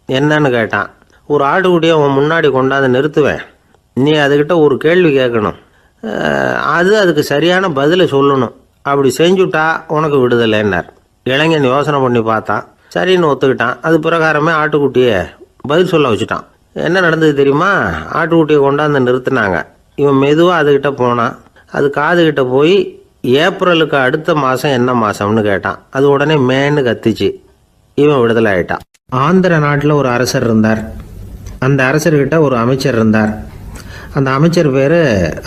என்னன்னு கேட்டான். ஒரு ஆட்டுக்குட்டியை அவன் முன்னாடி கொண்டாந்து நிறுத்துவேன், நீ அதுக்கிட்ட ஒரு கேள்வி கேட்கணும், அதுக்கு சரியான பதிலை சொல்லணும். அப்படி செஞ்சுட்டா உனக்கு விடுதலைன்னார். இளைஞன் யோசனை பண்ணி பார்த்தான். சரின்னு ஒத்துக்கிட்டான். அது பிரகாரமே ஆட்டுக்குட்டியை பதில் சொல்ல வச்சுட்டான். என்ன நடந்தது தெரியுமா? ஆட்டுக்குட்டியை கொண்டாந்து நிறுத்தினாங்க. இவன் மெதுவாக அதுக்கிட்ட போனான். அது காதுகிட்ட போய் ஏப்ரலுக்கு அடுத்த மாதம் என்ன மாதம்னு கேட்டான். அது உடனே மேன்னு கத்திச்சு. இவன் விடுதலை ஆயிட்டான். ஆந்திர நாட்டில் ஒரு அரசர் இருந்தார். அந்த அரசர்கிட்ட ஒரு அமைச்சர் இருந்தார். அந்த அமைச்சர் பேர்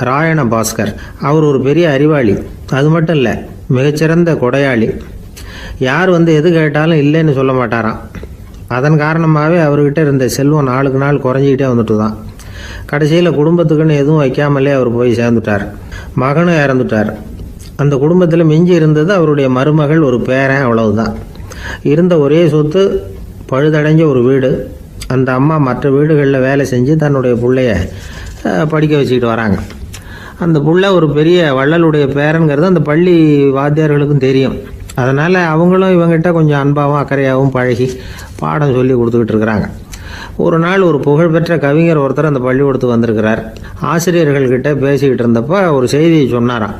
ராயண பாஸ்கர். அவர் ஒரு பெரிய அறிவாளி. அது மட்டும் இல்லை, மிகச்சிறந்த கொடையாளி. யார் எது கேட்டாலும் இல்லைன்னு சொல்ல மாட்டாராம். அதன் காரணமாகவே அவர்கிட்ட இருந்த செல்வம் நாளுக்கு நாள் குறைஞ்சிக்கிட்டே வந்துட்டு தான். கடைசியில் குடும்பத்துக்குன்னு எதுவும் வைக்காமலே அவர் போய் சேர்ந்துட்டார். மகனும் இறந்துட்டார். அந்த குடும்பத்தில் மிஞ்சி இருந்தது அவருடைய மருமகள், ஒரு பேரன், அவ்வளவுதான். இருந்த ஒரே சொத்து பழுதடைஞ்ச ஒரு வீடு. அந்த அம்மா மற்ற வீடுகளில் வேலை செஞ்சு தன்னுடைய பிள்ளைய படிக்க வச்சுக்கிட்டு வராங்க. அந்த புள்ள ஒரு பெரிய வள்ளலுடைய பேரங்கிறது அந்த பள்ளி வாத்தியார்களுக்கும் தெரியும். அதனால் அவங்களும் இவங்ககிட்ட கொஞ்சம் அன்பாகவும் அக்கறையாகவும் பழகி பாடம் சொல்லி கொடுத்துக்கிட்டு இருக்கிறாங்க. ஒரு நாள் ஒரு புகழ்பெற்ற கவிஞர் ஒருத்தர் அந்த பள்ளிக்கூடத்துக்கு வந்திருக்கிறார். ஆசிரியர்கள்கிட்ட பேசிக்கிட்டு இருந்தப்போ ஒரு செய்தியை சொன்னாராம்.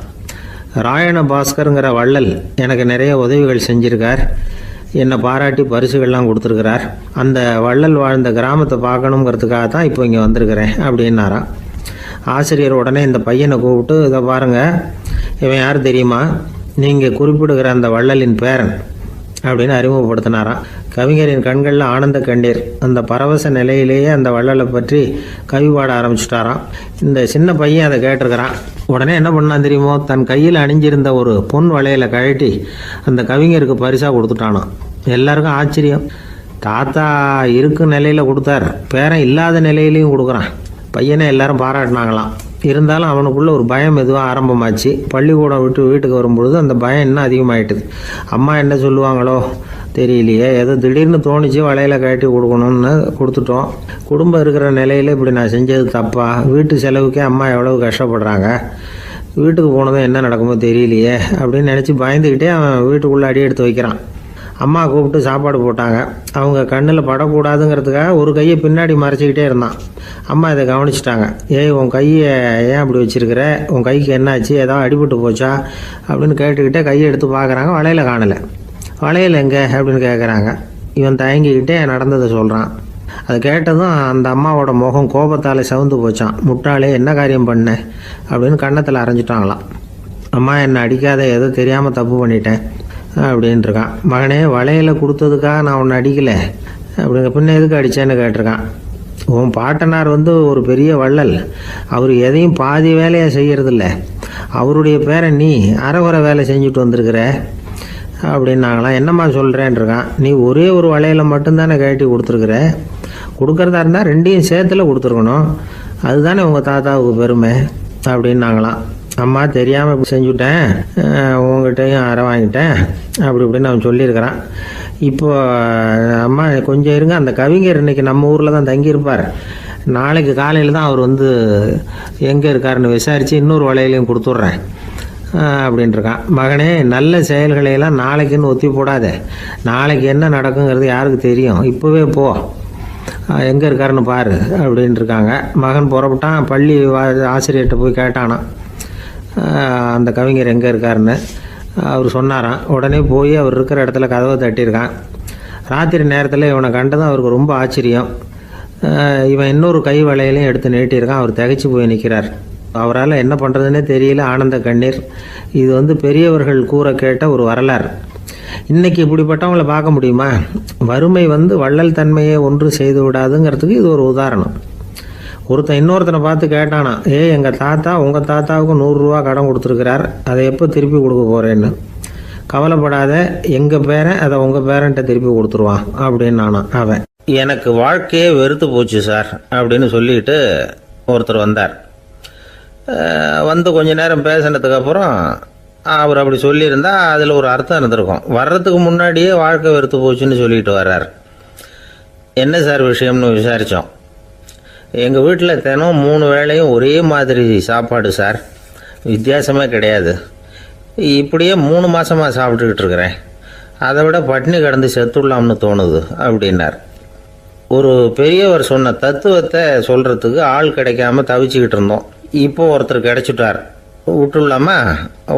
ராயண பாஸ்கருங்கிற வள்ளல் எனக்கு நிறைய உதவிகள் செஞ்சிருக்கார், என்னை பாராட்டி பரிசுகள்லாம் கொடுத்துருக்கிறார். அந்த வள்ளல் வாழ்ந்த கிராமத்தை பார்க்கணுங்கிறதுக்காக தான் இப்போ இங்கே வந்திருக்கிறேன் அப்படின்னாராம். ஆசிரியர் உடனே இந்த பையனை கூப்பிட்டு, இதை பாருங்கள், இவன் யார் தெரியுமா, நீங்கள் குறிப்பிடுகிற அந்த வள்ளலின் பேரன் அப்படின்னு அறிமுகப்படுத்தினாராம். கவிஞரின் கண்களில் ஆனந்த கண்ணீர். அந்த பரவச நிலையிலேயே அந்த வள்ளலை பற்றி கவி பாட ஆரம்பிச்சுட்டாராம். இந்த சின்ன பையன் அதை கேட்டிருக்கிறான். உடனே என்ன பண்ணான் தெரியுமோ, தன் கையில் அணிஞ்சிருந்த ஒரு பொன் வளையலை கழட்டி அந்த கவிஞருக்கு பரிசாக கொடுத்துட்டானான். எல்லாருக்கும் ஆச்சரியம். தாத்தா இருக்கும் நிலையில் கொடுத்தார், பேரன் இல்லாத நிலையிலையும் கொடுக்குறான். பையனை எல்லாரும் பாராட்டினாங்களாம். இருந்தாலும் அவனுக்குள்ள ஒரு பயம் எதுவும் ஆரம்பமாச்சு. பள்ளிக்கூடம் விட்டு வீட்டுக்கு வரும்பொழுது அந்த பயம் இன்னும் அதிகமாயிட்டுது. அம்மா என்ன சொல்லுவாங்களோ தெரியலையே, ஏதோ திடீர்னு தோணிச்சு வளையல கட்டி கொடுக்கணும்னு கொடுத்துட்டோம். குடும்பம் இருக்கிற நிலையில் இப்படி நான் செஞ்சது தப்பா, வீட்டு செலவுக்கே அம்மா எவ்வளவு கஷ்டப்படுறாங்க, வீட்டுக்கு போனதும் என்ன நடக்குமோ தெரியலையே அப்படின்னு நினச்சி பயந்துக்கிட்டே அவன் வீட்டுக்குள்ளே அடி எடுத்து வைக்கிறான். அம்மா கூப்பிட்டு சாப்பாடு போட்டாங்க. அவங்க கண்ணில் படக்கூடாதுங்கிறதுக்காக ஒரு கையை பின்னாடி மறைச்சிக்கிட்டே இருந்தான். அம்மா இதை கவனிச்சிட்டாங்க. ஏய், உன் கையை ஏன் அப்படி வச்சிருக்கிற, உன் கைக்கு என்னாச்சு, ஏதாவது அடிபட்டு போச்சா அப்படின்னு கேட்டுக்கிட்டே கையை எடுத்து பார்க்குறாங்க. வளையல காணலை. வளையல் எங்கே அப்படின்னு கேட்குறாங்க. இவன் தயங்கிக்கிட்டே நடந்ததை சொல்கிறான். அது கேட்டதும் அந்த அம்மாவோட முகம் கோபத்தால் சவுந்து போச்சான். முட்டாளே, என்ன காரியம் பண்ண அப்படின்னு கன்னத்தில் அரைஞ்சிட்டாங்களாம். அம்மா, என்னை அடிக்காத, ஏதோ தெரியாமல் தப்பு பண்ணிட்டேன் அப்படின்ட்டுருக்கான். மகனே, வளையலை கொடுத்ததுக்காக நான் உன்னை அடிக்கலை அப்படிங்க, பின்ன எதுக்கு அடித்தேன்னு கேட்டிருக்கான். உன் பாட்டனார் ஒரு பெரிய வள்ளல், அவர் எதையும் பாதி வேலையை செய்கிறதில்ல, அவருடைய பேரை நீ அரைகுறை வேலை செஞ்சுட்டு வந்திருக்கிற அப்படின்னாங்களாம். என்னம்மா சொல்கிறேன்ருக்கான். நீ ஒரே ஒரு வளையலை மட்டும்தானே கட்டி கொடுத்துருக்குற, கொடுக்குறதா இருந்தால் ரெண்டையும் சேர்த்துல கொடுத்துருக்கணும், அதுதானே உங்கள் தாத்தாவுக்கு பெருமை அப்படின்னாங்களாம். அம்மா, தெரியாமல் இப்படி செஞ்சுட்டேன், உங்கள்கிட்டையும் அரை வாங்கிட்டேன் அப்படி இப்படின்னு அவன் சொல்லியிருக்கிறான். இப்போ அம்மா கொஞ்சம் இருங்க, அந்த கவிஞர் இன்னைக்கு நம்ம ஊரில் தான் தங்கியிருப்பார், நாளைக்கு காலையில் தான் அவர் எங்கே இருக்காருன்னு விசாரித்து இன்னொரு வளையலையும் கொடுத்துட்றேன் அப்படின்ட்டுருக்கான். மகனே, நல்ல செயல்களையெல்லாம் நாளைக்குன்னு ஒத்தி போடாத, நாளைக்கு என்ன நடக்குங்கிறது யாருக்கு தெரியும், இப்போவே போ, எங்கே இருக்காருன்னு பாரு அப்படின்ட்டுருக்காங்க. மகன் புறப்பட்டான். பள்ளி ஆசிரியர்கிட்ட போய் கேட்டானா அந்த கவிஞர் எங்கே இருக்காருன்னு. அவர் சொன்னாராம். உடனே போய் அவர் இருக்கிற இடத்துல கதவை தட்டியிருக்கான். ராத்திரி நேரத்தில் இவனை கண்டதும் அவருக்கு ரொம்ப ஆச்சரியம். இவன் இன்னொரு கை வளையலையும் எடுத்து நீட்டியிருக்கான். அவர் திகைச்சு போய் நிற்கிறார். அவரால் என்ன பண்ணுறதுன்னே தெரியல. ஆனந்த கண்ணீர். இது பெரியவர்கள் கூற கேட்ட ஒரு வரலாறு. இன்னைக்கு இப்படிப்பட்டவங்களை பார்க்க முடியுமா? வறுமை வள்ளல் தன்மையை ஒன்று செய்து விடாதுங்கிறதுக்கு இது ஒரு உதாரணம். ஒருத்தன் இன்னொருத்தனை பார்த்து கேட்டானா, எங்கள் தாத்தா உங்கள் தாத்தாவுக்கு 100 ரூபா கடன் கொடுத்துருக்கிறார், அதை எப்போ திருப்பி கொடுக்க போகிறேன்னு. கவலைப்படாத, எங்கள் பேரன் அதை உங்கள் பேரன்ட்ட திருப்பி கொடுத்துருவான் அப்படின்னு அவன். எனக்கு வாழ்க்கையே வெறுத்து போச்சு சார் அப்படின்னு சொல்லிட்டு ஒருத்தர் வந்தார். கொஞ்ச நேரம் பேசினதுக்கப்புறம் அவர் அப்படி சொல்லியிருந்தா அதில் ஒரு அர்த்தம் இருந்திருக்கும். வர்றதுக்கு முன்னாடியே வாழ்க்கை வெறுத்து போச்சுன்னு சொல்லிட்டு வர்றார். என்ன சார் விஷயம்னு விசாரித்தோம். எங்கள் வீட்டில் தினம் 3 வேளையும் ஒரே மாதிரி சாப்பாடு சார், வித்தியாசமே கிடையாது. இப்படியே 3 மாதமாக சாப்பிட்டுக்கிட்டு இருக்கிறேன், அதை விட பட்டினி கிடந்து செத்துடலாம்னு தோணுது அப்படின்னார். ஒரு பெரியவர் சொன்ன தத்துவத்தை சொல்கிறதுக்கு ஆள் கிடைக்காம தவிச்சுக்கிட்டு இருந்தோம். இப்போ ஒருத்தர் கிடைச்சிட்டார், விட்டுலாமா?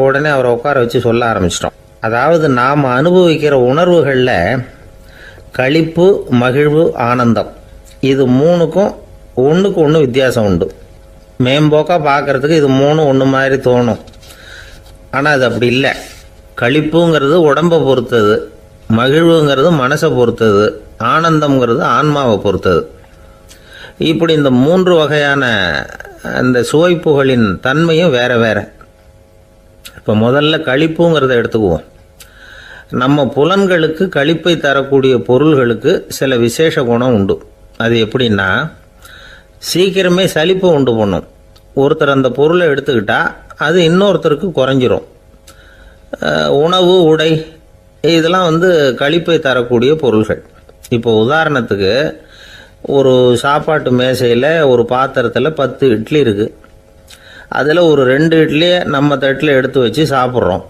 உடனே அவரை உட்கார வச்சு சொல்ல ஆரம்பிச்சிட்டோம். அதாவது நாம் அனுபவிக்கிற உணர்வுகளில் களிப்பு, மகிழ்வு, ஆனந்தம், இது 3க்கும் ஒன்றுக்கு ஒன்று வித்தியாசம் உண்டு. மேம்போக்காக பார்க்குறதுக்கு இது 3 ஒன்று மாதிரி தோணும், ஆனால் அது அப்படி இல்லை. களிப்புங்கிறது உடம்பை பொறுத்தது, மகிழ்வுங்கிறது மனசை பொறுத்தது, ஆனந்தம்ங்கிறது ஆன்மாவை பொறுத்தது. இப்படி இந்த 3 வகையான அந்த சுவைப்புகளின் தன்மையும் வேற வேற. இப்போ முதல்ல களிப்புங்கிறத எடுத்துக்குவோம். நம்ம புலன்களுக்கு களிப்பை தரக்கூடிய பொருள்களுக்கு சில விசேஷ குணம் உண்டு. அது எப்படின்னா, சீக்கிரமே சலிப்பை உண்டு பண்ணும். ஒருத்தர் அந்த பொருளை எடுத்துக்கிட்டா அது இன்னொருத்தருக்கு குறைஞ்சிரும். உணவு, உடை இதெல்லாம் வந்து களிப்பை தரக்கூடிய பொருள்கள். இப்போ உதாரணத்துக்கு ஒரு சாப்பாட்டு மேசையில் ஒரு பாத்திரத்தில் 10 இட்லி இருக்குது. அதில் ஒரு 2 இட்லியை நம்ம தட்டில் எடுத்து வச்சு சாப்பிட்றோம்.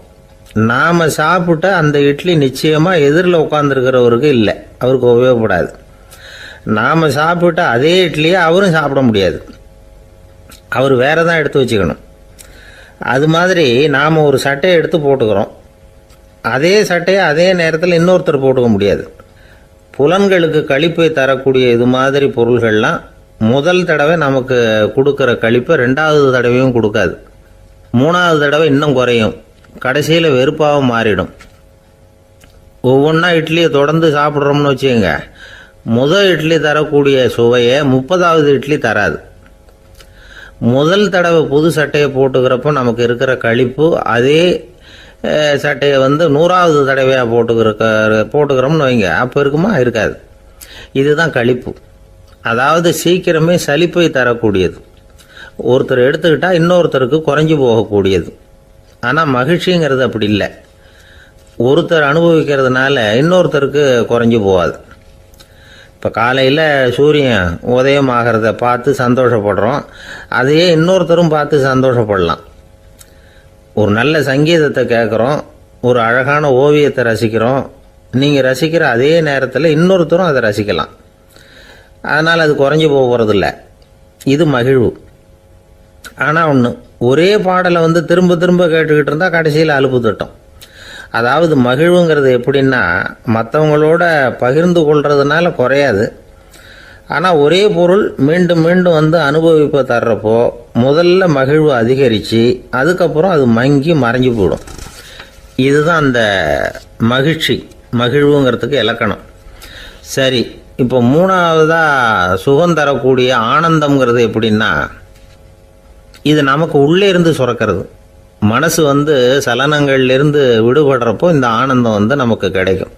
நாம் சாப்பிட்ட அந்த இட்லி நிச்சயமாக எதிரில் உட்காந்துருக்கிறவருக்கு இல்லை, அவருக்கு உபயோகப்படாது. நாம் சாப்பிட்ட அதே இட்லியை அவரும் சாப்பிட முடியாது, அவர் வேற தான் எடுத்து வச்சுக்கணும். அது மாதிரி நாம் ஒரு சட்டையை எடுத்து போட்டுக்கிறோம், அதே சட்டையை அதே நேரத்தில் இன்னொருத்தர் போட்டுக்க முடியாது. புலன்களுக்கு களிப்பை தரக்கூடிய இது மாதிரி பொருள்கள்லாம் முதல் தடவை நமக்கு கொடுக்குற களிப்பை 2வது தடவையும் கொடுக்காது. 3வது தடவை இன்னும் குறையும், கடைசியில் வெறுப்பாக மாறிடும். ஒவ்வொன்றா இட்லியை தொடர்ந்து சாப்பிட்றோம்னு வச்சுக்கோங்க, முதல் இட்லி தரக்கூடிய சுவையை 30வது இட்லி தராது. முதல் தடவை புது சட்டையை போட்டுக்கிறப்போ நமக்கு இருக்கிற களிப்பு அதே சட்டையை வந்து 100வது தடவையாக போட்டுக்கிறோம்னு வைங்க, அப்போ இருக்குமா? இருக்காது. இதுதான் களிப்பு. அதாவது சீக்கிரமே சலிப்பை தரக்கூடியது. ஒருத்தர் எடுத்துக்கிட்டால் இன்னொருத்தருக்கு குறைஞ்சி போகக்கூடியது. ஆனால் மகிழ்ச்சிங்கிறது அப்படி இல்லை. ஒருத்தர் அனுபவிக்கிறதுனால இன்னொருத்தருக்கு குறைஞ்சி போகாது. இப்போ காலையில் சூரியன் உதயம் ஆகிறத பார்த்து சந்தோஷப்படுறோம், அதையே இன்னொருத்தரும் பார்த்து சந்தோஷப்படலாம். ஒரு நல்ல சங்கீதத்தை கேட்குறோம், ஒரு அழகான ஓவியத்தை ரசிக்கிறோம், நீங்கள் ரசிக்கிற அதே நேரத்தில் இன்னொருத்தரும் அதை ரசிக்கலாம். அதனால் அது குறைஞ்சி போகிறதில்ல. இது மகிழ்வு. ஆனால் ஒன்று, ஒரே பாடலை வந்து திரும்ப திரும்ப கேட்டுக்கிட்டு இருந்தால் கடைசியில் அலுப்பு தட்டும். அதாவது மகிழ்வுங்கிறது எப்படின்னா, மற்றவங்களோட பகிர்ந்து கொள்றதுனால குறையாது. ஆனால் ஒரே பொருள் மீண்டும் மீண்டும் வந்து அனுபவிப்பை தர்றப்போ முதல்ல மகிழ்வு அதிகரித்து அதுக்கப்புறம் அது மங்கி மறைஞ்சு போயிடும். இதுதான் அந்த மகிழ்வுங்கிறதுக்கு இலக்கணம். சரி, இப்போ 3வதாக சுகம் தரக்கூடிய ஆனந்தம்ங்கிறது எப்படின்னா, இது நமக்கு உள்ளே இருந்து சுரக்கிறது. மனசு வந்து சலனங்கள்லேருந்து விடுபடுறப்போ இந்த ஆனந்தம் வந்து நமக்கு கிடைக்கும்.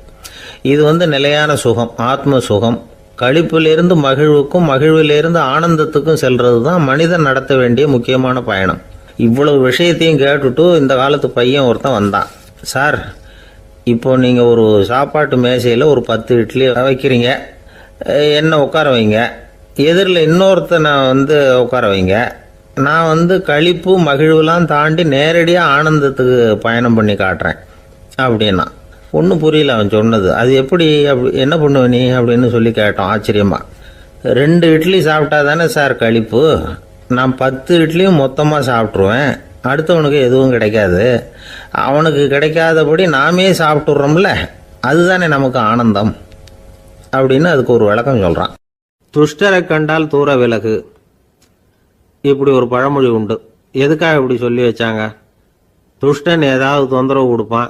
இது வந்து நிலையான சுகம், ஆத்ம சுகம். களிப்பிலிருந்து மகிழ்வுக்கும் மகிழ்விலிருந்து ஆனந்தத்துக்கும் செல்றது தான் மனிதன் நடத்த வேண்டிய முக்கியமான பயணம். இவ்வளவு விஷயத்தையும் கேட்டுட்டு இந்த காலத்து பையன் ஒருத்தன் வந்தான். சார், இப்போ நீங்கள் ஒரு சாப்பாட்டு மேசையில் ஒரு 10 இட்லி வைக்கிறீங்க, என்ன உட்கார வைங்க, எதிரில் இன்னொருத்தனை வந்து உட்கார வைங்க, நான் வந்து களிப்பு மகிழ்வுலாம் தாண்டி நேரடியாக ஆனந்தத்துக்கு பயணம் பண்ணி காட்டுறேன் அப்படின்னா. ஒன்றும் புரியல அவன் சொன்னது. அது எப்படி, அப்படி என்ன பண்ணுவ நீ அப்படின்னு சொல்லி கேட்டோம் ஆச்சரியமா. 2 இட்லி சாப்பிட்டா தானே சார் களிப்பு, நான் 10 இட்லியும் மொத்தமாக சாப்பிட்ருவேன், அடுத்தவனுக்கு எதுவும் கிடைக்காது, அவனுக்கு கிடைக்காதபடி நாமே சாப்பிட்டுடுறோம்ல, அதுதானே நமக்கு ஆனந்தம் அப்படின்னு அதுக்கு ஒரு விளக்கம் சொல்கிறான். துஷ்டரை கண்டால் தூர விலகு, இப்படி ஒரு பழமொழி உண்டு. எதுக்காக இப்படி சொல்லி வச்சாங்க? துஷ்டன் ஏதாவது தொந்தரவு கொடுப்பான்,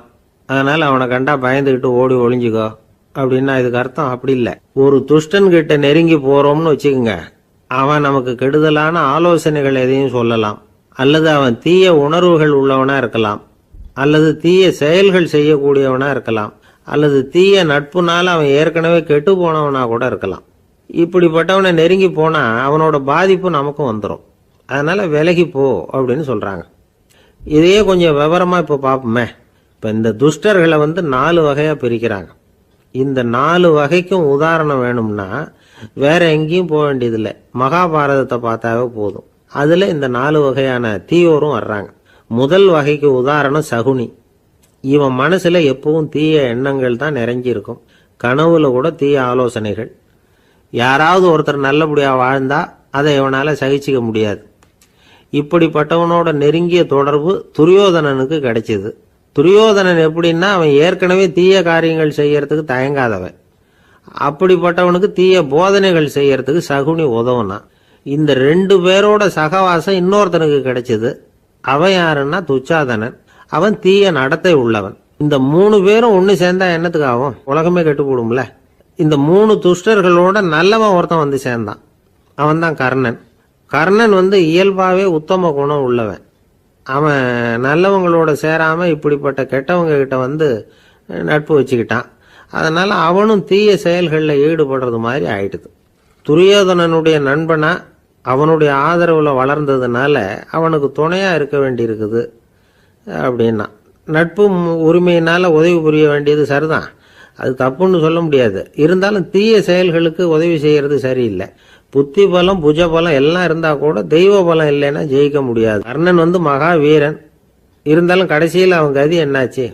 அதனால் அவனை கண்டா பயந்துக்கிட்டு ஓடி ஒளிஞ்சிக்கோ அப்படின்னா இதுக்கு அர்த்தம் அப்படி இல்லை. ஒரு துஷ்டன் கிட்ட நெருங்கி போகிறோம்னு வச்சுக்கோங்க, அவன் நமக்கு கெடுதலான ஆலோசனைகள் எதையும் சொல்லலாம், அல்லது அவன் தீய உணர்வுகள் உள்ளவனாக இருக்கலாம், அல்லது தீய செயல்கள் செய்யக்கூடியவனாக இருக்கலாம், அல்லது தீய நட்புனால அவன் ஏற்கனவே கெட்டு போனவனாக கூட இருக்கலாம். இப்படிப்பட்டவனை நெருங்கி போனால் அவனோட பாதிப்பு நமக்கும் வந்துடும். அதனால் விலகி போ அப்படின்னு சொல்கிறாங்க. இதையே கொஞ்சம் விவரமாக இப்போ பார்ப்போமே. இப்போ இந்த துஷ்டர்களை வந்து 4 வகையாக பிரிக்கிறாங்க. இந்த 4 வகைக்கும் உதாரணம் வேணும்னா வேற எங்கேயும் போக வேண்டியதில்லை, மகாபாரதத்தை பார்த்தாவே போதும். அதில் இந்த 4 வகையான தீயோரும் வர்றாங்க. முதல் வகைக்கு உதாரணம் சகுனி. இவன் மனசில் எப்பவும் தீய எண்ணங்கள் தான் நிறைஞ்சிருக்கும், கனவுல கூட தீய ஆலோசனைகள். யாராவது ஒருத்தர் நல்லபடியாக வாழ்ந்தா அதை இவனால் சகிச்சிக்க முடியாது. இப்படிப்பட்டவனோட நெருங்கிய தொடர்பு துரியோதனனுக்கு கிடைச்சிது. துரியோதனன் எப்படின்னா, அவன் ஏற்கனவே தீய காரியங்கள் செய்யறதுக்கு தயங்காதவன். அப்படிப்பட்டவனுக்கு தீய போதனைகள் செய்யறதுக்கு சகுனி உதவுனான். இந்த 2 பேரோட சகவாசம் இன்னொருத்தனுக்கு கிடைச்சது. அவன் யாருன்னா துச்சாதனன். அவன் தீய நடத்தை உள்ளவன். இந்த 3 பேரும் ஒன்று சேர்ந்தா என்னத்துக்கு ஆகும்? உலகமே கெட்டு போடும்ல. இந்த 3 துஷ்டர்களோட நல்லவன் ஒருத்தன் வந்து சேர்ந்தான், அவன் தான் கர்ணன். கர்ணன் வந்து இயல்பாகவே உத்தம குணம் உள்ளவன். அவன் நல்லவங்களோட சேராமல் இப்படிப்பட்ட கெட்டவங்க கிட்ட வந்து நட்பு வச்சுக்கிட்டான். அதனால் அவனும் தீய செயல்களில் ஈடுபடுறது மாதிரி ஆயிடுது. துரியோதனனுடைய நண்பனா அவனுடைய ஆதரவில் வளர்ந்ததுனால அவனுக்கு துணையாக இருக்க வேண்டியிருக்குது அப்படின்னா. நட்பு உரிமையினால் உதவி புரிய வேண்டியது சரிதான், அது தப்புன்னு சொல்ல முடியாது. இருந்தாலும் தீய செயல்களுக்கு உதவி செய்கிறது சரியில்லை. புத்தி பலம் புஜ பலம் எல்லாம் இருந்தால் கூட தெய்வ பலம் இல்லைன்னா ஜெயிக்க முடியாது. கர்ணன் மகா வீரன், இருந்தாலும் கடைசியில் அவன் கதி என்னாச்சு?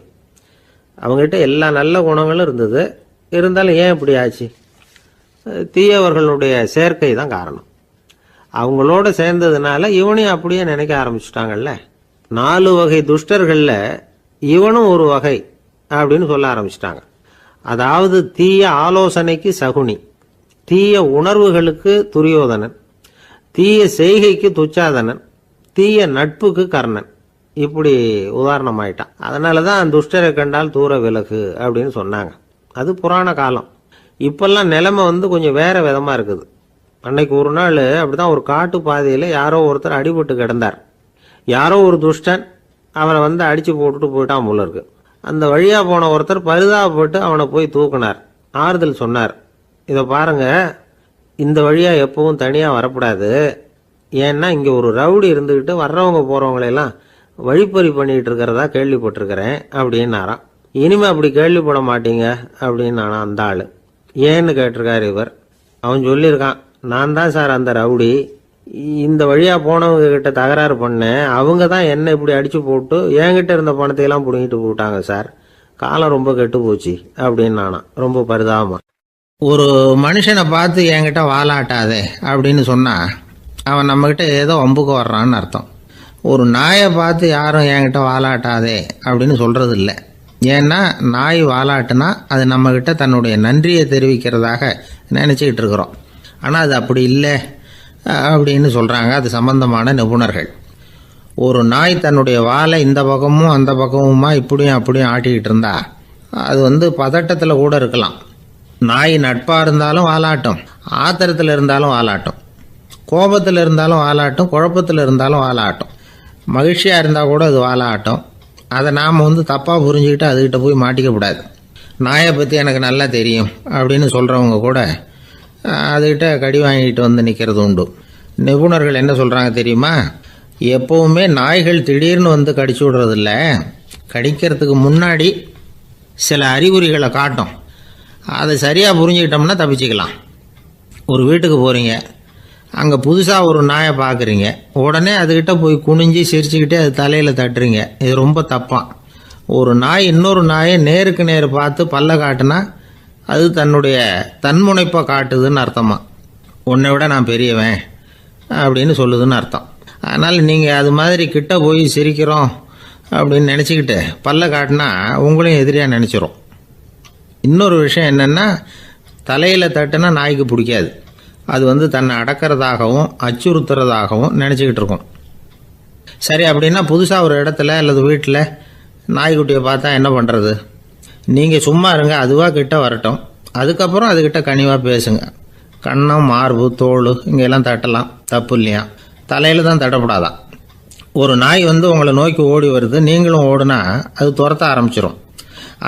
அவங்ககிட்ட எல்லா நல்ல குணங்களும் இருந்தது, இருந்தாலும் ஏன் இப்படி ஆச்சு? தீயவர்களுடைய சேர்க்கை தான் காரணம். அவங்களோட சேர்ந்ததுனால இவனையும் அப்படியே நினைக்க ஆரம்பிச்சுட்டாங்கல்ல. 4 வகை துஷ்டர்களில் இவனும் ஒரு வகை அப்படின்னு சொல்ல ஆரம்பிச்சிட்டாங்க. அதாவது தீய ஆலோசனைக்கு சகுனி, தீய உணர்வுகளுக்கு துரியோதனன், தீய செய்கைக்கு துச்சாதனன், தீய நட்புக்கு கர்ணன். இப்படி உதாரணமாயிட்டான். அதனால தான் துஷ்டரை கண்டால் தூர விலகு அப்படின்னு சொன்னாங்க. அது புராண காலம். இப்பெல்லாம் நிலைமை கொஞ்சம் வேற விதமாக இருக்குது. அன்னைக்கு ஒரு நாள் அப்படிதான் ஒரு காட்டு பாதையில் யாரோ ஒருத்தர் அடிபட்டு கிடந்தார். யாரோ ஒரு துஷ்டன் அவனை அடித்து போட்டுட்டு போயிட்டான் போல இருக்கு. அந்த வழியாக போன ஒருத்தர் பரிதாபப்பட்டு அவனை போய் தூக்குனார், ஆறுதல் சொன்னார். இதை பாருங்க, இந்த வழியாக எப்பவும் தனியாக வரக்கூடாது. ஏன்னா இங்கே ஒரு ரவுடி இருந்துக்கிட்டு வர்றவங்க போகிறவங்களெல்லாம் வழிப்பறி பண்ணிகிட்டு இருக்கிறதா கேள்விப்பட்டிருக்கிறேன் அப்படின்னாராம். இனிமே அப்படி கேள்விப்பட மாட்டீங்க அப்படின்னு அந்த ஆள். ஏன்னு கேட்டிருக்காரு இவர். அவன் சொல்லியிருக்கான், நான் தான் சார் அந்த ரவுடி, இந்த வழியாக போனவங்க கிட்ட தகராறு பண்ணேன், அவங்க தான் என்ன இப்படி அடித்து போட்டு என்கிட்ட இருந்த பணத்தையெல்லாம் பிடிங்கிட்டு போட்டாங்க சார், காலம் ரொம்ப கெட்டு போச்சு அப்படின்னு ரொம்ப பரிதாபமா. ஒரு மனுஷனை பார்த்து என்கிட்ட வாலாட்டாதே அப்படின்னு சொன்னால் அவன் நம்மக்கிட்ட ஏதோ வம்புக்கு வர்றான்னு அர்த்தம். ஒரு நாயை பார்த்து யாரும் என்கிட்ட வாலாட்டாதே அப்படின்னு சொல்கிறது இல்லை. ஏன்னா நாய் வாலாட்டுனா அது நம்மக்கிட்ட தன்னுடைய நன்றியை தெரிவிக்கிறதாக நினச்சிக்கிட்டு இருக்கிறோம். ஆனால் அது அப்படி இல்லை அப்படின்னு சொல்கிறாங்க அது சம்பந்தமான நிபுணர்கள். ஒரு நாய் தன்னுடைய வாலை இந்த பக்கமும் அந்த பக்கமுமா இப்படியும் அப்படியும் ஆட்டிக்கிட்டு இருந்தா அது பதட்டத்தில் கூட இருக்கலாம். நாய் நட்பாக இருந்தாலும் வாலாட்டும், ஆத்திரத்தில் இருந்தாலும் வாலாட்டும், கோபத்தில் இருந்தாலும் வாலாட்டும், குழப்பத்தில் இருந்தாலும் வாலாட்டும், மகிழ்ச்சியாக இருந்தால் கூட அது வாலாட்டும். அதை நாம் தப்பாக புரிஞ்சுக்கிட்டு அதுக்கிட்ட போய் மாட்டிக்கக்கூடாது. நாயை பற்றி எனக்கு நல்லா தெரியும் அப்படின்னு சொல்கிறவங்க கூட அதுக்கிட்ட கடி வாங்கிட்டு நிற்கிறது உண்டு. நிபுணர்கள் என்ன சொல்கிறாங்க தெரியுமா? எப்போவுமே நாய்கள் திடீர்னு கடிச்சு விடுறதில்ல, கடிக்கிறதுக்கு முன்னாடி சில அறிகுறிகளை காட்டும். அதை சரியாக புரிஞ்சுக்கிட்டோம்னா தப்பிச்சிக்கலாம். ஒரு வீட்டுக்கு போகிறீங்க, அங்கே புதுசாக ஒரு நாயை பார்க்குறீங்க, உடனே அதுக்கிட்ட போய் குனிஞ்சு சிரிச்சுக்கிட்டே அது தலையில் தட்டுறீங்க. இது ரொம்ப தப்பான். ஒரு நாய் இன்னொரு நாயை நேருக்கு நேர் பார்த்து பல்ல காட்டுனா அது தன்னுடைய தன்முனைப்பை காட்டுதுன்னு அர்த்தமா. உன்னை விட நான் பெரியவன் அப்படின்னு சொல்லுதுன்னு அர்த்தம். அதனால் நீங்கள் அது மாதிரி கிட்ட போய் சிரிக்கிறோம் அப்படின்னு நினச்சிக்கிட்டு பல்ல காட்டினா உங்களையும் எதிரியாக நினச்சிரும். இன்னொரு விஷயம் என்னென்னா, தலையில் தட்டுனா நாய்க்கு பிடிக்காது. அது தன்னை அடக்கிறதாகவும் அச்சுறுத்துறதாகவும் நினச்சிக்கிட்டு இருக்கும். சரி, அப்படின்னா புதுசாக ஒரு இடத்துல அல்லது வீட்டில் நாய்க்குட்டியை பார்த்தா என்ன பண்ணுறது? நீங்கள் சும்மா இருங்க, அதுவாக கிட்ட வரட்டும், அதுக்கப்புறம் அதுக்கிட்ட கனிவாக பேசுங்க. கன்னம், மார்பு, தோல் இங்கெல்லாம் தட்டலாம், தப்பு இல்லையா? தலையில் தான் தட்டப்படாதான். ஒரு நாய் உங்களை நோக்கி ஓடி வருது, நீங்களும் ஓடுனா அது துரத்த ஆரம்பிச்சிடும்.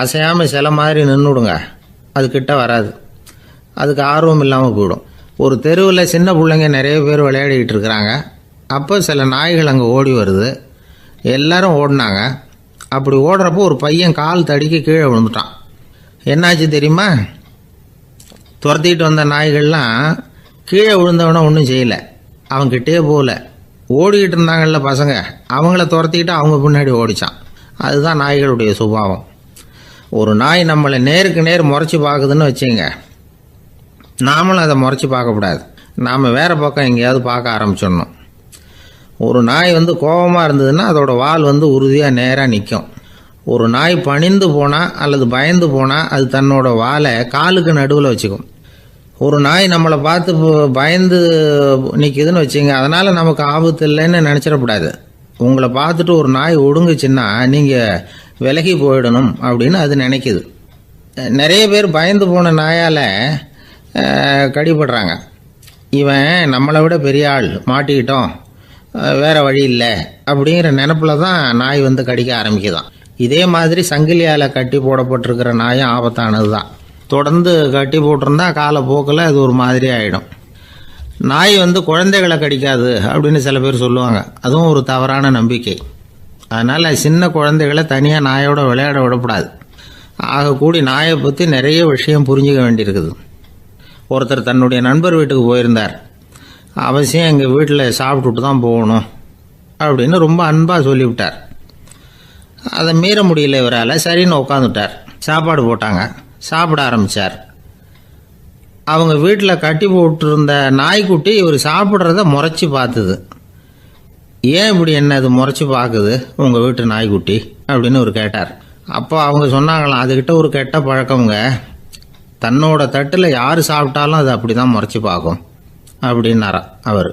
அசையாமல் சில மாதிரி நின்றுடுங்க, அது கிட்ட வராது. அதுக்கு ஆர்வம் இல்லாமல் போயிடும். ஒரு தெருவில் சின்ன பிள்ளைங்க நிறைய பேர் விளையாடிக்கிட்டு இருக்கிறாங்க. அப்போ சில நாய்கள் அங்கே ஓடி வருது. எல்லாரும் ஓடினாங்க. அப்படி ஓடுறப்போ ஒரு பையன் கால் தடிக்க கீழே விழுந்துட்டான். என்னாச்சு தெரியுமா? துரத்திக்கிட்டு வந்த நாய்கள்லாம் கீழே விழுந்தவன ஒன்றும் செய்யலை, அவன்கிட்டே போகல. ஓடிக்கிட்டு இருந்தாங்கல்ல பசங்க, அவங்கள துரத்திக்கிட்டு அவங்க பின்னாடி ஓடிச்சான். அதுதான் நாய்களுடைய சுபாவம். ஒரு நாய் நம்மளை நேருக்கு நேர் முறைச்சி பார்க்குதுன்னு வச்சுங்க, நாமளும் அதை முறைச்சி பார்க்கக்கூடாது. நாம் வேறு பக்கம் எங்கேயாவது பார்க்க ஆரம்பிச்சிடணும். ஒரு நாய் கோபமாக இருந்ததுன்னா அதோட வால் உறுதியாக நேராக நிற்கும். ஒரு நாய் பணிந்து போனால் அல்லது பயந்து போனால் அது தன்னோட வாலை காலுக்கு நடுவில் வச்சுக்கும். ஒரு நாய் நம்மளை பார்த்து பயந்து நிற்குதுன்னு வச்சுங்க, அதனால் நமக்கு ஆபத்து இல்லைன்னு நினச்சிடக்கூடாது. உங்களை பார்த்துட்டு ஒரு நாய் ஒடுங்குச்சுன்னா நீங்கள் விலகி போயிடணும் அப்படின்னு அது நினைக்குது. நிறைய பேர் பயந்து போன நாயால் கடிபடுறாங்க. இவன் நம்மளை விட பெரிய ஆள், மாட்டிக்கிட்டோம், வேற வழி இல்லை அப்படிங்கிற நினப்பில் தான் நாய் கடிக்க ஆரம்பிக்குதான். இதே மாதிரி சங்கிலியால் கட்டி போடப்பட்டிருக்கிற நாயும் ஆபத்தானது தான். தொடர்ந்து கட்டி போட்டிருந்தா காலப்போக்கில் அது ஒரு மாதிரி ஆகிடும். நாய் குழந்தைகளை கடிக்காது அப்படின்னு சில பேர் சொல்லுவாங்க. அதுவும் ஒரு தவறான நம்பிக்கை. அதனால் சின்ன குழந்தைகளை தனியாக நாயோட விளையாட விடக்கூடாது. ஆக கூடி நாயை பற்றி நிறைய விஷயம் புரிஞ்சுக்க வேண்டியிருக்குது. ஒருத்தர் தன்னுடைய நண்பர் வீட்டுக்கு போயிருந்தார். அவசியம் எங்கள் வீட்டில் சாப்பிட்டுட்டு தான் போகணும் அப்படின்னு ரொம்ப அன்பாக சொல்லிவிட்டார். அதை மீற முடியல இவரால். சரின்னு உட்காந்துட்டார். சாப்பாடு போட்டாங்க. சாப்பிட ஆரம்பித்தார். அவங்க வீட்டில் கட்டி போட்டிருந்த நாய்க்குட்டி இவர் சாப்பிட்றத முறைச்சி பார்த்துது. ஏன் இப்படி என்ன இது முறைச்சி பார்க்குது உங்கள் வீட்டு நாய்க்குட்டி அப்படின்னு அவர் கேட்டார். அப்போ அவங்க சொன்னாங்களாம், அதுக்கிட்ட ஒரு கெட்ட பழக்கம்ங்க. தன்னோட தட்டில் யார் சாப்பிட்டாலும் அது அப்படி தான் முறைச்சி பார்க்கும் அப்படின்னாரா அவர்.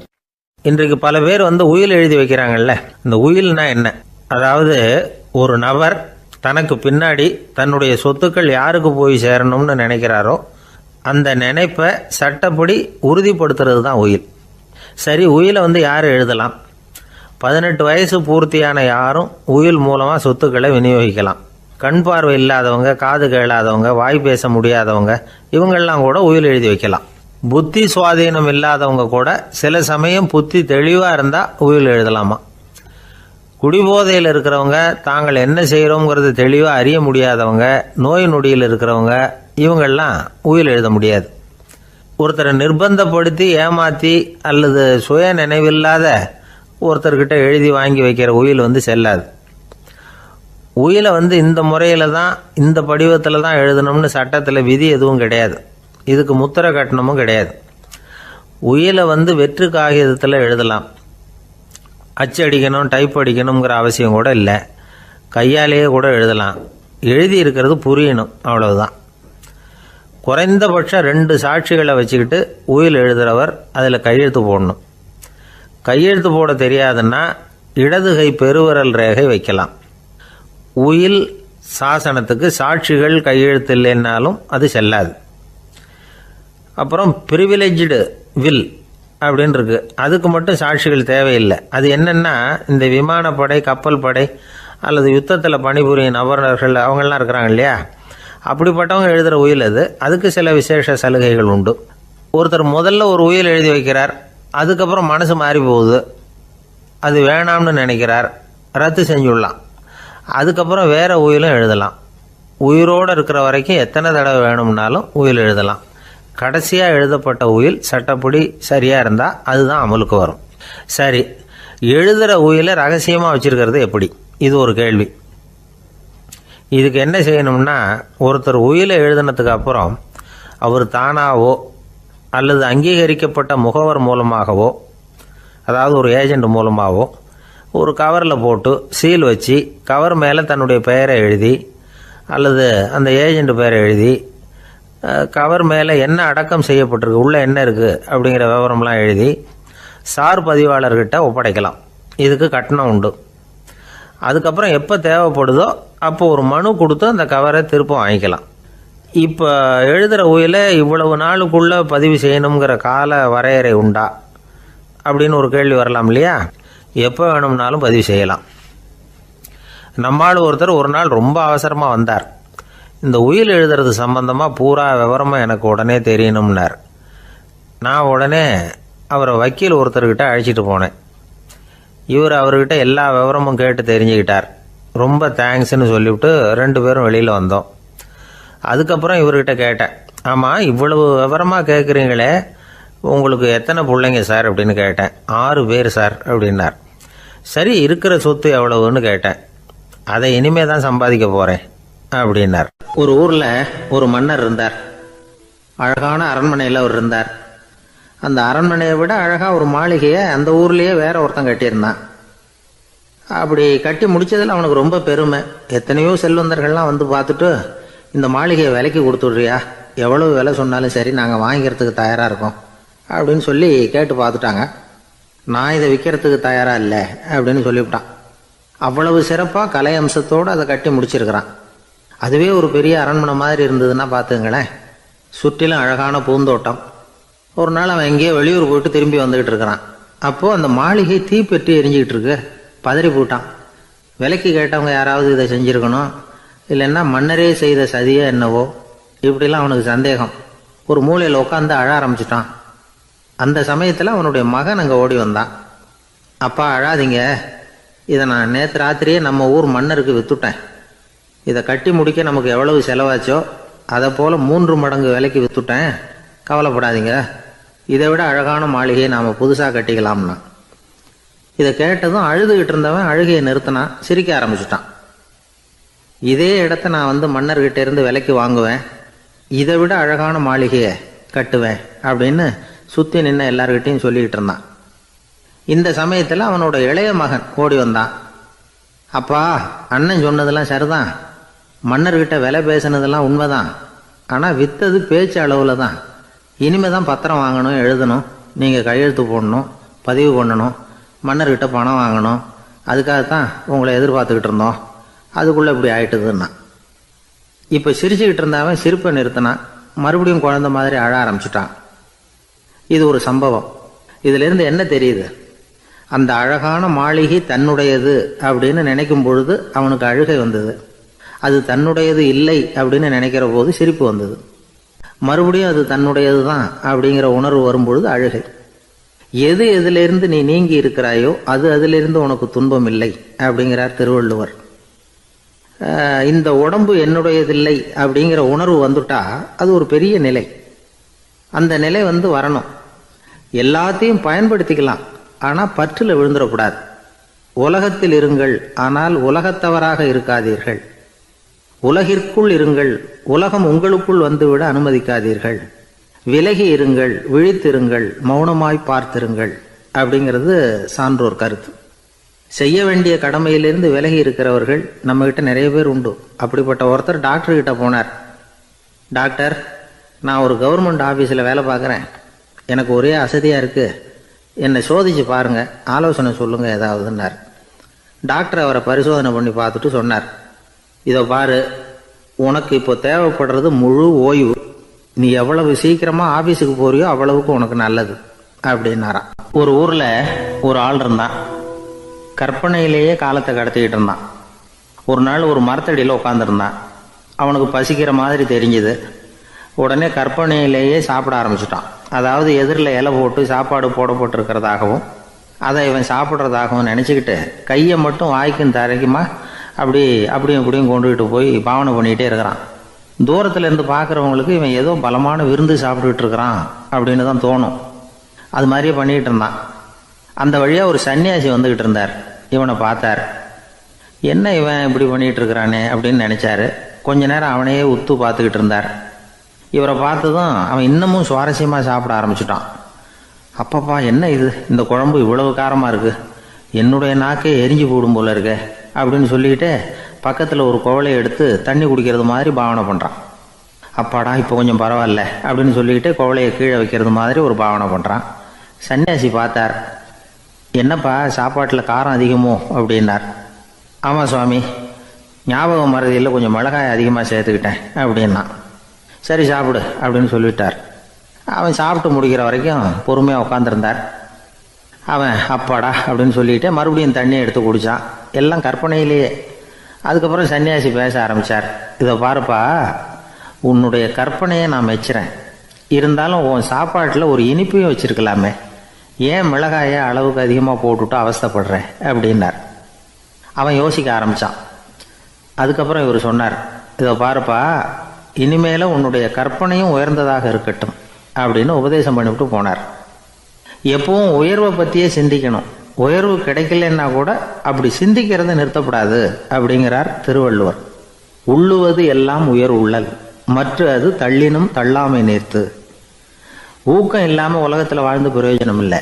இன்றைக்கு பல பேர் உயில் எழுதி வைக்கிறாங்கல்ல. இந்த உயில்னா என்ன? அதாவது ஒரு நபர் தனக்கு பின்னாடி தன்னுடைய சொத்துக்கள் யாருக்கு போய் சேரணும்னு நினைக்கிறாரோ அந்த நினைப்பை சட்டப்படி உறுதிப்படுத்துறது தான் உயில். சரி, உயிலை யார் எழுதலாம்? 18 வயசு பூர்த்தியான யாரும் உயில் மூலமாக சொத்துக்களை விநியோகிக்கலாம். கண் பார்வை இல்லாதவங்க, காது கேளாதவங்க, வாய் பேச முடியாதவங்க, இவங்கெல்லாம் கூட உயில் எழுதி வைக்கலாம். புத்தி சுவாதீனம் இல்லாதவங்க கூட சில சமயம் புத்தி தெளிவாக இருந்தால் உயில் எழுதலாமா. குடிபோதையில் இருக்கிறவங்க, தாங்கள் என்ன செய்கிறோங்கிறது தெளிவாக அறிய முடியாதவங்க, நோய் நொடியில் இருக்கிறவங்க, இவங்கெல்லாம் உயில் எழுத முடியாது. ஒருத்தரை நிர்பந்தப்படுத்தி ஏமாற்றி அல்லது சுய நினைவில்லாத ஒருத்தர்கிட்ட எழுதி வாங்கி வைக்கிற உயில் செல்லாது. உயிலை இந்த முறையில் தான், இந்த படிவத்தில் தான் எழுதணும்னு சட்டத்தில் விதி எதுவும் கிடையாது. இதுக்கு முத்திரை கட்டணமும் கிடையாது. உயிலை வெற்று காகிதத்தில் எழுதலாம். அச்சடிக்கணும், டைப் அடிக்கணுங்கிற அவசியம் கூட இல்லை. கையாலேயே கூட எழுதலாம். எழுதி இருக்கிறது புரியணும், அவ்வளவுதான். குறைந்தபட்சம் 2 சாட்சிகளை வச்சுக்கிட்டு உயில் எழுதுகிறவர் அதில் கையெழுத்து போடணும். கையெழுத்து போட தெரியாதுன்னா இடது கை பெருவிரல் ரேகை வைக்கலாம். உயில் சாசனத்துக்கு சாட்சிகள் கையெழுத்து இல்லைன்னாலும் அது செல்லாது. அப்புறம் ப்ரிவிலேஜ்டு வில் அப்படின்னு இருக்கு. அதுக்கு மட்டும் சாட்சிகள் தேவையில்லை. அது என்னென்னா, இந்த விமானப்படை, கப்பல் படை அல்லது யுத்தத்தில் பணிபுரியும் நபர்கள் அவங்கெல்லாம் இருக்கிறாங்க இல்லையா, அப்படிப்பட்டவங்க எழுதுகிற உயில் அது. அதுக்கு சில விசேஷ சலுகைகள் உண்டு. ஒருத்தர் முதல்ல ஒரு உயில் எழுதி வைக்கிறார், அதுக்கப்புறம் மனசு மாறி போகுது, அது வேணாம்னு நினைக்கிறார், ரத்து செஞ்சுடலாம். அதுக்கப்புறம் வேறு உயிலும் எழுதலாம். உயிரோடு இருக்கிற வரைக்கும் எத்தனை தடவை வேணும்னாலும் உயில் எழுதலாம். கடைசியாக எழுதப்பட்ட உயில் சட்டப்படி சரியாக இருந்தால் அதுதான் அமலுக்கு வரும். சரி, எழுதுகிற உயிலை ரகசியமாக வச்சுருக்கிறது எப்படி? இது ஒரு கேள்வி. இதுக்கு என்ன செய்யணும்னா, ஒருத்தர் உயிலை எழுதினதுக்கு அப்புறம் அவர் தானாவோ அல்லது அங்கீகரிக்கப்பட்ட முகவர் மூலமாகவோ, அதாவது ஒரு ஏஜெண்ட் மூலமாகவோ, ஒரு கவரில் போட்டு சீல் வச்சு கவர் மேலே தன்னுடைய பெயரை எழுதி அல்லது அந்த ஏஜெண்ட் பெயரை எழுதி கவர் மேலே என்ன அடக்கம் செய்யப்பட்டிருக்கு, உள்ளே என்ன இருக்குது அப்படிங்கிற விவரம்லாம் எழுதி சார் பதிவாளர்கிட்ட ஒப்படைக்கலாம். இதுக்கு கட்டணம் உண்டு. அதுக்கப்புறம் எப்போ தேவைப்படுதோ அப்போ ஒரு மனு கொடுத்து அந்த கவரை திரும்ப வாங்கிக்கலாம். இப்போ எழுதுகிற உயிலை இவ்வளவு நாளுக்குள்ளே பதிவு செய்யணுங்கிற கால வரையறை உண்டா அப்படின்னு ஒரு கேள்வி வரலாம் இல்லையா? எப்போ வேணும்னாலும் பதிவு செய்யலாம். நம்மால் ஒருத்தர் ஒரு நாள் ரொம்ப அவசரமாக வந்தார். இந்த உயில் எழுதுறது சம்பந்தமாக பூரா விவரமாக எனக்கு உடனே தெரியணும்னார். நான் உடனே அவரை வக்கீல் ஒருத்தர்கிட்ட அழைச்சிட்டு போனேன். இவர் அவர்கிட்ட எல்லா விவரமும் கேட்டு தெரிஞ்சுக்கிட்டார். ரொம்ப தேங்க்ஸ்ன்னு சொல்லிவிட்டு 2 பேரும் வெளியில் வந்தோம். அதுக்கப்புறம் இவர்கிட்ட கேட்டேன், ஆமாம் இவ்வளவு விவரமாக கேட்குறீங்களே, உங்களுக்கு எத்தனை பிள்ளைங்க சார் அப்படின்னு கேட்டேன். 6 பேர் சார் அப்படின்னார். சரி, இருக்கிற சொத்து எவ்வளவுன்னு கேட்டேன். அதை இனிமே தான் சம்பாதிக்க போகிறேன் அப்படின்னார். ஒரு ஊரில் ஒரு மன்னர் இருந்தார். அழகான அரண்மனையில் அவர் இருந்தார். அந்த அரண்மனையை விட அழகாக ஒரு மாளிகையை அந்த ஊர்லேயே வேற ஒருத்தன் கட்டியிருந்தான். அப்படி கட்டி முடித்ததில் அவனுக்கு ரொம்ப பெருமை. எத்தனையோ செல்வந்தர்கள்லாம் பார்த்துட்டு, இந்த மாளிகையை விலைக்கு கொடுத்துட்றியா, எவ்வளவு விலை சொன்னாலும் சரி நாங்கள் வாங்கிக்கிறதுக்கு தயாராக இருக்கோம் அப்படின்னு சொல்லி கேட்டு பார்த்துட்டாங்க. நான் இதை விற்கிறதுக்கு தயாராக இல்லை அப்படின்னு சொல்லிவிட்டான். அவ்வளவு சிறப்பாக கலை அம்சத்தோடு அதை கட்டி முடிச்சிருக்கிறான். அதுவே ஒரு பெரிய அரண்மனை மாதிரி இருந்ததுன்னா பார்த்துங்களேன். சுற்றிலும் அழகான பூந்தோட்டம். ஒரு நாள் அவன் எங்கேயோ வெளியூர் போயிட்டு திரும்பி வந்துக்கிட்டு இருக்கிறான். அப்போது அந்த மாளிகை தீப்பெட்டி எரிஞ்சிக்கிட்டு இருக்கு. பதறி போட்டான். விலைக்கு கேட்டவங்க யாராவது இதை செஞ்சுருக்கணும், இல்லைன்னா மன்னரே செய்த சதியே என்னவோ, இப்படிலாம் அவனுக்கு சந்தேகம். ஒரு மூலையில் உட்காந்து அழ ஆரம்பிச்சிட்டான். அந்த சமயத்தில் அவனுடைய மகன் அங்கே ஓடி வந்தான். அப்பா அழாதீங்க, இதை நான் நேற்று ராத்திரியே நம்ம ஊர் மன்னருக்கு விற்றுட்டேன். இதை கட்டி முடிக்க நமக்கு எவ்வளவு செலவாச்சோ அதை போல் 3 மடங்கு விலைக்கு விற்றுட்டேன். கவலைப்படாதீங்க, இதை விட அழகான மாளிகையை நாம் புதுசாக கட்டிக்கலாம்னா. இதை கேட்டதும் அழுதுகிட்டு இருந்தவன் அழுகையை நிறுத்தினான், சிரிக்க ஆரம்பிச்சிட்டான். இதே இடத்த நான் வந்து மன்னர்கிட்ட இருந்து விலைக்கு வாங்குவேன், இதை விட அழகான மாளிகையை கட்டுவேன் அப்படின்னு சுற்றி நின்று எல்லார்கிட்டையும் சொல்லிக்கிட்டு இருந்தான். இந்த சமயத்தில் அவனோட இளைய மகன் ஓடி வந்தான். அப்பா, அண்ணன் சொன்னதெல்லாம் சரிதான், மன்னர்கிட்ட விலை பேசினதெல்லாம் உண்மைதான், ஆனால் விற்றது பேச்சு அளவில் தான். இனிமே தான் பத்திரம் வாங்கணும், எழுதணும், நீங்கள் கையெழுத்து போடணும், பதிவு பண்ணணும், மன்னர்கிட்ட பணம் வாங்கணும். அதுக்காகத்தான் உங்களை எதிர்பார்த்துக்கிட்டு இருந்தோம். அதுக்குள்ளே இப்படி ஆயிட்டுதுன்னா. இப்போ சிரிச்சுக்கிட்டு இருந்தவன் சிரிப்பை நிறுத்தினான். மறுபடியும் குழந்தை மாதிரி அழ ஆரம்பிச்சிட்டான். இது ஒரு சம்பவம். இதிலிருந்து என்ன தெரியுது? அந்த அழகான மாளிகை தன்னுடையது அப்படின்னு நினைக்கும் பொழுது அவனுக்கு அழுகை வந்தது. அது தன்னுடையது இல்லை அப்படின்னு நினைக்கிற போது சிரிப்பு வந்தது. மறுபடியும் அது தன்னுடையது தான் அப்படிங்கிற உணர்வு வரும்பொழுது அழுகை. எது எதிலிருந்து நீ நீங்கி இருக்கிறாயோ அது அதிலிருந்து உனக்கு துன்பம் இல்லை அப்படிங்கிறார் திருவள்ளுவர். இந்த உடம்பு என்னுடையதில்லை அப்படிங்கிற உணர்வு வந்துட்டா அது ஒரு பெரிய நிலை. அந்த நிலை வந்து வரணும். எல்லாத்தையும் பயன்படுத்திக்கலாம், ஆனால் பற்றில் விழுந்துடக்கூடாது. உலகத்தில் இருங்கள், ஆனால் உலகத்தவராக இருக்காதீர்கள். உலகிற்குள் இருங்கள், உலகம் உங்களுக்குள் வந்துவிட அனுமதிக்காதீர்கள். விலகி இருங்கள், விழித்திருங்கள், மௌனமாய் பார்த்திருங்கள் அப்படிங்கிறது சான்றோர் கருத்து. செய்ய வேண்டிய கடமையிலிருந்து விலகி இருக்கிறவர்கள் நம்மகிட்ட நிறைய பேர் உண்டு. அப்படிப்பட்ட ஒருத்தர் டாக்டர்கிட்ட போனார். டாக்டர், நான் ஒரு கவர்மெண்ட் ஆஃபீஸில் வேலை பார்க்குறேன், எனக்கு ஒரே அசதியாக இருக்குது, என்னை சோதிச்சு பாருங்கள், ஆலோசனை சொல்லுங்கள் ஏதாவதுன்னார். டாக்டர் அவரை பரிசோதனை பண்ணி பார்த்துட்டு சொன்னார், இதை பாரு, உனக்கு இப்போ தேவைப்படுறது முழு ஓய்வு. நீ எவ்வளவு சீக்கிரமாக ஆஃபீஸுக்கு போறியோ அவ்வளவுக்கு உனக்கு நல்லது அப்படின்னாராம். ஒரு ஊரில் ஒரு ஆள் இருந்தான். கற்பனையிலேயே காலத்தை கடத்திக்கிட்டு இருந்தான். ஒரு நாள் ஒரு மரத்தடியில் உட்காந்துருந்தான். அவனுக்கு பசிக்கிற மாதிரி தெரிஞ்சுது. உடனே கற்பனையிலேயே சாப்பிட ஆரம்பிச்சிட்டான். அதாவது எதிரில் இலை போட்டு சாப்பாடு போடப்பட்டிருக்கிறதாகவும் அதை இவன் சாப்பிட்றதாகவும் நினச்சிக்கிட்டு கையை மட்டும் வாய்க்கும் தரைக்குமா அப்படியும் இப்படியும் கொண்டுகிட்டு போய் பாவனை பண்ணிக்கிட்டே இருக்கிறான். தூரத்தில் இருந்து பார்க்குறவங்களுக்கு இவன் ஏதோ பலமான விருந்து சாப்பிட்டுக்கிட்டு இருக்கிறான் அப்படின்னு தான் தோணும். அது மாதிரியே பண்ணிக்கிட்டு இருந்தான். அந்த வழியாக ஒரு சன்னியாசி வந்துக்கிட்டு இருந்தார். இவனை பார்த்தார். என்ன இவன் இப்படி பண்ணிகிட்டு இருக்கிறானே அப்படின்னு நினச்சாரு. கொஞ்ச நேரம் அவனையே உத்து பார்த்துக்கிட்டு இருந்தார். இவரை பார்த்ததும் அவன் இன்னமும் சுவாரஸ்யமாக சாப்பிட ஆரம்பிச்சிட்டான். அப்பப்பா, என்ன இது, இந்த குழம்பு இவ்வளவு காரமாக இருக்குது, என்னுடைய நாக்கே எரிஞ்சு போடும் போல இருக்கு அப்படின்னு சொல்லிக்கிட்டு பக்கத்தில் ஒரு குவளையை எடுத்து தண்ணி குடிக்கிறது மாதிரி பாவனை பண்ணுறான். அப்பாடா, இப்போ கொஞ்சம் பரவாயில்ல அப்படின்னு சொல்லிக்கிட்டு குவளையை கீழே வைக்கிறது மாதிரி ஒரு பாவனை பண்ணுறான். சன்னியாசி பார்த்தார். என்னப்பா, சாப்பாட்டில் காரம் அதிகமோ அப்படின்னார். ஆமாம் சுவாமி, ஞாபகம் மறதியில் கொஞ்சம் மிளகாய் அதிகமாக சேர்த்துக்கிட்டேன் அப்படின்னா. சரி சாப்பிடு அப்படின்னு சொல்லிவிட்டார். அவன் சாப்பிட்டு முடிக்கிற வரைக்கும் பொறுமையாக உட்காந்துருந்தார். அவன் அப்பாடா அப்படின்னு சொல்லிட்டு மறுபடியும் தண்ணியை எடுத்து குடித்தான். எல்லாம் கற்பனையிலேயே. அதுக்கப்புறம் சன்னியாசி பேச ஆரம்பித்தார். இதை பாருப்பா, உன்னுடைய கற்பனையை நான் மெச்சுறேன், இருந்தாலும் உன் சாப்பாட்டில் ஒரு இனிப்பையும் வச்சுருக்கலாமே, ஏன் மிளகாயை அளவுக்கு அதிகமாக போட்டுவிட்டு அவஸ்தைப்படுறேன் அப்படின்னார். அவன் யோசிக்க ஆரம்பித்தான். அதுக்கப்புறம் இவர் சொன்னார், இதை பாருப்பா, இனிமேல உன்னுடைய கற்பனையும் உயர்ந்ததாக இருக்கட்டும் அப்படின்னு உபதேசம் பண்ணிவிட்டு போனார். எப்பவும் உயர்வை பற்றியே சிந்திக்கணும். உயர்வு கிடைக்கலன்னா கூட அப்படி சிந்திக்கிறத நிறுத்தப்படாது அப்படிங்கிறார் திருவள்ளுவர். உள்ளுவது எல்லாம் உயர் உள்ளல், மற்ற அது தள்ளினும் தள்ளாமை நேர்த்து. ஊக்கம் இல்லாமல் உலகத்தில் வாழ்ந்து பிரயோஜனம் இல்லை.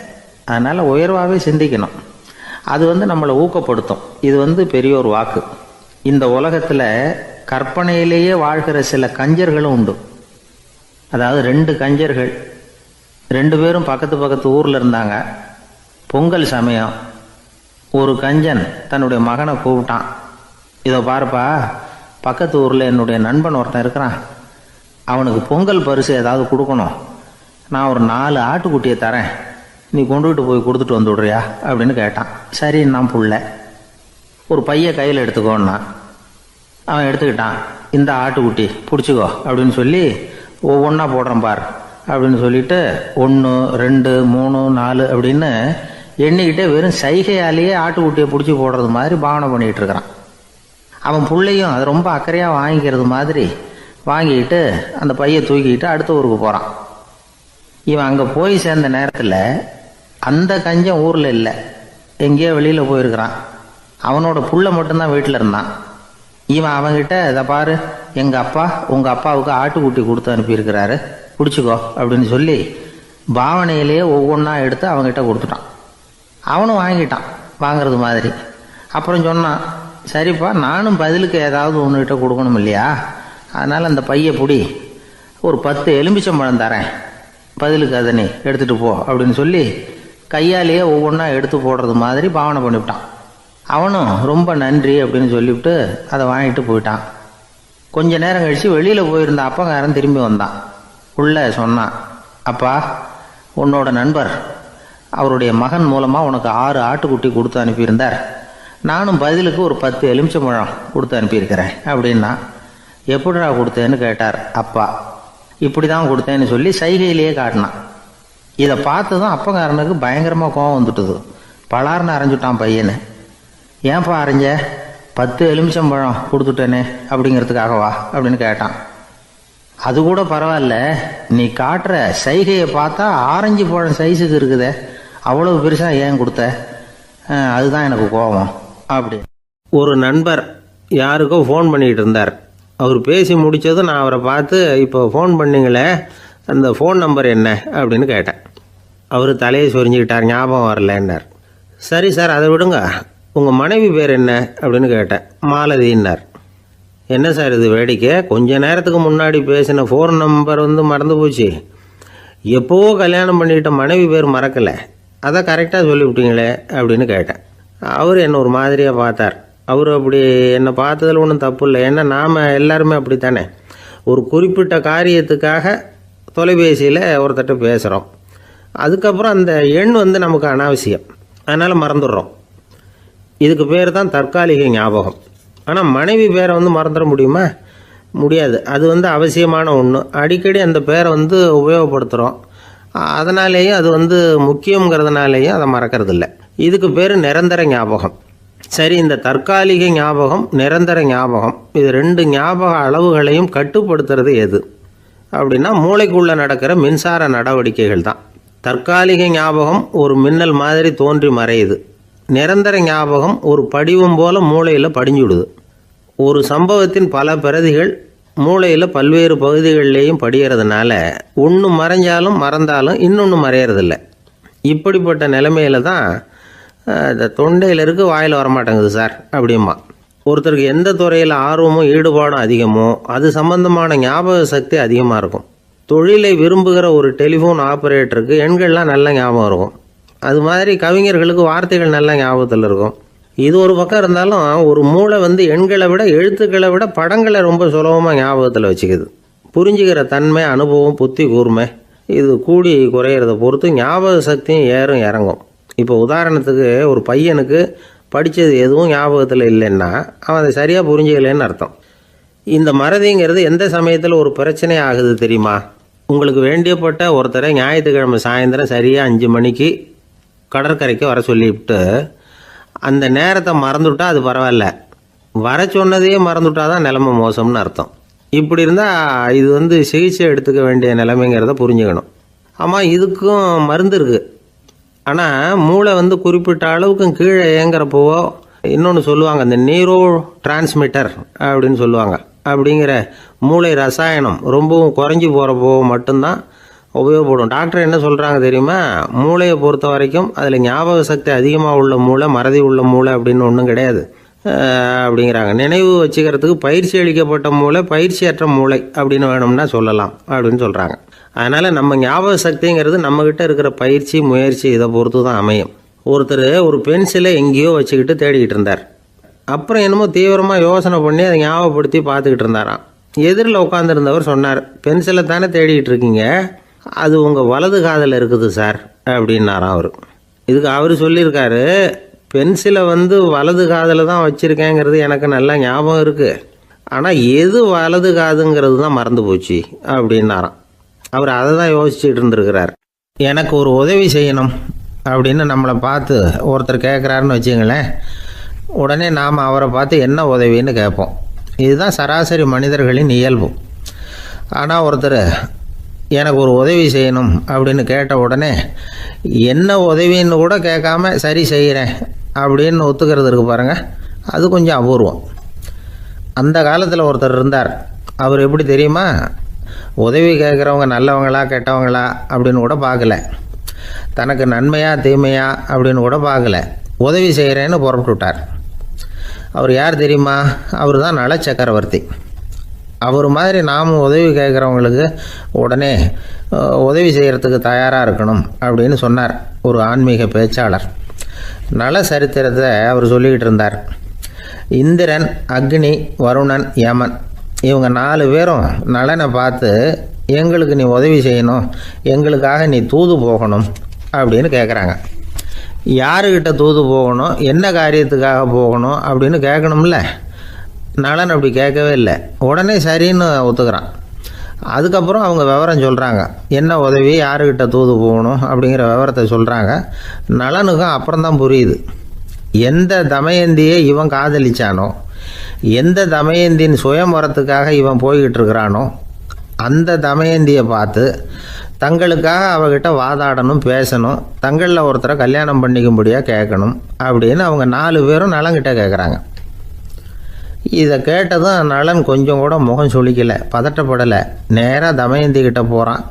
அதனால் உயர்வாகவே சிந்திக்கணும். அது நம்மளை ஊக்கப்படுத்தும். இது பெரியோர் வாக்கு. இந்த உலகத்தில் கற்பனையிலேயே வாழ்கிற சில கஞ்சர்களும் உண்டு. அதாவது 2 கஞ்சர்கள், 2 பேரும் பக்கத்து ஊரில் இருந்தாங்க. பொங்கல் சமயம் ஒரு கஞ்சன் தன்னுடைய மகனை கூப்பிட்டான். இதை பாருப்பா, பக்கத்து ஊரில் என்னுடைய நண்பன் ஒருத்தன் இருக்கிறான், அவனுக்கு பொங்கல் பரிசு ஏதாவது கொடுக்கணும், நான் ஒரு 4 ஆட்டுக்குட்டியை தரேன், நீ கொண்டுகிட்டு போய் கொடுத்துட்டு வந்து விடுறியா அப்படின்னு கேட்டான். சரி, நான் புள்ள ஒரு பைய கையில் எடுத்துக்கோன்னா. அவன் எடுத்துக்கிட்டான். இந்த ஆட்டுக்குட்டி பிடிச்சிக்கோ அப்படின்னு சொல்லி ஒவ்வொன்றா போடுறேன் பார், அப்படின்னு சொல்லிட்டு 1 2 3 4 அப்படின்னு எண்ணிக்கிட்டே வெறும் சைகையாலேயே ஆட்டுக்குட்டியை பிடிச்சி போடுறது மாதிரி பாவனை பண்ணிகிட்டு இருக்கிறான். அவன் பிள்ளையும் அது ரொம்ப அக்கறையாக வாங்கிக்கிறது மாதிரி வாங்கிக்கிட்டு அந்த பையை தூக்கிக்கிட்டு அடுத்த ஊருக்கு போகிறான். இவன் அங்கே போய் சேர்ந்த நேரத்தில் அந்த கஞ்சன் ஊரில் இல்லை, எங்கேயோ வெளியில் போயிருக்கிறான். அவனோட புள்ள மட்டும்தான் வீட்டில் இருந்தான். இவன் அவன்கிட்ட இதை பாரு, எங்கள் அப்பா உங்கள் அப்பாவுக்கு ஆட்டுக்குட்டி கொடுத்து அனுப்பியிருக்கிறாரு, பிடிச்சிக்கோ அப்படின்னு சொல்லி பாவனையிலேயே ஒவ்வொன்றா எடுத்து அவங்ககிட்ட கொடுத்துட்டான். அவனும் வாங்கிட்டான் வாங்கிறது மாதிரி. அப்புறம் சொன்னான், சரிப்பா நானும் பதிலுக்கு ஏதாவது ஒன்றுகிட்ட கொடுக்கணும் இல்லையா, அதனால் அந்த பையை பிடி, ஒரு 10 எலுமிச்சம்பழம் தரேன், பதிலுக்கு அதை நீ எடுத்துகிட்டு போ அப்படின்னு சொல்லி கையாலேயே ஒவ்வொன்றா எடுத்து போடுறது மாதிரி பாவனை பண்ணிவிட்டான். அவனும் ரொம்ப நன்றி அப்படின்னு சொல்லிவிட்டு அதை வாங்கிட்டு போயிட்டான். கொஞ்ச நேரம் கழித்து வெளியில் போயிருந்த அப்பங்காரன் திரும்பி வந்தான். உள்ள சொன்னான், அப்பா உன்னோட நண்பர் அவருடைய மகன் மூலமாக உனக்கு 6 ஆட்டுக்குட்டி கொடுத்து அனுப்பியிருந்தார், நானும் பதிலுக்கு ஒரு 10 எலுமிச்சம்பழம் கொடுத்து அனுப்பியிருக்கிறேன் அப்படின்னா. எப்படிடா கொடுத்தேன்னு கேட்டார் அப்பா. இப்படி தான் கொடுத்தேன்னு சொல்லி சைகையிலேயே காட்டினான். இதை பார்த்து தான் அப்பங்காரனுக்கு பயங்கரமாக கோவம் வந்துட்டுது. பலார்னு அரைஞ்சுட்டான் பையனை. ஏன்பா அரைஞ்ச, 10 எலுமிச்சம்பழம் கொடுத்துட்டேனே அப்படிங்கிறதுக்காகவா அப்படின்னு கேட்டான். அது கூட பரவாயில்ல, நீ காட்டுற சைகையை பார்த்தா ஆரஞ்சு பழம் சைஸுக்கு இருக்குதே, அவ்வளவு பெருசாக ஏன் கொடுத்த, அதுதான் எனக்கு கோபம் அப்படி. ஒரு நண்பர் யாருக்கோ ஃபோன் பண்ணிகிட்டு இருந்தார். அவர் பேசி முடித்ததும் நான் அவரை பார்த்து, இப்போ ஃபோன் பண்ணிங்களே அந்த ஃபோன் நம்பர் என்ன அப்படின்னு கேட்டேன். அவர் தலையை சொரிஞ்சுக்கிட்டார், ஞாபகம் வரலன்னார். சரி சார் அதை விடுங்க, உங்கள் மனைவி பேர் என்ன அப்படின்னு கேட்டேன். மாலதின்னார். என்ன சார் இது வேடிக்கை, கொஞ்ச நேரத்துக்கு முன்னாடி பேசின ஃபோன் நம்பர் மறந்து போச்சு, எப்போவோ கல்யாணம் பண்ணிக்கிட்ட மனைவி பேர் மறக்கலை, அதை கரெக்டாக சொல்லிவிட்டீங்களே அப்படின்னு கேட்டேன். அவர் என்னை ஒரு மாதிரியாக பார்த்தார். அவர் அப்படி என்னை பார்த்ததில் ஒன்றும் தப்பு இல்லை, ஏன்னா நாம் எல்லாருமே அப்படித்தானே, ஒரு குறிப்பிட்ட காரியத்துக்காக தொலைபேசியில் ஒருத்தட்ட பேசுகிறோம், அதுக்கப்புறம் அந்த எண் நமக்கு அனாவசியம், அதனால் மறந்துடுறோம். இதுக்கு பேர் தான் தற்காலிக ஞாபகம். ஆனால் மனைவி பேரை மறந்துட முடியுமா? முடியாது. அது அவசியமான ஒன்று. அடிக்கடி அந்த பேரை உபயோகப்படுத்துகிறோம், அதனாலேயும் அது முக்கியங்கிறதுனாலேயும் அதை மறக்கறதில்ல. இதுக்கு பேர் நிரந்தர ஞாபகம். சரி, இந்த தற்காலிக ஞாபகம், நிரந்தர ஞாபகம், இது 2 ஞாபக அளவுகளையும் கட்டுப்படுத்துறது எது அப்படின்னா மூளைக்குள்ளே நடக்கிற மின்சார நடவடிக்கைகள் தான். தற்காலிக ஞாபகம் ஒரு மின்னல் மாதிரி தோன்றி மறையுது. நிரந்தர ஞாபகம் ஒரு படிவம் போல மூளையில் படிஞ்சுடுது. ஒரு சம்பவத்தின் பல பிரதிகள் மூளையில் பல்வேறு பகுதிகளிலேயும் படிகிறதுனால ஒன்று மறைஞ்சாலும் மறந்தாலும் இன்னொன்று மறையறதில்லை. இப்படிப்பட்ட நிலைமையில தான் இந்த தொண்டையில் இருக்கு, வாயில் வரமாட்டேங்குது சார் அப்படிமா. ஒருத்தருக்கு எந்த துறையில் ஆர்வமும் ஈடுபாடும் அதிகமோ அது சம்பந்தமான ஞாபக சக்தி அதிகமாக இருக்கும். தொழிலை விரும்புகிற ஒரு டெலிஃபோன் ஆப்ரேட்டருக்கு எண்கள்லாம் நல்ல ஞாபகம் இருக்கும். அது மாதிரி கவிஞர்களுக்கு வார்த்தைகள் நல்ல ஞாபகத்தில் இருக்கும். இது ஒரு பக்கம் இருந்தாலும் ஒரு மூளை எண்களை விட எழுத்துக்களை விட படங்களை ரொம்ப சுலபமாக ஞாபகத்தில் வச்சுக்குது. புரிஞ்சுக்கிற தன்மை, அனுபவம், புத்தி கூர்மை இது கூடி குறையிறத பொறுத்து ஞாபக சக்தியும் ஏறும் இறங்கும். இப்போ உதாரணத்துக்கு ஒரு பையனுக்கு படித்தது எதுவும் ஞாபகத்தில் இல்லைன்னா அவன் அதை சரியாக புரிஞ்சுக்கலைன்னு அர்த்தம். இந்த மறதிங்கிறது எந்த சமயத்தில் ஒரு பிரச்சனை ஆகுது தெரியுமா? உங்களுக்கு வேண்டியப்பட்ட ஒருத்தரை ஞாயிற்றுக்கிழமை சாயந்தரம் சரியாக 5 மணிக்கு கடற்கரைக்கு வர சொல்லிவிட்டு அந்த நேரத்தை மறந்துவிட்டா அது பரவாயில்ல, வர சொன்னதையே மறந்துவிட்டா தான் நிலைமை மோசம்னு அர்த்தம். இப்படி இருந்தால் இது சிகிச்சை எடுத்துக்க வேண்டிய நிலைமைங்கிறத புரிஞ்சுக்கணும். ஆமாம், இதுக்கும் மருந்து இருக்குது. ஆனால் மூளை குறிப்பிட்ட அளவுக்கும் கீழே இயங்குறப்போ இன்னொன்று சொல்லுவாங்க, இந்த நியூரோ டிரான்ஸ்மிட்டர் அப்படின்னு சொல்லுவாங்க. அப்படிங்கிற மூளை ரசாயனம் ரொம்பவும் குறைஞ்சி போகிறப்போ மட்டும்தான் உபயோகப்படும். டாக்டர் என்ன சொல்கிறாங்க தெரியுமா? மூளையை பொறுத்த வரைக்கும் அதில் ஞாபக சக்தி அதிகமாக உள்ள மூளை, மறதி உள்ள மூளை அப்படின்னு ஒன்றும் கிடையாது அப்படிங்கிறாங்க. நினைவு வச்சுக்கிறதுக்கு பயிற்சி அளிக்கப்பட்ட மூளை, பயிற்சியற்ற மூளை அப்படின்னு வேணும்னா சொல்லலாம் அப்படின்னு சொல்கிறாங்க. அதனால் நம்ம ஞாபக சக்திங்கிறது நம்மக்கிட்ட இருக்கிற பயிற்சி, முயற்சி இதை பொறுத்து தான் அமையும். ஒருத்தர் ஒரு பென்சிலை எங்கேயோ வச்சுக்கிட்டு தேடிக்கிட்டு இருந்தார். அப்புறம் என்னமோ தீவிரமாக யோசனை பண்ணி அதை ஞாபகப்படுத்தி பார்த்துக்கிட்டு இருந்தாராம். எதிரில் உட்காந்துருந்தவர் சொன்னார், பென்சிலை தானே தேடிக்கிட்டு இருக்கீங்க, அது உங்கள் வலது காதில் இருக்குது சார் அப்படின்னாராம் அவர். இதுக்கு அவர் சொல்லியிருக்காரு, பென்சிலை வலது காதில் தான் வச்சுருக்கேங்கிறது எனக்கு நல்லா ஞாபகம் இருக்குது, ஆனால் எது வலது காதுங்கிறது தான் மறந்து போச்சு அப்படின்னாராம். அவர் அதை தான் யோசிச்சுட்டு இருந்திருக்கிறார். எனக்கு ஒரு உதவி செய்யணும் அப்படின்னு நம்மளை பார்த்து ஒருத்தர் கேட்குறாருன்னு வச்சுங்களேன், உடனே நாம் அவரை பார்த்து என்ன உதவின்னு கேட்போம். இதுதான் சராசரி மனிதர்களின் இயல்பு. ஆனால் ஒருத்தர் எனக்கு ஒரு உதவி செய்யணும் அப்படின்னு கேட்ட உடனே என்ன உதவின்னு கூட கேட்காம சரி செய்கிறேன் அப்படின்னு ஒத்துக்கிறது இருக்கு பாருங்கள், அது கொஞ்சம் அபூர்வம். அந்த காலத்தில் ஒருத்தர் இருந்தார். அவர் எப்படி தெரியுமா, உதவி கேட்குறவங்க நல்லவங்களா கெட்டவங்களா அப்படின்னு கூட பார்க்கல, தனக்கு நன்மையா தீமையா அப்படின்னு கூட பார்க்கல, உதவி செய்கிறேன்னு புறப்பட்டு விட்டார். அவர் யார் தெரியுமா, அவர் தான் நல சக்கரவர்த்தி. அவர் மாதிரி நாமும் உதவி கேட்குறவங்களுக்கு உடனே உதவி செய்கிறதுக்கு தயாராக இருக்கணும் அப்படின்னு சொன்னார் ஒரு ஆன்மீக பேச்சாளர். நல சரித்திரத்தை அவர் சொல்லிக்கிட்டு இருந்தார். இந்திரன், அக்னி, வருணன், யமன் இவங்க 4 பேரும் நலனை பார்த்து எங்களுக்கு நீ உதவி செய்யணும், எங்களுக்காக நீ தூது போகணும் அப்படின்னு கேட்குறாங்க. யாருக்கிட்ட தூது போகணும், என்ன காரியத்துக்காக போகணும் அப்படின்னு கேட்கணும்ல. நலன் அப்படி கேட்கவே இல்லை, உடனே சரின்னு ஒத்துக்கிறான். அதுக்கப்புறம் அவங்க விவரம் சொல்கிறாங்க, என்ன உதவி, யாருக்கிட்ட தூது போகணும் அப்படிங்கிற விவரத்தை சொல்கிறாங்க. நலனுக்கும் அப்புறம்தான் புரியுது, எந்த தமயந்தியை இவன் காதலிச்சானோ, எந்த தமயந்தின் சுயம்பரத்துக்காக இவன் போய்கிட்டு இருக்கிறானோ அந்த தமயந்தியை பார்த்து தங்களுக்காக அவகிட்ட வாதாடணும், பேசணும், தங்களில் ஒருத்தரை கல்யாணம் பண்ணிக்கும்படியாக கேட்கணும் அப்படின்னு அவங்க 4 பேரும் நலன்கிட்ட கேட்குறாங்க. இதை கேட்டதும் நலன் கொஞ்சம் கூட முகம் சுளிக்கலை, பதட்டப்படலை, நேராக தமயந்தி கிட்ட போகிறான்.